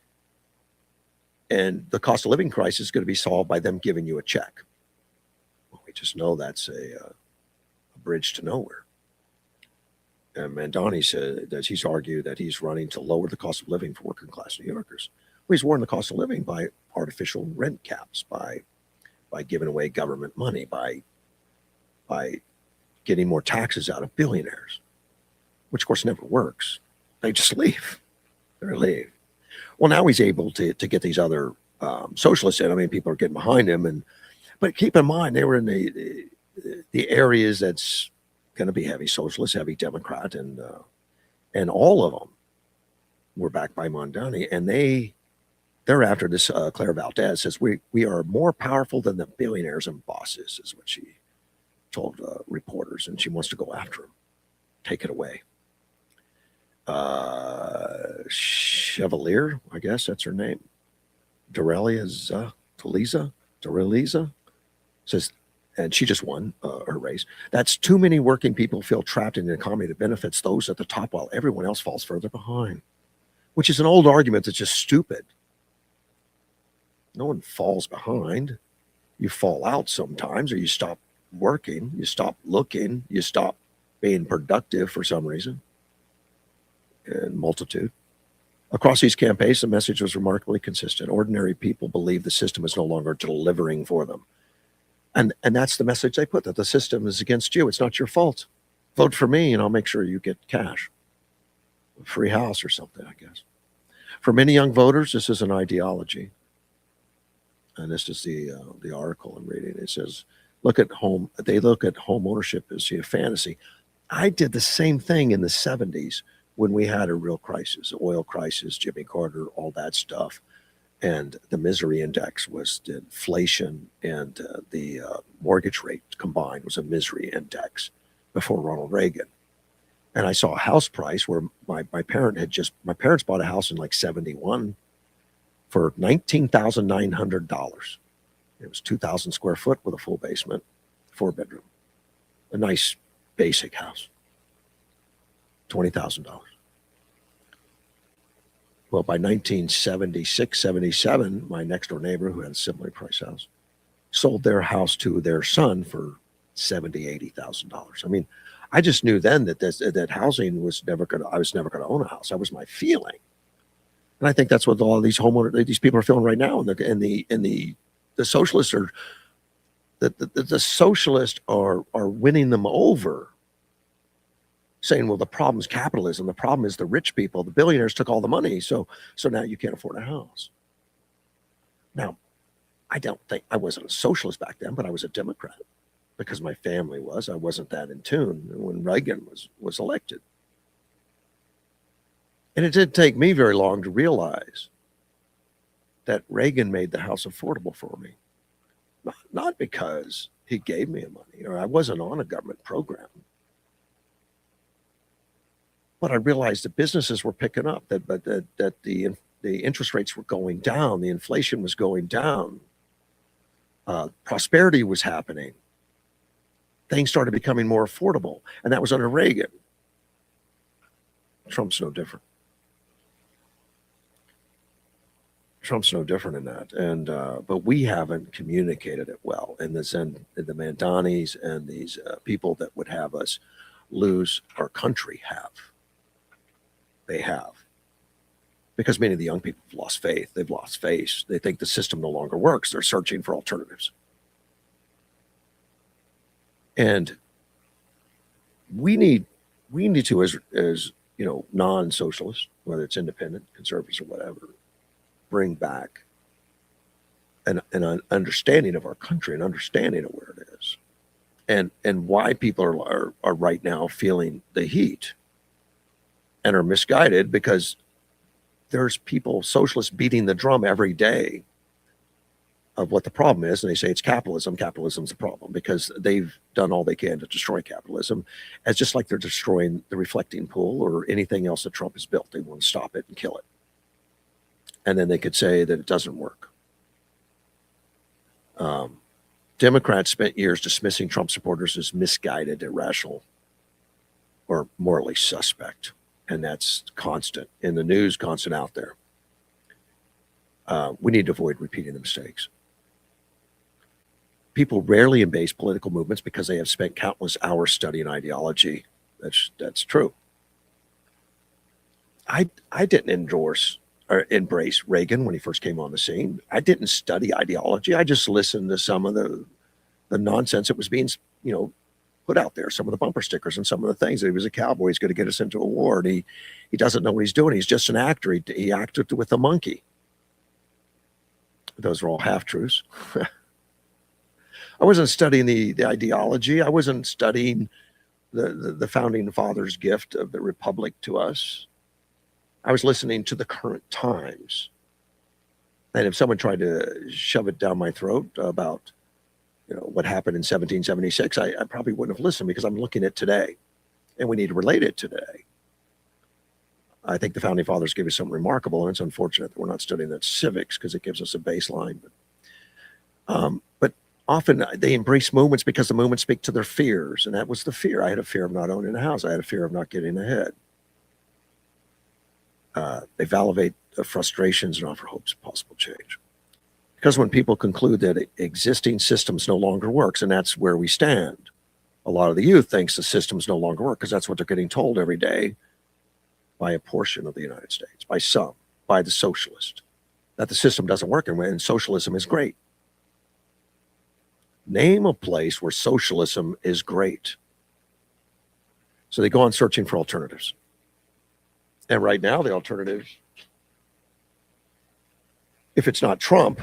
and the cost of living crisis is going to be solved by them giving you a check. Well, we just know that's a bridge to nowhere. And Mandani said that he's argued that he's running to lower the cost of living for working class New Yorkers. Well, he's lowering the cost of living by artificial rent caps, by giving away government money, by getting more taxes out of billionaires, which of course never works. They just leave. They leave. Well, now he's able to get these other socialists in. I mean, people are getting behind him, but keep in mind they were in the areas that's going to be heavy socialist, heavy Democrat, and all of them were backed by Mandani, and they're after this. Claire Valdez says we are more powerful than the billionaires and bosses, is what she told reporters, and she wants to go after them, take it away. Chevalier, I guess that's her name. Doreliza says, and she just won her race. That's too many working people feel trapped in an economy that benefits those at the top while everyone else falls further behind, which is an old argument that's just stupid. No one falls behind. You fall out sometimes, or you stop working, you stop looking, you stop being productive for some reason. And multitude. Across these campaigns, the message was remarkably consistent. Ordinary people believe the system is no longer delivering for them. And that's the message they put, that the system is against you. It's not your fault. Vote for me and I'll make sure you get cash. A free house or something, I guess. For many young voters, this is an ideology. And this is the article I'm reading. It says, they look at home ownership as a fantasy. I did the same thing in the 70s when we had a real crisis, oil crisis, Jimmy Carter, all that stuff. And the misery index was the inflation, and the mortgage rate combined was a misery index before Ronald Reagan. And I saw a house price where my parents bought a house in like 71 for $19,900. It was 2,000 square foot with a full basement, 4-bedroom, a nice basic house, $20,000. Well, by 1976, 77, my next door neighbor, who had a similarly priced house, sold their house to their son for $70,000, $80,000. I mean, I just knew then that housing was I was never going to own a house. That was my feeling. And I think that's what all these these people are feeling right now. And the socialists are, the socialists are winning them over, saying, well, the problem is capitalism. The problem is the rich people. The billionaires took all the money. So now you can't afford a house. Now, I wasn't a socialist back then, but I was a Democrat because my family was. I wasn't that in tune when Reagan was elected. And it didn't take me very long to realize that Reagan made the house affordable for me. Not because he gave me money or I wasn't on a government program. But I realized that businesses were picking up, that the interest rates were going down, the inflation was going down, prosperity was happening. Things started becoming more affordable, and that was under Reagan. Trump's no different. Trump's no different in that, and but we haven't communicated it well. And the Mandanis and these people that would have us lose our country they have, because many of the young people have lost faith. They've lost faith. They think the system no longer works. They're searching for alternatives, and we need to, as non-socialists, whether it's independent, conservatives, or whatever, bring back an understanding of our country, an understanding of where it is, and why people are right now feeling the heat and are misguided, because there's people, socialists, beating the drum every day of what the problem is, and they say it's capitalism. Capitalism's the problem because they've done all they can to destroy capitalism, as just like they're destroying the reflecting pool or anything else that Trump has built. They want to stop it and kill it. And then they could say that it doesn't work. Democrats spent years dismissing Trump supporters as misguided, irrational, or morally suspect. And that's constant in the news, constant out there. We need to avoid repeating the mistakes. People rarely embrace political movements because they have spent countless hours studying ideology. That's true. I didn't endorse or embrace Reagan when he first came on the scene. I didn't study ideology. I just listened to some of the nonsense that was being, put out there, some of the bumper stickers and some of the things that he was a cowboy. He's going to get us into a war. And he doesn't know what he's doing. He's just an actor. He acted with a monkey. Those are all half-truths. I wasn't studying the ideology. I wasn't studying the founding fathers' gift of the republic to us. I was listening to the current times. And if someone tried to shove it down my throat about, what happened in 1776, I probably wouldn't have listened, because I'm looking at today, and we need to relate it today. I think the founding fathers gave us something remarkable, and it's unfortunate that we're not studying that civics, because it gives us a baseline. But often they embrace movements because the movements speak to their fears, and that was the fear. I had a fear of not owning a house. I had a fear of not getting ahead. They validate the frustrations and offer hopes of possible change. Because when people conclude that existing systems no longer works, and that's where we stand, a lot of the youth thinks the systems no longer work, because that's what they're getting told every day by a portion of the United States, by some, by the socialist, that the system doesn't work and socialism is great. Name a place where socialism is great. So they go on searching for alternatives. And right now, the alternative, if it's not Trump,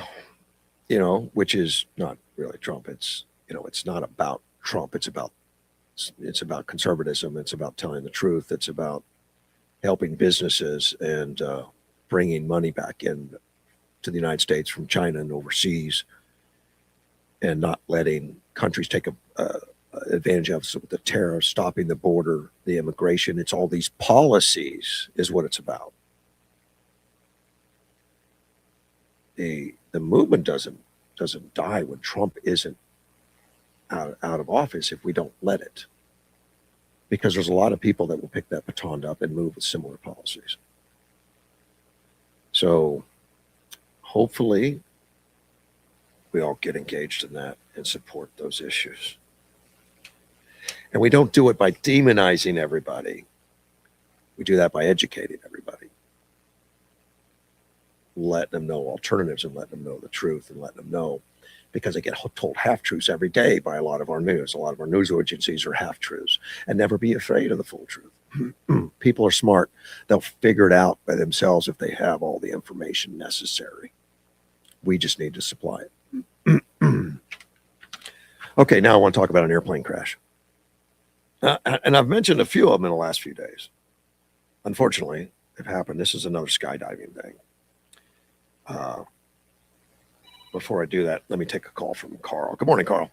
which is not really Trump, it's not about Trump. It's about conservatism. It's about telling the truth. It's about helping businesses and bringing money back in to the United States from China and overseas, and not letting countries take advantage of us with the tariffs, stopping the border, the immigration. It's all these policies is what it's about. The movement doesn't die when Trump isn't out of office if we don't let it, because there's a lot of people that will pick that baton up and move with similar policies. So hopefully we all get engaged in that and support those issues. And we don't do it by demonizing everybody. We do that by educating everybody, letting them know alternatives and letting them know the truth and letting them know, because they get told half-truths every day by a lot of our news. A lot of our news agencies are half-truths, and never be afraid of the full truth. People are smart. They'll figure it out by themselves if they have all the information necessary. We just need to supply it. Okay, now I want to talk about an airplane crash. And I've mentioned a few of them in the last few days. Unfortunately, it happened. This is another skydiving thing. Before I do that, let me take a call from Carl. Good morning, Carl.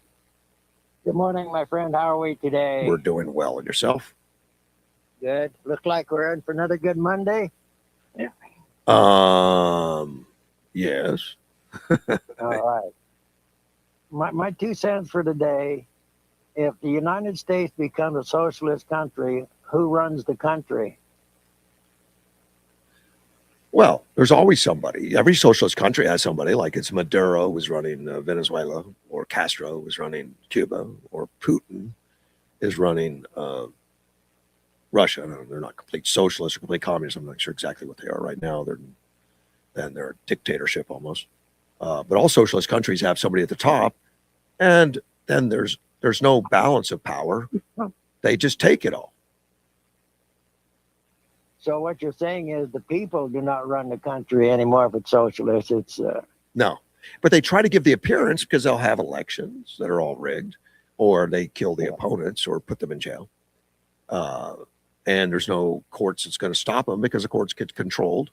Good morning, my friend. How are we today? We're doing well. And yourself? Good. Look like we're in for another good Monday. Yeah. Yes. All right. My 2 cents for today. If the United States becomes a socialist country, who runs the country? Well, there's always somebody. Every socialist country has somebody. Like it's Maduro was running Venezuela, or Castro was running Cuba, or Putin is running Russia. No, they're not complete socialists or complete communists. I'm not sure exactly what they are right now. They're a dictatorship almost. But all socialist countries have somebody at the top, and then there's no balance of power. They just take it all. So what you're saying is the people do not run the country anymore if it's socialist. It's No, but they try to give the appearance because they'll have elections that are all rigged, or they kill the opponents or put them in jail. And there's no courts that's going to stop them because the courts get controlled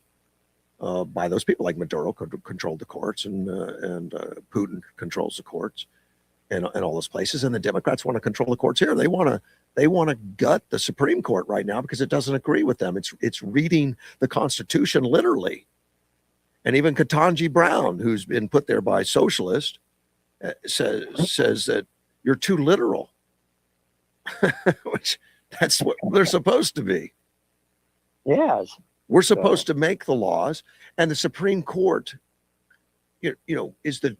by those people. Like Maduro controlled the courts, and Putin controls the courts, and all those places. And the Democrats want to control the courts here. They want to gut the Supreme Court right now because it doesn't agree with them. It's reading the Constitution literally. And even Ketanji Brown, who's been put there by socialists, says that you're too literal, which that's what they're supposed to be. yes. We're supposed to make the laws, and the Supreme Court, you know, is the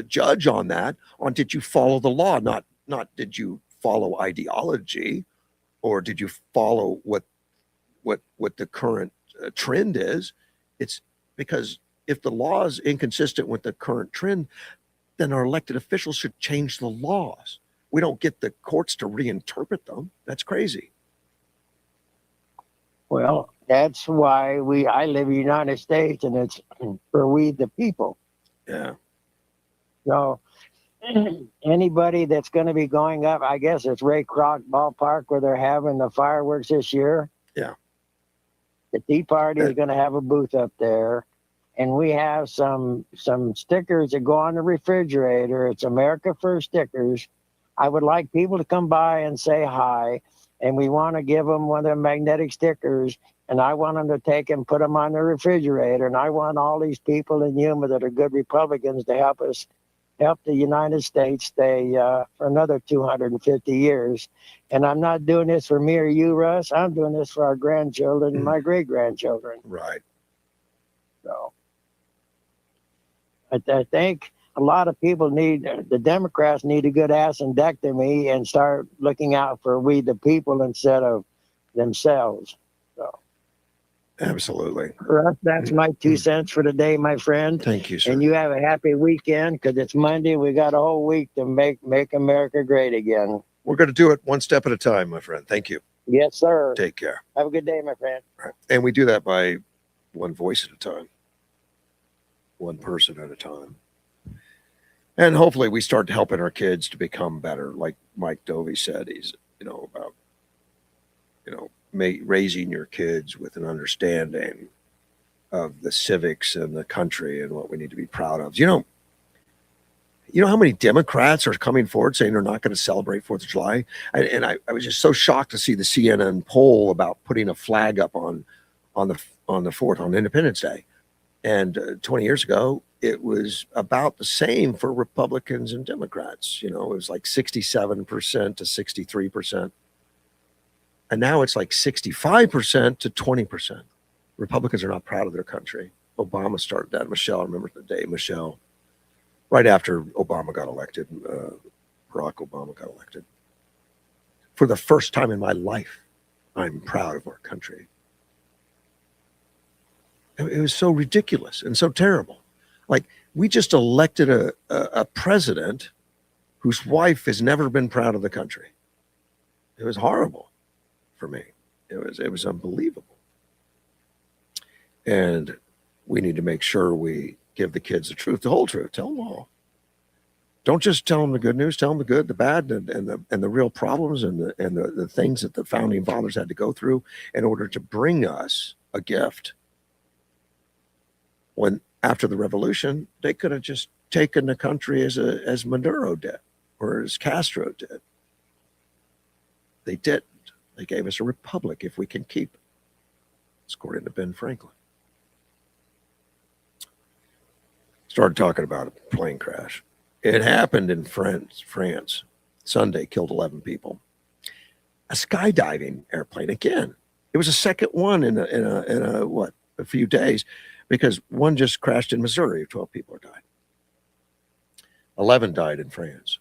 judge on that. On did you follow the law? Not did you follow ideology, or did you follow what the current trend is? It's because if the law is inconsistent with the current trend, then our elected officials should change the laws. We don't get the courts to reinterpret them. That's crazy. Well, that's why I live in the United States, and it's for we the people. Yeah. So anybody that's going to be going up, I guess it's Ray Kroc Ballpark where they're having the fireworks this year. Yeah. The Tea Party is going to have a booth up there, and we have some stickers that go on the refrigerator. It's America First stickers. I would like people to come by and say hi, and we want to give them one of the magnetic stickers, and I want them to take and put them on the refrigerator, and I want all these people in Yuma that are good Republicans to help the United States stay for another 250 years. And I'm not doing this for me or you, Russ. I'm doing this for our grandchildren and my great-grandchildren. Right. So I think a lot of people the Democrats need a good ass-endectomy and start looking out for we the people instead of themselves. So Absolutely. Russ, that's my 2 cents for today, my friend. Thank you, sir. And you have a happy weekend because it's Monday. We got a whole week to make America great again. We're going to do it one step at a time, my friend. Thank you. Yes, sir. Take care. Have a good day, my friend. Right. And we do that by one voice at a time, one person at a time. And hopefully we start helping our kids to become better. Like Mike Dovey said, he's, about, raising your kids with an understanding of the civics and the country and what we need to be proud of. You know how many Democrats are coming forward saying they're not going to celebrate 4th of July? And I was just so shocked to see the CNN poll about putting a flag up on the 4th, on Independence Day. And 20 years ago, it was about the same for Republicans and Democrats. It was like 67% to 63%. And now it's like 65% to 20%. Republicans are not proud of their country. Obama started that. Michelle, I remember the day, Michelle, right after Obama got elected, Barack Obama got elected. For the first time in my life, I'm proud of our country. It was so ridiculous and so terrible. Like, we just elected a president whose wife has never been proud of the country. It was horrible for me. It was unbelievable. And we need to make sure we give the kids the truth, the whole truth. Tell them all. Don't just tell them the good news. Tell them the good, the bad, and the real problems and the things that the founding fathers had to go through in order to bring us a gift. When after the revolution, they could have just taken the country as Maduro did or as Castro did. They didn't. They gave us a republic if we can keep it. It's according to Ben Franklin. Started talking about a plane crash. It happened in France. Sunday, killed 11 people. A skydiving airplane again. It was a second one in a a few days because one just crashed in Missouri. 12 people died. 11 died in France.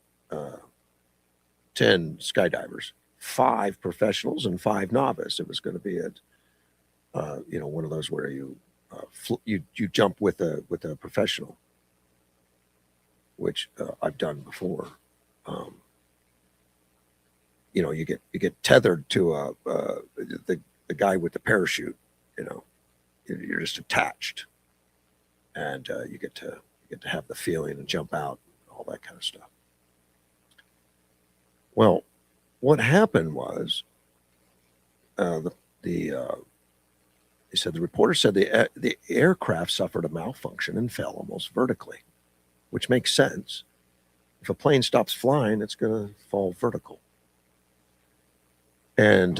10 skydivers, 5 professionals and 5 novice. It was going to be one of those where you jump with a professional, which I've done before. You get tethered to the guy with the parachute. You're just attached, and you get to have the feeling and jump out, and all that kind of stuff. Well, what happened was, he said the reporter said the aircraft suffered a malfunction and fell almost vertically, which makes sense. If a plane stops flying, it's going to fall vertical. And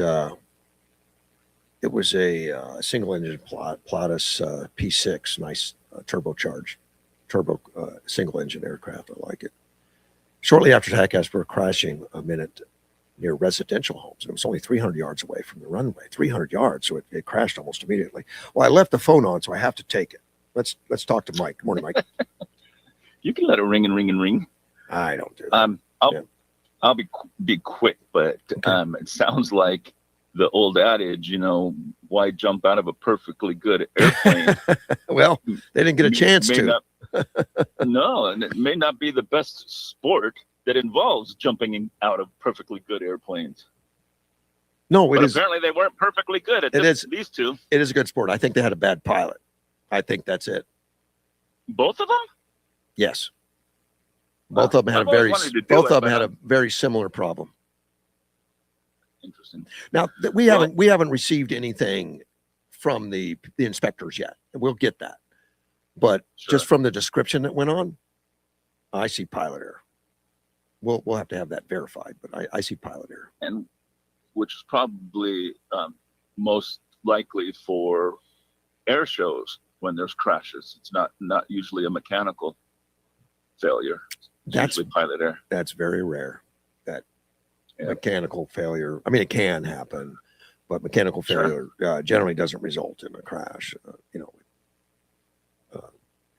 it was a single-engine Pilatus P6, nice turbocharged, single-engine aircraft. I like it. Shortly after TACAS were crashing a minute near residential homes. And it was only 300 yards away from the runway, 300 yards. So it crashed almost immediately. Well, I left the phone on, so I have to take it. Let's talk to Mike. Good morning, Mike. You can let it ring and ring and ring. I don't do that. I'll be quick, but Okay. it sounds like the old adage, why jump out of a perfectly good airplane? Well, they didn't get a chance to. No, and it may not be the best sport that involves jumping out of perfectly good airplanes. No, But apparently they weren't perfectly good at these two. It is a good sport. I think they had a bad pilot. I think that's it. Both of them? Yes. Both of them had a very similar problem. Interesting. Now we haven't received anything from the inspectors yet. We'll get that. But just from the description that went on, I see pilot error. We'll have to have that verified, but I see pilot error. And which is probably most likely for air shows when there's crashes. It's not usually a mechanical failure. It's usually pilot error. That's very rare. That mechanical failure. I mean, it can happen, but mechanical failure generally doesn't result in a crash.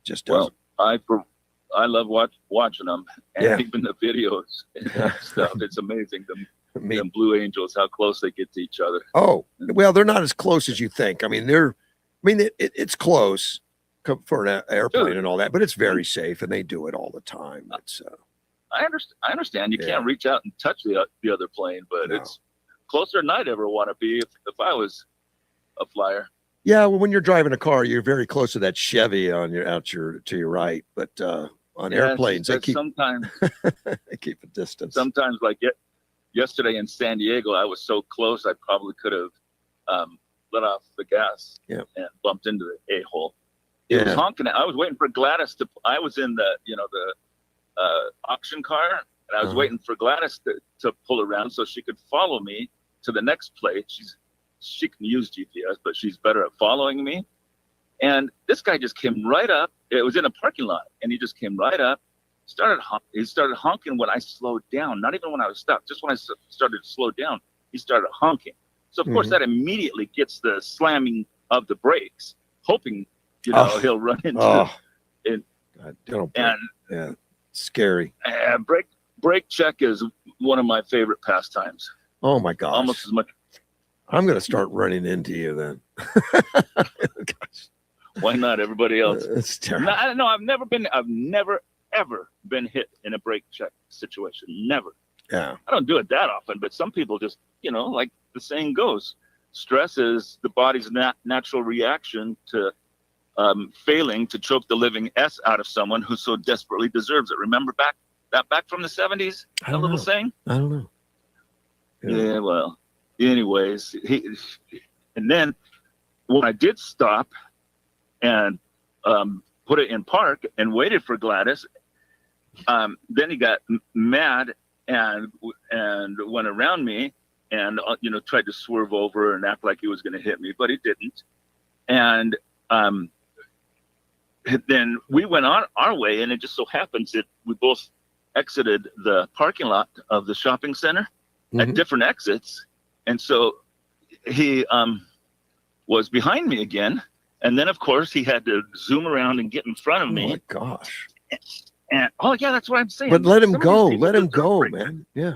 Just doesn't. Well, I love watching them, and even the videos and stuff. It's amazing. Them Blue Angels, how close they get to each other. Oh, well, they're not as close as you think. I mean, it's close for an airplane and all that, but it's very safe, and they do it all the time. It's I understand you can't reach out and touch the other plane, but it's closer than I'd ever want to be if I was a flyer. Yeah, well, when you're driving a car, you're very close to that Chevy to your right, but on airplanes, they keep they keep a distance. Sometimes, like yesterday in San Diego, I was so close, I probably could have let off the gas and bumped into the a-hole. It was honking. I was waiting for Gladys I was in the auction car, and I was waiting for Gladys to pull around so she could follow me to the next place. She can use GPS, but she's better at following me. And this guy just came right up. It was in a parking lot, and he just came right up. He started honking when I slowed down. Not even when I was stopped. Just when I started to slow down, he started honking. So of course that immediately gets the slamming of the brakes, hoping he'll run into it. And scary. Brake check is one of my favorite pastimes. Oh my gosh! Almost as much. I'm going to start running into you then. Gosh. Why not? Everybody else. It's terrible. No, I've never ever been hit in a brake check situation. Never. Yeah. I don't do it that often, but some people just, like the saying goes, stress is the body's natural reaction to failing to choke the living S out of someone who so desperately deserves it. Remember back from the 70s? That little saying? I don't know. Yeah, well, anyways, and then when I did stop and put it in park and waited for Gladys, then he got mad and went around me and tried to swerve over and act like he was going to hit me, but he didn't. And then we went on our way, and it just so happens that we both exited the parking lot of the shopping center at different exits. And so he was behind me again, And then, of course, he had to zoom around and get in front of Oh me. my gosh. And oh yeah, that's what I'm saying. But let him Some of these go. people Let him just don't go, break. man. Yeah.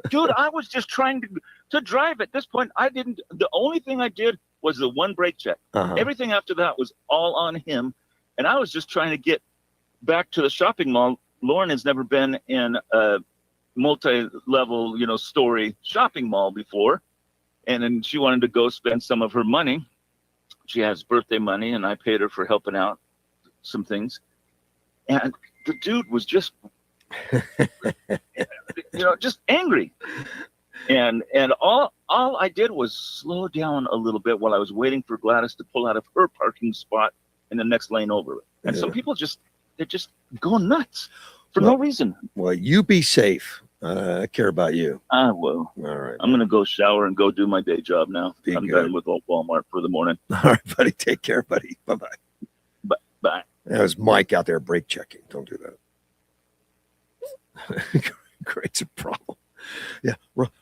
Dude, I was just trying to drive. At this point, the only thing I did was the one brake check. Uh-huh. Everything after that was all on him. And I was just trying to get back to the shopping mall. Lauren has never been in a multi-level, story shopping mall before. And then she wanted to go spend some of her money. She has birthday money, and I paid her for helping out some things. And the dude was just, just angry. And all I did was slow down a little bit while I was waiting for Gladys to pull out of her parking spot in the next lane over. And some people they're just going nuts for no reason. Well, you be safe. I care about you. I will. All right. I'm going to go shower and go do my day job now. Be I'm good. done with Walmart for the morning. All right, buddy. Take care, buddy. Bye-bye. Bye. That was Mike out there brake checking. Don't do that. Creates a problem. Yeah.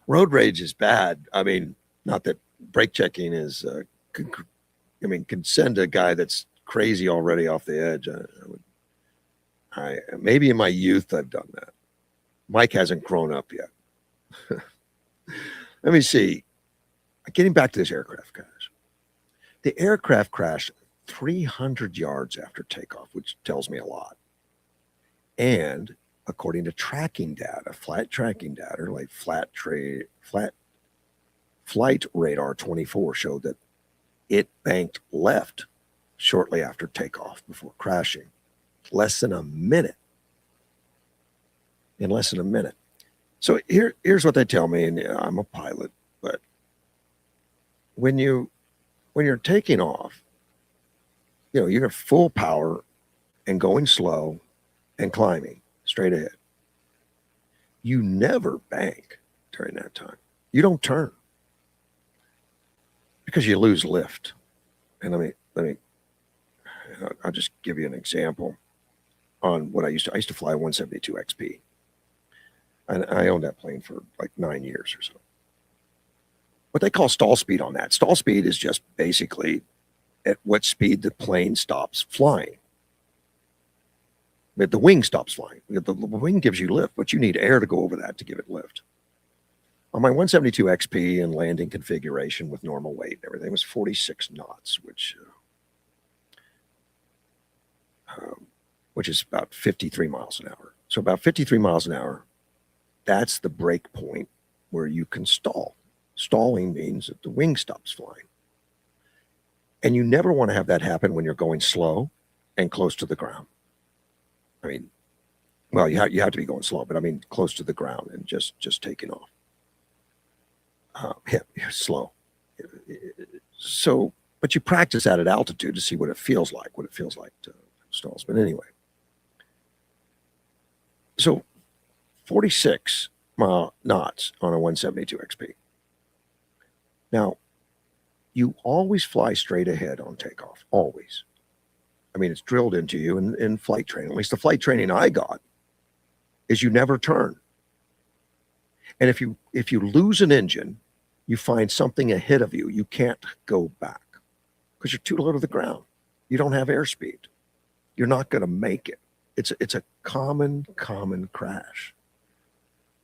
Road rage is bad. I mean, not that brake checking is, can send a guy that's crazy already off the edge. I maybe in my youth I've done that. Mike hasn't grown up yet. Let me see. Getting back to this aircraft crash. The aircraft crashed 300 yards after takeoff, which tells me a lot. And according to tracking data, flight tracking data, like flight radar 24 showed that it banked left shortly after takeoff before crashing. Less than a minute. In less than a minute. So here's what they tell me, and I'm a pilot, but when you're taking off, you're at full power and going slow and climbing straight ahead. You never bank during that time. You don't turn because you lose lift. And I'll just give you an example on what I used to fly a 172 XP. And I owned that plane for like 9 years or so. What they call stall speed on that. Stall speed is just basically at what speed the plane stops flying. The wing stops flying. The wing gives you lift, but you need air to go over that to give it lift. On my 172 XP and landing configuration with normal weight and everything was 46 knots, which is about 53 miles an hour. So about 53 miles an hour, that's the break point where you can stall. Stalling means that the wing stops flying. And you never want to have that happen when you're going slow and close to the ground. I mean, well, you have to be going slow, but I mean close to the ground and just taking off. Slow. So, but you practice that at altitude to see what it feels like to stalls. But anyway, so 46 knots on a 172 XP. Now, you always fly straight ahead on takeoff, always. I mean, it's drilled into you in flight training. At least the flight training I got is you never turn. And if you lose an engine, you find something ahead of you, you can't go back because you're too low to the ground. You don't have airspeed. You're not going to make it. It's a common crash.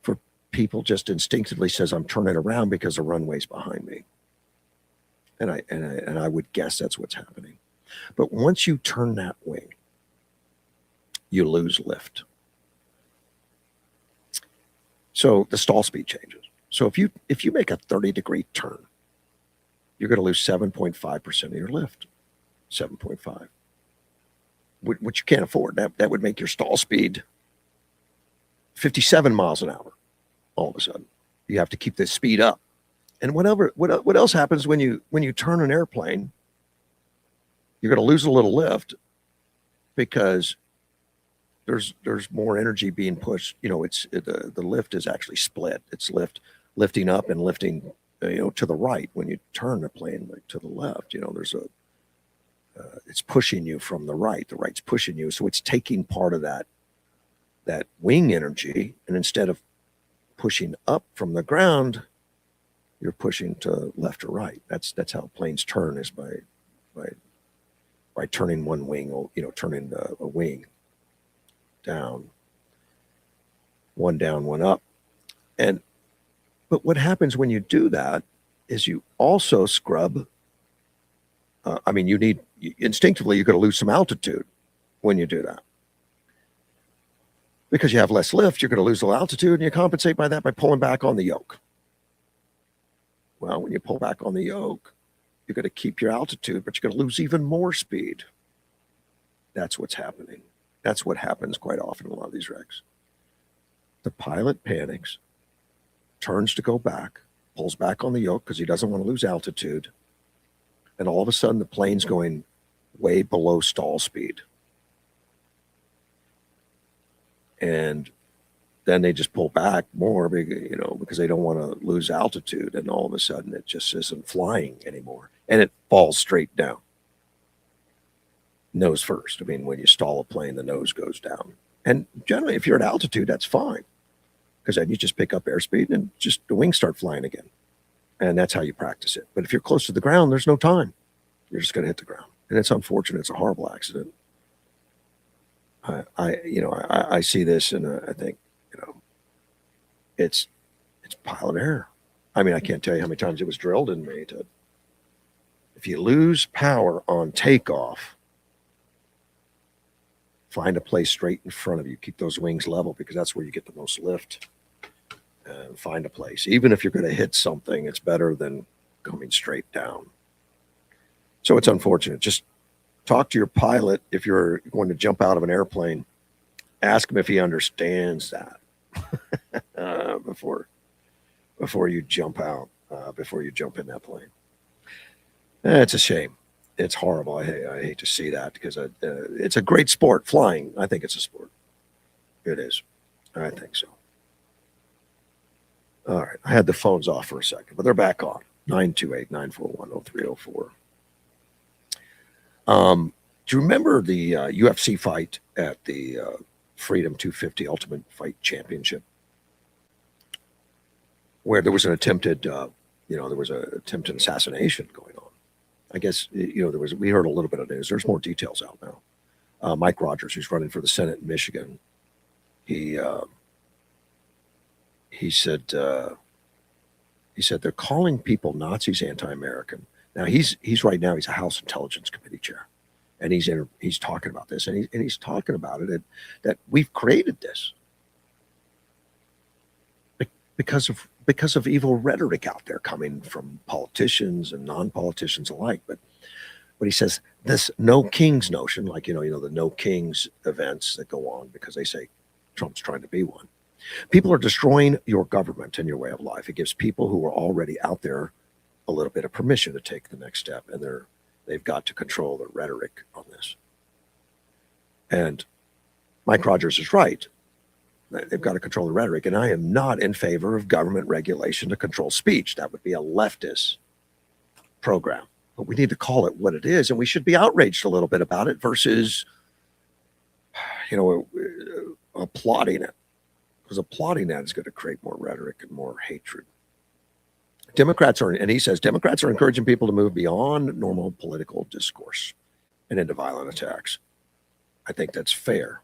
For people just instinctively says, I'm turning around because the runway's behind me. And I would guess that's what's happening. But once you turn that wing, you lose lift. So the stall speed changes. So if you make a 30-degree turn, you're going to lose 7.5% of your lift. 7.5. Which you can't afford. That would make your stall speed 57 miles an hour. All of a sudden, you have to keep this speed up. And what else happens when you turn an airplane? You're going to lose a little lift because there's more energy being pushed. The lift is actually split. It's lifting up and lifting to the right. When you turn the plane to the left, there's it's pushing you from the right. The right's pushing you, so it's taking part of that wing energy, and instead of pushing up from the ground, you're pushing to left or right. That's how planes turn, is by by turning one wing, turning a wing down, one up. But what happens when you do that is you also scrub. Instinctively, you're going to lose some altitude when you do that. Because you have less lift, you're going to lose a little altitude, and you compensate by that by pulling back on the yoke. Well, when you pull back on the yoke, you're going to keep your altitude, but you're going to lose even more speed. That's what's happening. That's what happens quite often in a lot of these wrecks. The pilot panics, turns to go back, pulls back on the yoke because he doesn't want to lose altitude, and all of a sudden the plane's going way below stall speed. And then they just pull back more, because they don't want to lose altitude. And all of a sudden, it just isn't flying anymore, and it falls straight down, nose first. When you stall a plane, the nose goes down. And generally, if you're at altitude, that's fine, because then you just pick up airspeed and just the wings start flying again, and that's how you practice it. But if you're close to the ground, there's no time. You're just going to hit the ground, and it's unfortunate. It's a horrible accident. I see this, and I think, it's pilot error. I can't tell you how many times it was drilled in me to, if you lose power on takeoff, find a place straight in front of you. Keep those wings level, because that's where you get the most lift. And find a place. Even if you're going to hit something, it's better than coming straight down. So it's unfortunate. Just talk to your pilot if you're going to jump out of an airplane. Ask him if he understands that before you jump out, before you jump in that plane. It's a shame. It's horrible. I hate to see that, because it's a great sport, flying. I think it's a sport. It is. I think so. All right. I had the phones off for a second, but they're back on. 928-941-0304. Do you remember the UFC fight at the Freedom 250 Ultimate Fight Championship, where there was an attempted assassination going on? I guess, we heard a little bit of news. There's more details out now. Mike Rogers, who's running for the Senate in Michigan, he said they're calling people Nazis, anti-American. Now he's right now, he's a House Intelligence Committee chair. And he's talking about this, and he's talking about it, that we've created this because of evil rhetoric out there coming from politicians and non-politicians alike. But he says this no kings notion, like the no kings events that go on because they say Trump's trying to be one. People are destroying your government and your way of life. It gives people who are already out there a little bit of permission to take the next step, and they've got to control the rhetoric on this. And Mike Rogers is right. They've got to control the rhetoric. And I am not in favor of government regulation to control speech. That would be a leftist program. But we need to call it what it is. And we should be outraged a little bit about it versus, applauding it. Because applauding that is going to create more rhetoric and more hatred. He says Democrats are encouraging people to move beyond normal political discourse and into violent attacks. I think that's fair.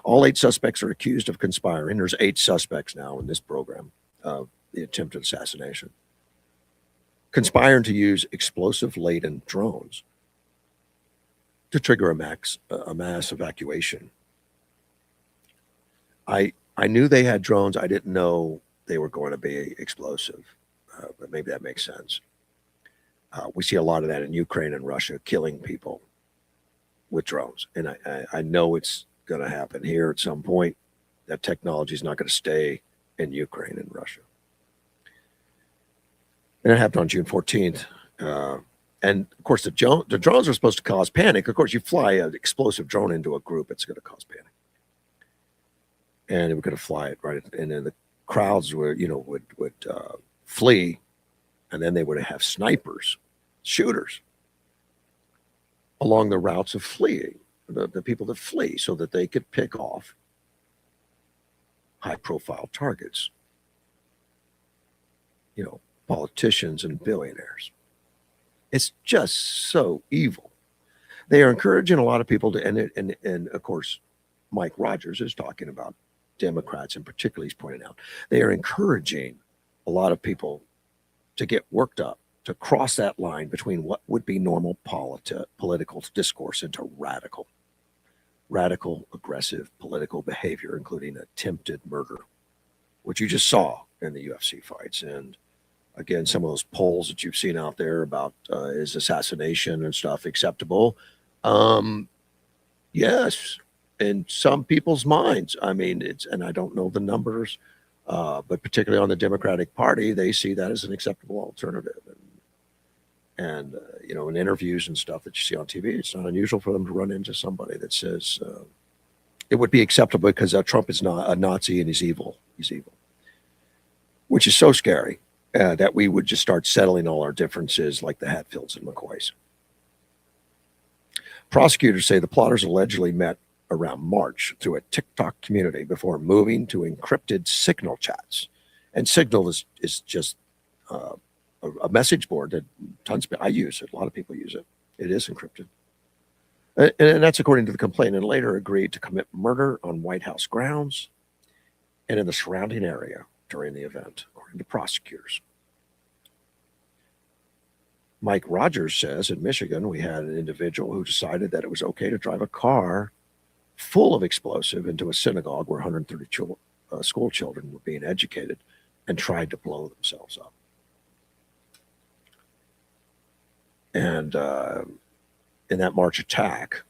All 8 suspects are accused of conspiring. There's 8 suspects now in this program of the attempted assassination. Conspiring to use explosive-laden drones to trigger a mass evacuation. I knew they had drones. I didn't know they were going to be explosive. But maybe that makes sense. We see a lot of that in Ukraine and Russia, killing people with drones. And I know it's going to happen here at some point. That technology is not going to stay in Ukraine and Russia. And it happened on June 14th. And, of course, the drones are supposed to cause panic. Of course, you fly an explosive drone into a group, it's going to cause panic. And we're going to fly it right. And then the crowds would flee, and then they would have snipers, shooters along the routes of fleeing, the people that flee, so that they could pick off high-profile targets, politicians and billionaires. It's just so evil. They are encouraging a lot of people to, and of course, Mike Rogers is talking about Democrats in particular. He's pointing out they are encouraging a lot of people to get worked up, to cross that line between what would be normal political discourse into radical, aggressive political behavior, including attempted murder, which you just saw in the UFC fights. And again, some of those polls that you've seen out there about is assassination and stuff acceptable? Yes, in some people's minds. I mean, and I don't know the numbers, but particularly on the Democratic Party, they see that as an acceptable alternative. And in interviews and stuff that you see on TV, it's not unusual for them to run into somebody that says it would be acceptable because Trump is not a Nazi and he's evil. He's evil, which is so scary that we would just start settling all our differences like the Hatfields and McCoys. Prosecutors say the plotters allegedly met around March through a TikTok community before moving to encrypted Signal chats. And Signal is just a message board that I use it. A lot of people use it. It is encrypted. And that's according to the complaint, and later agreed to commit murder on White House grounds and in the surrounding area during the event, according to prosecutors. Mike Rogers says in Michigan, we had an individual who decided that it was okay to drive a car full of explosive into a synagogue where 130 school children were being educated and tried to blow themselves up. And in that March attack,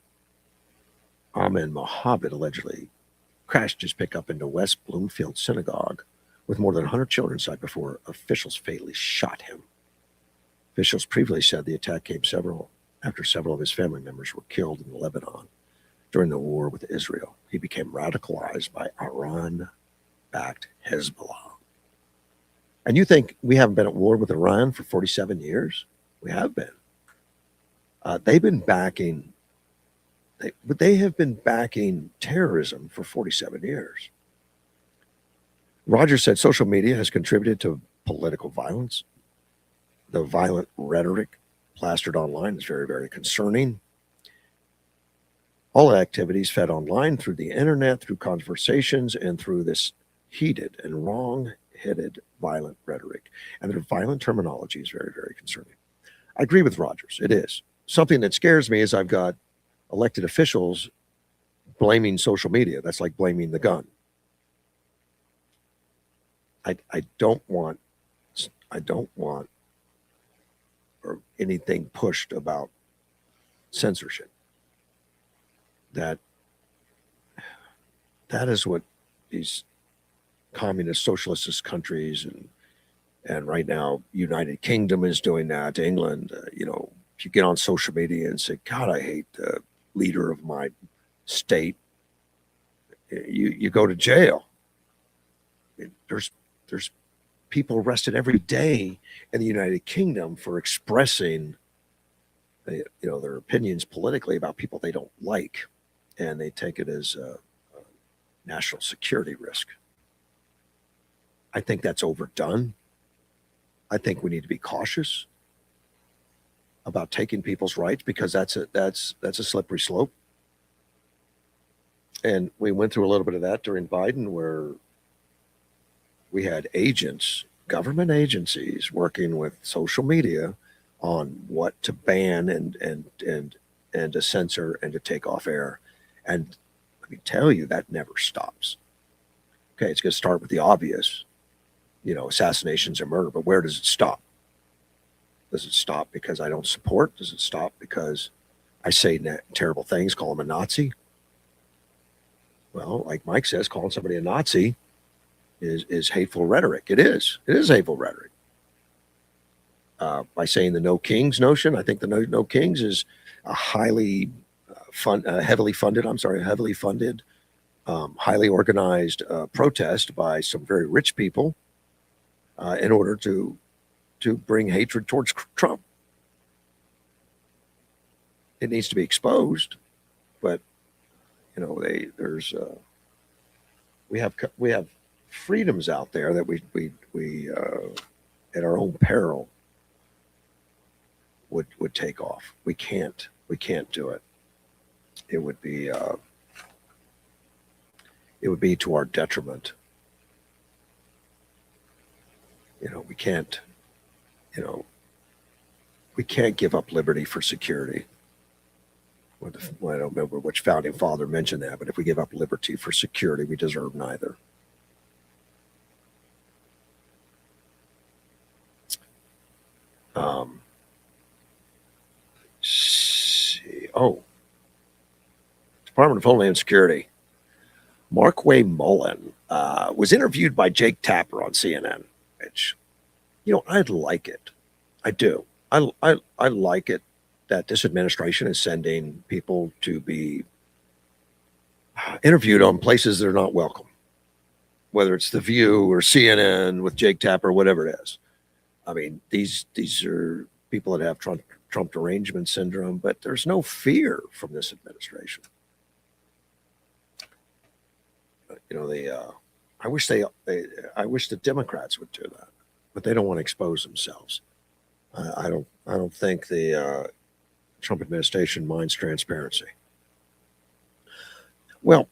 Amin Mohammed allegedly crashed his pickup into West Bloomfield Synagogue with more than 100 children inside before officials fatally shot him. Officials previously said the attack came after several of his family members were killed in Lebanon during the war with Israel. He became radicalized by Iran-backed Hezbollah. And you think we haven't been at war with Iran for 47 years? We have been. They've been backing, they have been backing terrorism for 47 years. Rogers said social media has contributed to political violence. The violent rhetoric plastered online is very, very concerning. All activities fed online through the internet, through conversations, and through this heated and wrong-headed violent rhetoric. And their violent terminology is very, very concerning. I agree with Rogers. It is. Something that scares me is I've got elected officials blaming social media. That's like blaming the gun. I don't want or anything pushed about censorship. That is what these communist socialist countries and right now United Kingdom is doing that. England, if you get on social media and say, God, I hate the leader of my state, you go to jail. There's people arrested every day in the United Kingdom for expressing their opinions politically about people they don't like, and they take it as a national security risk. I think that's overdone. I think we need to be cautious about taking people's rights because that's a slippery slope. And we went through a little bit of that during Biden, where we had agents, government agencies, working with social media on what to ban and to censor and to take off air. And let me tell you, that never stops. Okay, it's going to start with the obvious, assassinations and murder, but where does it stop? Does it stop because I don't support? Does it stop because I say terrible things, call him a Nazi? Well, like Mike says, calling somebody a Nazi is hateful rhetoric. It is hateful rhetoric. By saying the no kings notion, I think the no kings is a heavily funded, highly organized protest by some very rich people in order to bring hatred towards Trump. It needs to be exposed, but we have freedoms out there that we at our own peril would take off. We can't do it. it would be to our detriment. We can't, we can't give up liberty for security. I don't remember which founding father mentioned that, but if we give up liberty for security, we deserve neither. See. Oh, Department of Homeland Security. Markway Mullen was interviewed by Jake Tapper on CNN, which, I like it. I do. I like it that this administration is sending people to be interviewed on places that are not welcome, whether it's The View or CNN with Jake Tapper, whatever it is. I mean, these are people that have Trump derangement syndrome, but there's no fear from this administration. I wish the Democrats would do that, but they don't want to expose themselves. I don't think the Trump administration minds transparency. Well,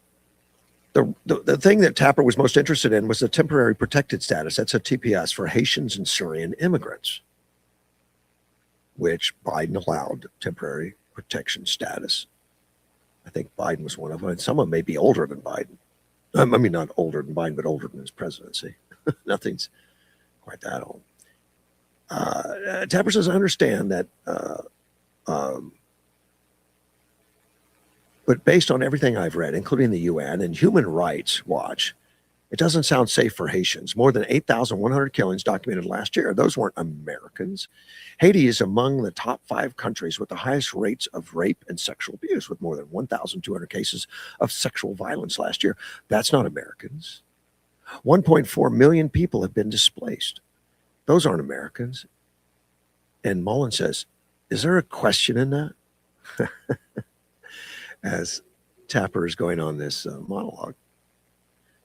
the thing that Tapper was most interested in was the temporary protected status. That's a TPS for Haitians and Syrian immigrants, which Biden allowed temporary protection status. I think Biden was one of them. And some of them may be older than Biden. I mean, not older than Biden, but older than his presidency. Nothing's quite that old. Tapper says, I understand that, but based on everything I've read, including the UN and Human Rights Watch, it doesn't sound safe for Haitians. More than 8,100 killings documented last year. Those weren't Americans. Haiti is among the top 5 countries with the highest rates of rape and sexual abuse, with more than 1,200 cases of sexual violence last year. That's not Americans. 1.4 million people have been displaced. Those aren't Americans. And Mullen says, is there a question in that? As Tapper is going on this monologue.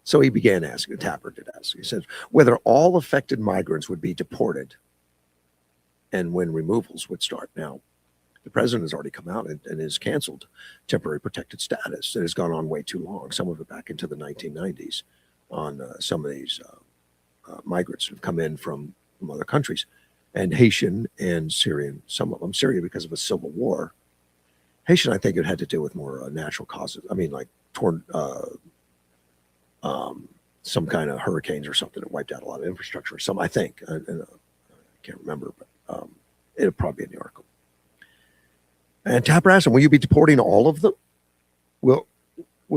So he began asking, Tapper did ask, he said, whether all affected migrants would be deported and when removals would start. Now, the president has already come out and has canceled temporary protected status. It has gone on way too long, some of it back into the 1990s on some of these migrants who've come in from other countries, and Haitian and Syrian, some of them. Syria because of a civil war. Haitian, I think it had to do with more natural causes. I mean, like some kind of hurricanes or something that wiped out a lot of infrastructure. I think. I can't remember, but it'll probably be in the article. And Tapper asked him, will you be deporting all of them? Will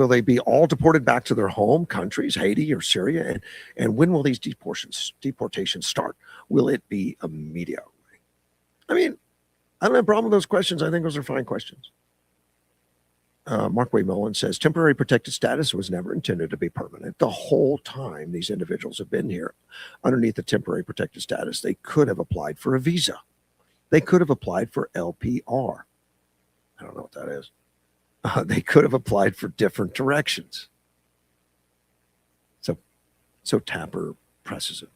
they be all deported back to their home countries, Haiti or Syria? And when will these deportations start? Will it be immediately? I mean, I don't have a problem with those questions. I think those are fine questions. Markway Mullen says, temporary protected status was never intended to be permanent. The whole time these individuals have been here underneath the temporary protected status, they could have applied for a visa. They could have applied for LPR. I don't know what that is. They could have applied for different directions. So Tapper presses it.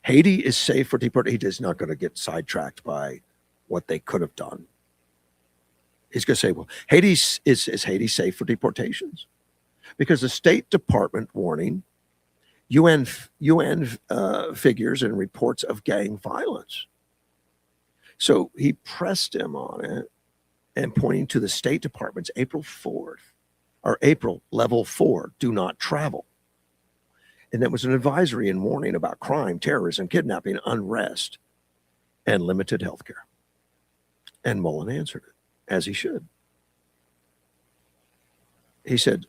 Haiti is safe for deportation. He is not going to get sidetracked by what they could have done. He's going to say, well, is Haiti safe for deportations? Because the State Department warning UN figures and reports of gang violence. So he pressed him on it and pointing to the State Department's April level 4, do not travel. And that was an advisory and warning about crime, terrorism, kidnapping, unrest, and limited health care. And Mullen answered it, as he should. He said,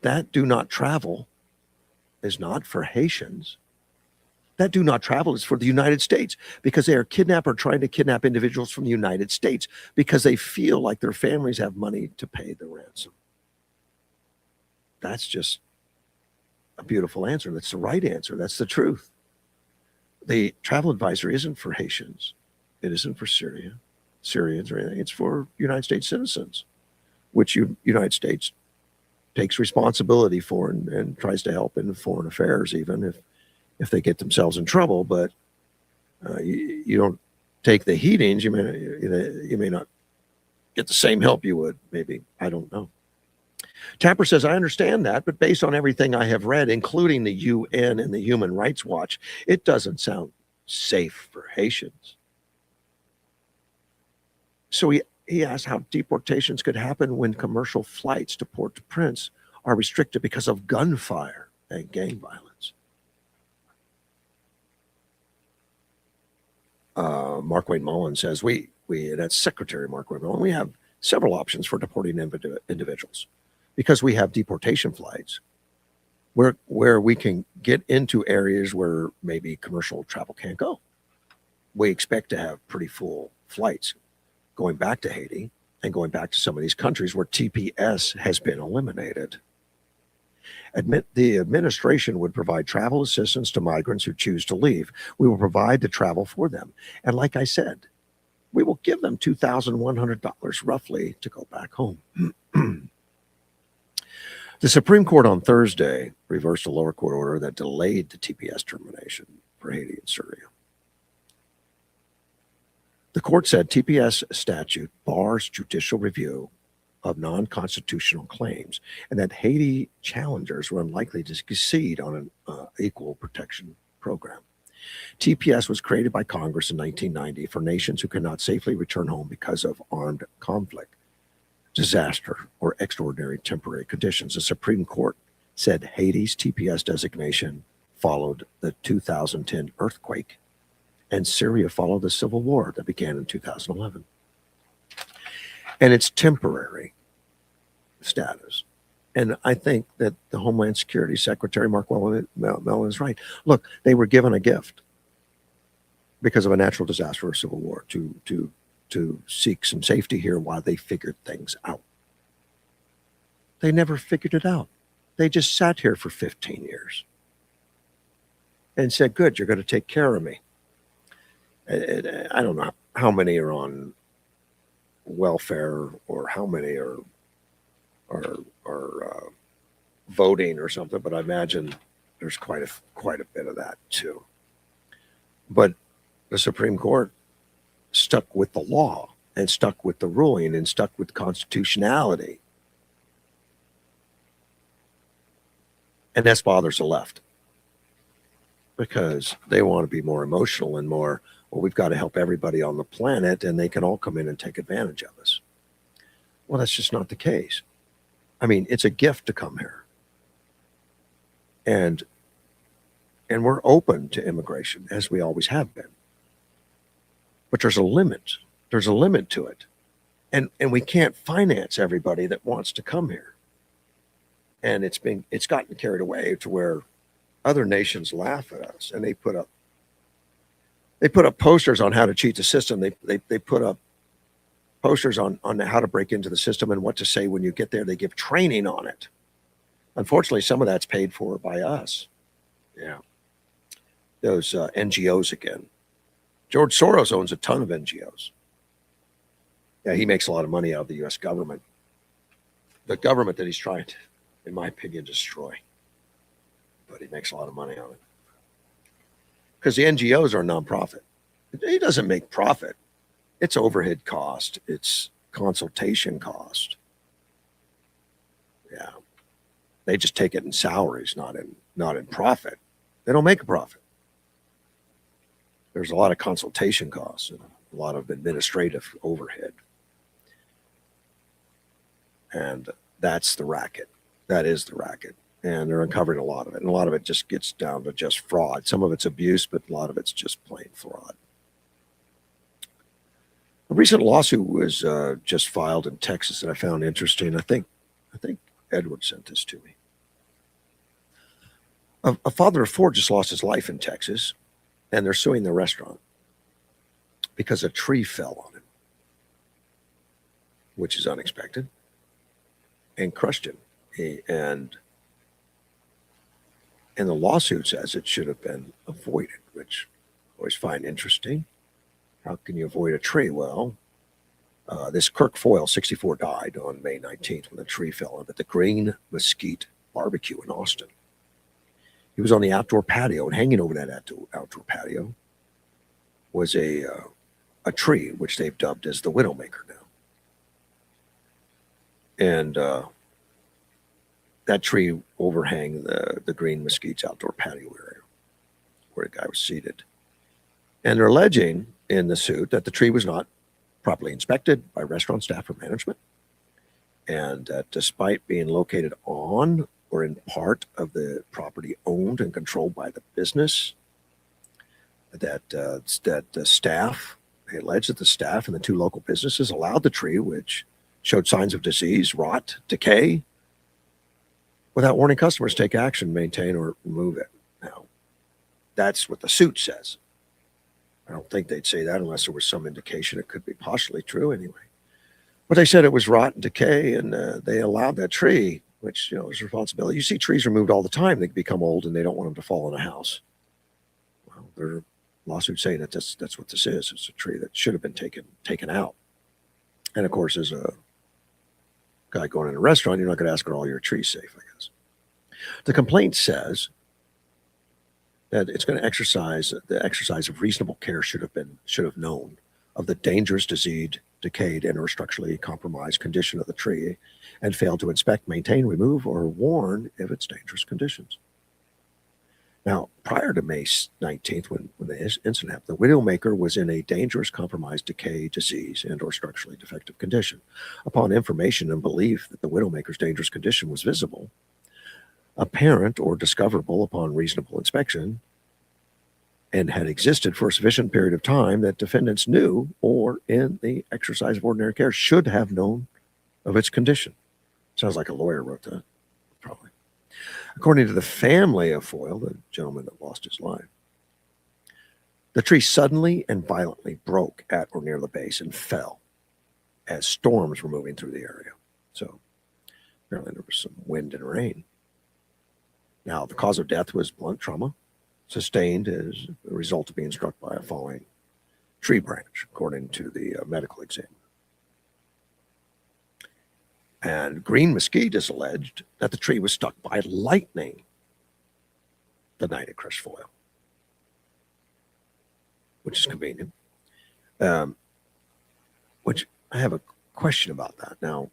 that do not travel is not for Haitians. That do not travel is for the United States, because they are trying to kidnap individuals from the United States because they feel like their families have money to pay the ransom. That's just a beautiful answer. That's the right answer. That's the truth. The travel advisory isn't for Haitians. It isn't for Syrians or anything. It's for United States citizens, which United States takes responsibility for and tries to help in foreign affairs, even if they get themselves in trouble. But you don't take the heatings. You may not get the same help you would, maybe. I don't know. Tapper says, I understand that, but based on everything I have read, including the UN and the Human Rights Watch, it doesn't sound safe for Haitians. So he asked how deportations could happen when commercial flights to Port-au-Prince are restricted because of gunfire and gang violence. Mark Wayne Mullen says, that's Secretary Mark Wayne Mullen, we have several options for deporting individuals because we have deportation flights where we can get into areas where maybe commercial travel can't go. We expect to have pretty full flights going back to Haiti and going back to some of these countries where TPS has been eliminated. The administration would provide travel assistance to migrants who choose to leave. We will provide the travel for them. And like I said, we will give them $2,100 roughly to go back home. The Supreme Court on Thursday reversed a lower court order that delayed the TPS termination for Haiti and Syria. The court said TPS statute bars judicial review of non-constitutional claims and that Haiti challengers were unlikely to succeed on an equal protection program. TPS was created by Congress in 1990 for nations who cannot safely return home because of armed conflict, disaster, or extraordinary temporary conditions. The Supreme Court said Haiti's TPS designation followed the 2010 earthquake, and Syria followed the civil war that began in 2011. And it's temporary status. And I think that the Homeland Security Secretary, Mark Mellon, is right. Look, they were given a gift because of a natural disaster or civil war to seek some safety here while they figured things out. They never figured it out. They just sat here for 15 years and said, good, you're going to take care of me. I don't know how many are on welfare or how many are voting or something, but I imagine there's quite a bit of that too. But the Supreme Court stuck with the law and stuck with the ruling and stuck with constitutionality. And that's bothers the left because they want to be more emotional and more, well, we've got to help everybody on the planet and they can all come in and take advantage of us. Well, that's just not the case. I mean, it's a gift to come here. And we're open to immigration as we always have been. But there's a limit. There's a limit to it. And we can't finance everybody that wants to come here. And it's gotten carried away to where other nations laugh at us and they put up posters on how to cheat the system. They put up posters on how to break into the system and what to say when you get there. They give training on it. Unfortunately, some of that's paid for by us. Yeah. Those NGOs again. George Soros owns a ton of NGOs. Yeah, he makes a lot of money out of the U.S. government. The government that he's trying to, in my opinion, destroy. But he makes a lot of money on it. Because the NGOs are a nonprofit. He doesn't make profit. It's overhead cost. It's consultation cost. Yeah. They just take it in salaries, not in profit. They don't make a profit. There's a lot of consultation costs and a lot of administrative overhead. And that's the racket. That is the racket. And they're uncovering a lot of it. And a lot of it just gets down to just fraud. Some of it's abuse, but a lot of it's just plain fraud. A recent lawsuit was just filed in Texas that I found interesting. I think Edward sent this to me. A father of four just lost his life in Texas, and they're suing the restaurant because a tree fell on him, which is unexpected, and crushed him. And the lawsuit says it should have been avoided, which I always find interesting. How can you avoid a tree? Well, this Kirk Foyle, 64, died on May 19th when a tree fell on him at the Green Mesquite Barbecue in Austin. He was on the outdoor patio, and hanging over that outdoor patio was a tree, which they've dubbed as the Widowmaker now. And that tree overhang the Green Mesquite's outdoor patio area where the guy was seated. And they're alleging in the suit that the tree was not properly inspected by restaurant staff or management, and that despite being located on or in part of the property owned and controlled by the business, that the staff, they allege that the staff and the two local businesses allowed the tree, which showed signs of disease, rot, decay, without warning customers, take action, maintain, or remove it. Now, that's what the suit says. I don't think they'd say that unless there was some indication it could be partially true anyway. But they said it was rot and decay, and they allowed that tree, which, is responsibility. You see trees removed all the time. They become old, and they don't want them to fall in a house. Well, their lawsuit saying that that's what this is. It's a tree that should have been taken out. And of course, as a guy going in a restaurant, you're not going to ask are all your trees safe, I guess. The complaint says that it's going to exercise of reasonable care should have known of the dangerous, diseased, decayed, and or structurally compromised condition of the tree, and failed to inspect, maintain, remove, or warn of its dangerous conditions. Now, prior to May 19th, when the incident happened, the widowmaker was in a dangerous, compromised, decay, disease, and or structurally defective condition. Upon information and belief that the widowmaker's dangerous condition was visible, apparent, or discoverable upon reasonable inspection, and had existed for a sufficient period of time that defendants knew, or in the exercise of ordinary care, should have known of its condition. Sounds like a lawyer wrote that, probably. According to the family of Foyle, the gentleman that lost his life, the tree suddenly and violently broke at or near the base and fell as storms were moving through the area. So apparently there was some wind and rain. Now, the cause of death was blunt trauma, sustained as a result of being struck by a falling tree branch, according to the medical exam. And Green Mesquite is alleged that the tree was struck by lightning the night it crushed Foyle, which is convenient. Which I have a question about that. Now,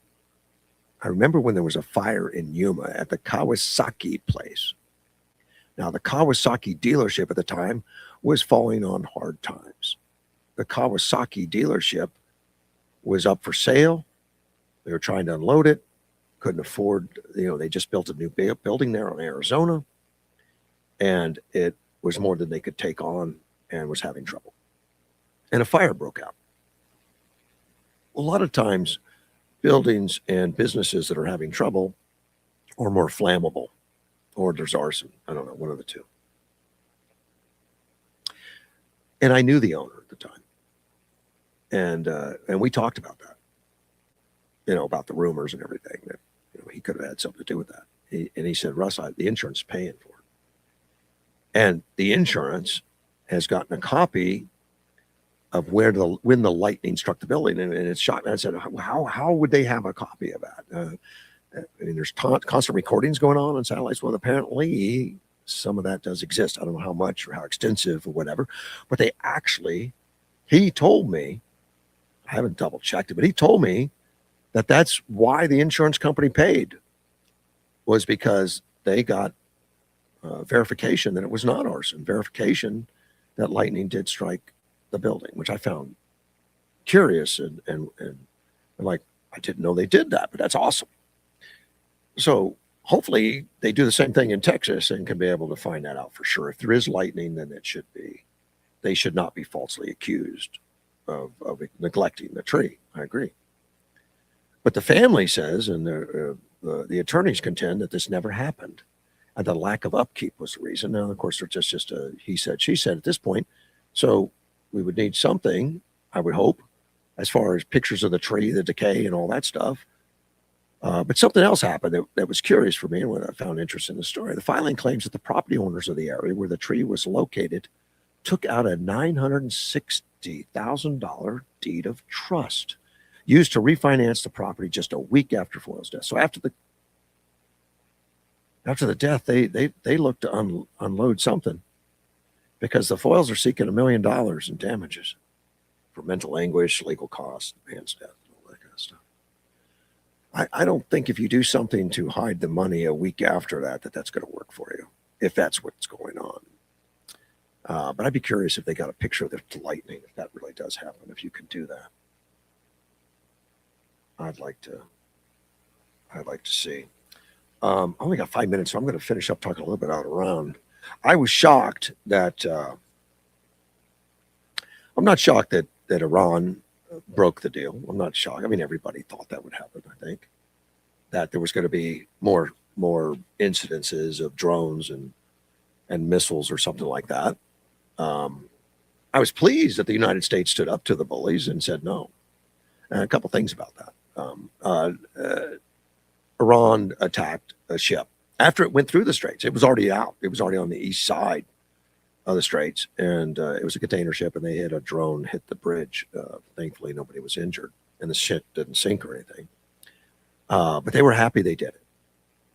I remember when there was a fire in Yuma at the Kawasaki place. Now, the Kawasaki dealership at the time was falling on hard times. The Kawasaki dealership was up for sale. They were trying to unload it, couldn't afford, they just built a new building there in Arizona, and it was more than they could take on and was having trouble. And a fire broke out. A lot of times, buildings and businesses that are having trouble are more flammable, or there's arson. I don't know, one of the two. And I knew the owner at the time. And we talked about that, about the rumors and everything, that he could have had something to do with that. And he said, Russ, the insurance is paying for it. And the insurance has gotten a copy of when the lightning struck the building, and it's shocked. And I said, how would they have a copy of that? There's constant recordings going on satellites. Well, apparently some of that does exist. I don't know how much or how extensive or whatever, but he told me, I haven't double checked it, but he told me that that's why the insurance company paid, was because they got verification that it was not arson, verification that lightning did strike the building, which I found curious and like, I didn't know they did that, but that's awesome. So hopefully they do the same thing in Texas and can be able to find that out for sure. If there is lightning, then they should not be falsely accused of neglecting the tree. I agree. But the family says, and the attorneys contend, that this never happened, and the lack of upkeep was the reason. Now, of course, they're just a he said, she said at this point. So we would need something, I would hope, as far as pictures of the tree, the decay, and all that stuff. But something else happened that was curious for me, and what I found interesting in the story. The filing claims that the property owners of the area where the tree was located took out a $960,000 deed of trust used to refinance the property just a week after Foyle's death. So after the death, they looked to unload something, because the Foyles are seeking $1 million in damages for mental anguish, legal costs, man's death, and all that kind of stuff. I don't think if you do something to hide the money a week after that, that's going to work for you, if that's what's going on. But I'd be curious if they got a picture of the lightning, if that really does happen, if you can do that. I'd like to see. I only got 5 minutes, so I'm going to finish up talking a little bit out around. I was shocked that I'm not shocked that Iran broke the deal. I'm not shocked. I mean, everybody thought that would happen. I think that there was going to be more incidences of drones and missiles or something like that. I was pleased that the United States stood up to the bullies and said no. And a couple things about that. Iran attacked a ship after it went through the straits. It was already out. It was already on the east side of the straits, and it was a container ship, and they had a drone hit the bridge. Thankfully, nobody was injured, and the ship didn't sink or anything. But they were happy they did it.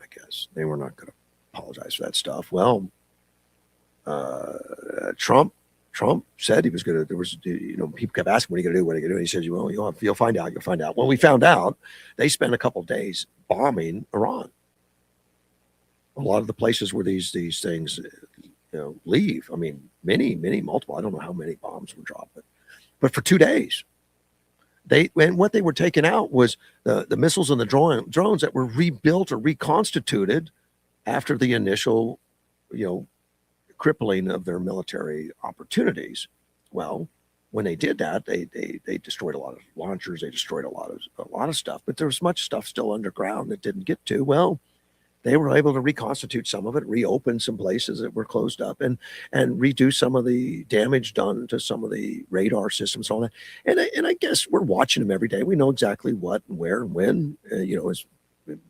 I guess they were not going to apologize for that stuff. Well, Trump said he was going to. There was, people kept asking, "What are you going to do? What are you going to do?" And he said, "Well, you'll find out. You'll find out." Well, we found out. They spent a couple of days bombing Iran. A lot of the places where these things, leave. I mean, many, multiple. I don't know how many bombs were dropped, but for 2 days, and what they were taking out was the missiles and the drones that were rebuilt or reconstituted after the initial, crippling of their military opportunities. Well, when they did that, they destroyed a lot of launchers. They destroyed a lot of stuff, but there was much stuff still underground that didn't get to. Well, they were able to reconstitute some of it, reopen some places that were closed up, and redo some of the damage done to some of the radar systems, all that. And I guess we're watching them every day. We know exactly what and where and when. Is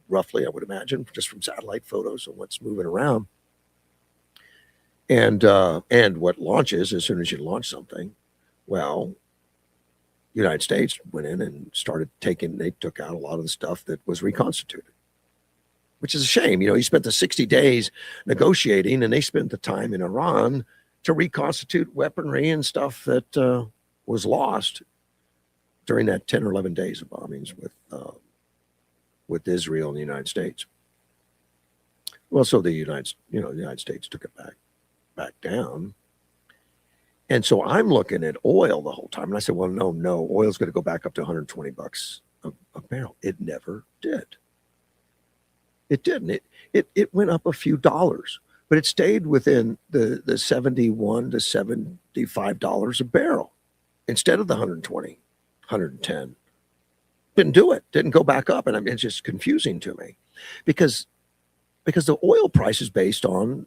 roughly, I would imagine, just from satellite photos of what's moving around, and what launches as soon as you launch something. Well, United States went in and they took out a lot of the stuff that was reconstituted, which is a shame. He spent the 60 days negotiating, and they spent the time in Iran to reconstitute weaponry and stuff that was lost during that 10 or 11 days of bombings with Israel and the United States. Well, so the United States took it back down. And so I'm looking at oil the whole time, and I said, well, no, oil's going to go back up to $120 a barrel. It never did. It didn't. It went up a few dollars, but it stayed within the $71 to $75 a barrel instead of the 120, 110. Didn't do it. Didn't go back up, and it's just confusing to me because the oil price is based on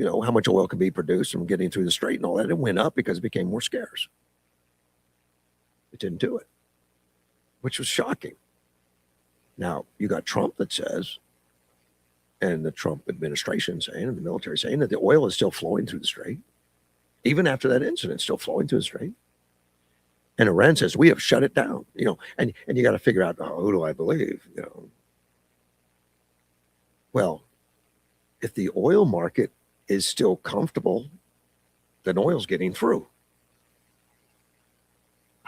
how much oil can be produced from getting through the strait and all that. It went up because it became more scarce. It didn't do it, which was shocking. Now, you got Trump that says, and the Trump administration saying, and the military saying, that the oil is still flowing through the strait. Even after that incident, still flowing through the strait. And Iran says, we have shut it down, and you got to figure out, who do I believe, Well, if the oil market is still comfortable, then oil's getting through.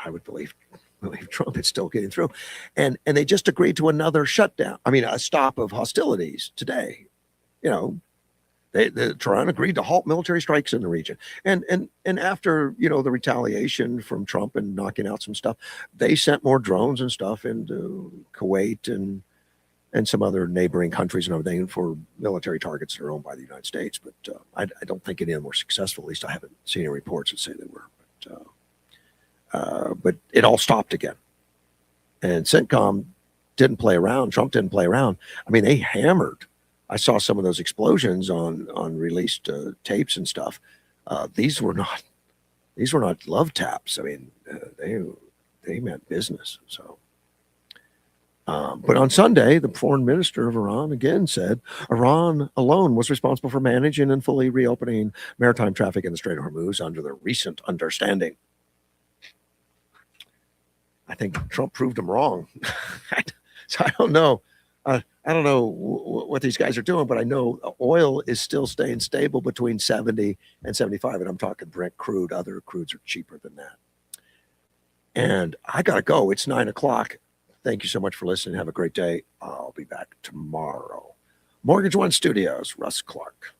I would believe Trump is still getting through. And they just agreed to another shutdown. I mean, a stop of hostilities today. Tehran agreed to halt military strikes in the region. And after, the retaliation from Trump and knocking out some stuff, they sent more drones and stuff into Kuwait and some other neighboring countries and everything for military targets that are owned by the United States. But I don't think any of them were successful. At least I haven't seen any reports that say they were. But it all stopped again. And CENTCOM didn't play around. Trump didn't play around. I mean, they hammered. I saw some of those explosions on released tapes and stuff. These were not love taps. I mean, they meant business. So. But on Sunday, the foreign minister of Iran again said Iran alone was responsible for managing and fully reopening maritime traffic in the Strait of Hormuz under the recent understanding. I think Trump proved him wrong. So I don't know. I don't know what these guys are doing, but I know oil is still staying stable between 70 and 75. And I'm talking Brent crude. Other crudes are cheaper than that. And I got to go. It's 9 o'clock. Thank you so much for listening. Have a great day. I'll be back tomorrow. Mortgage One Studios, Russ Clark.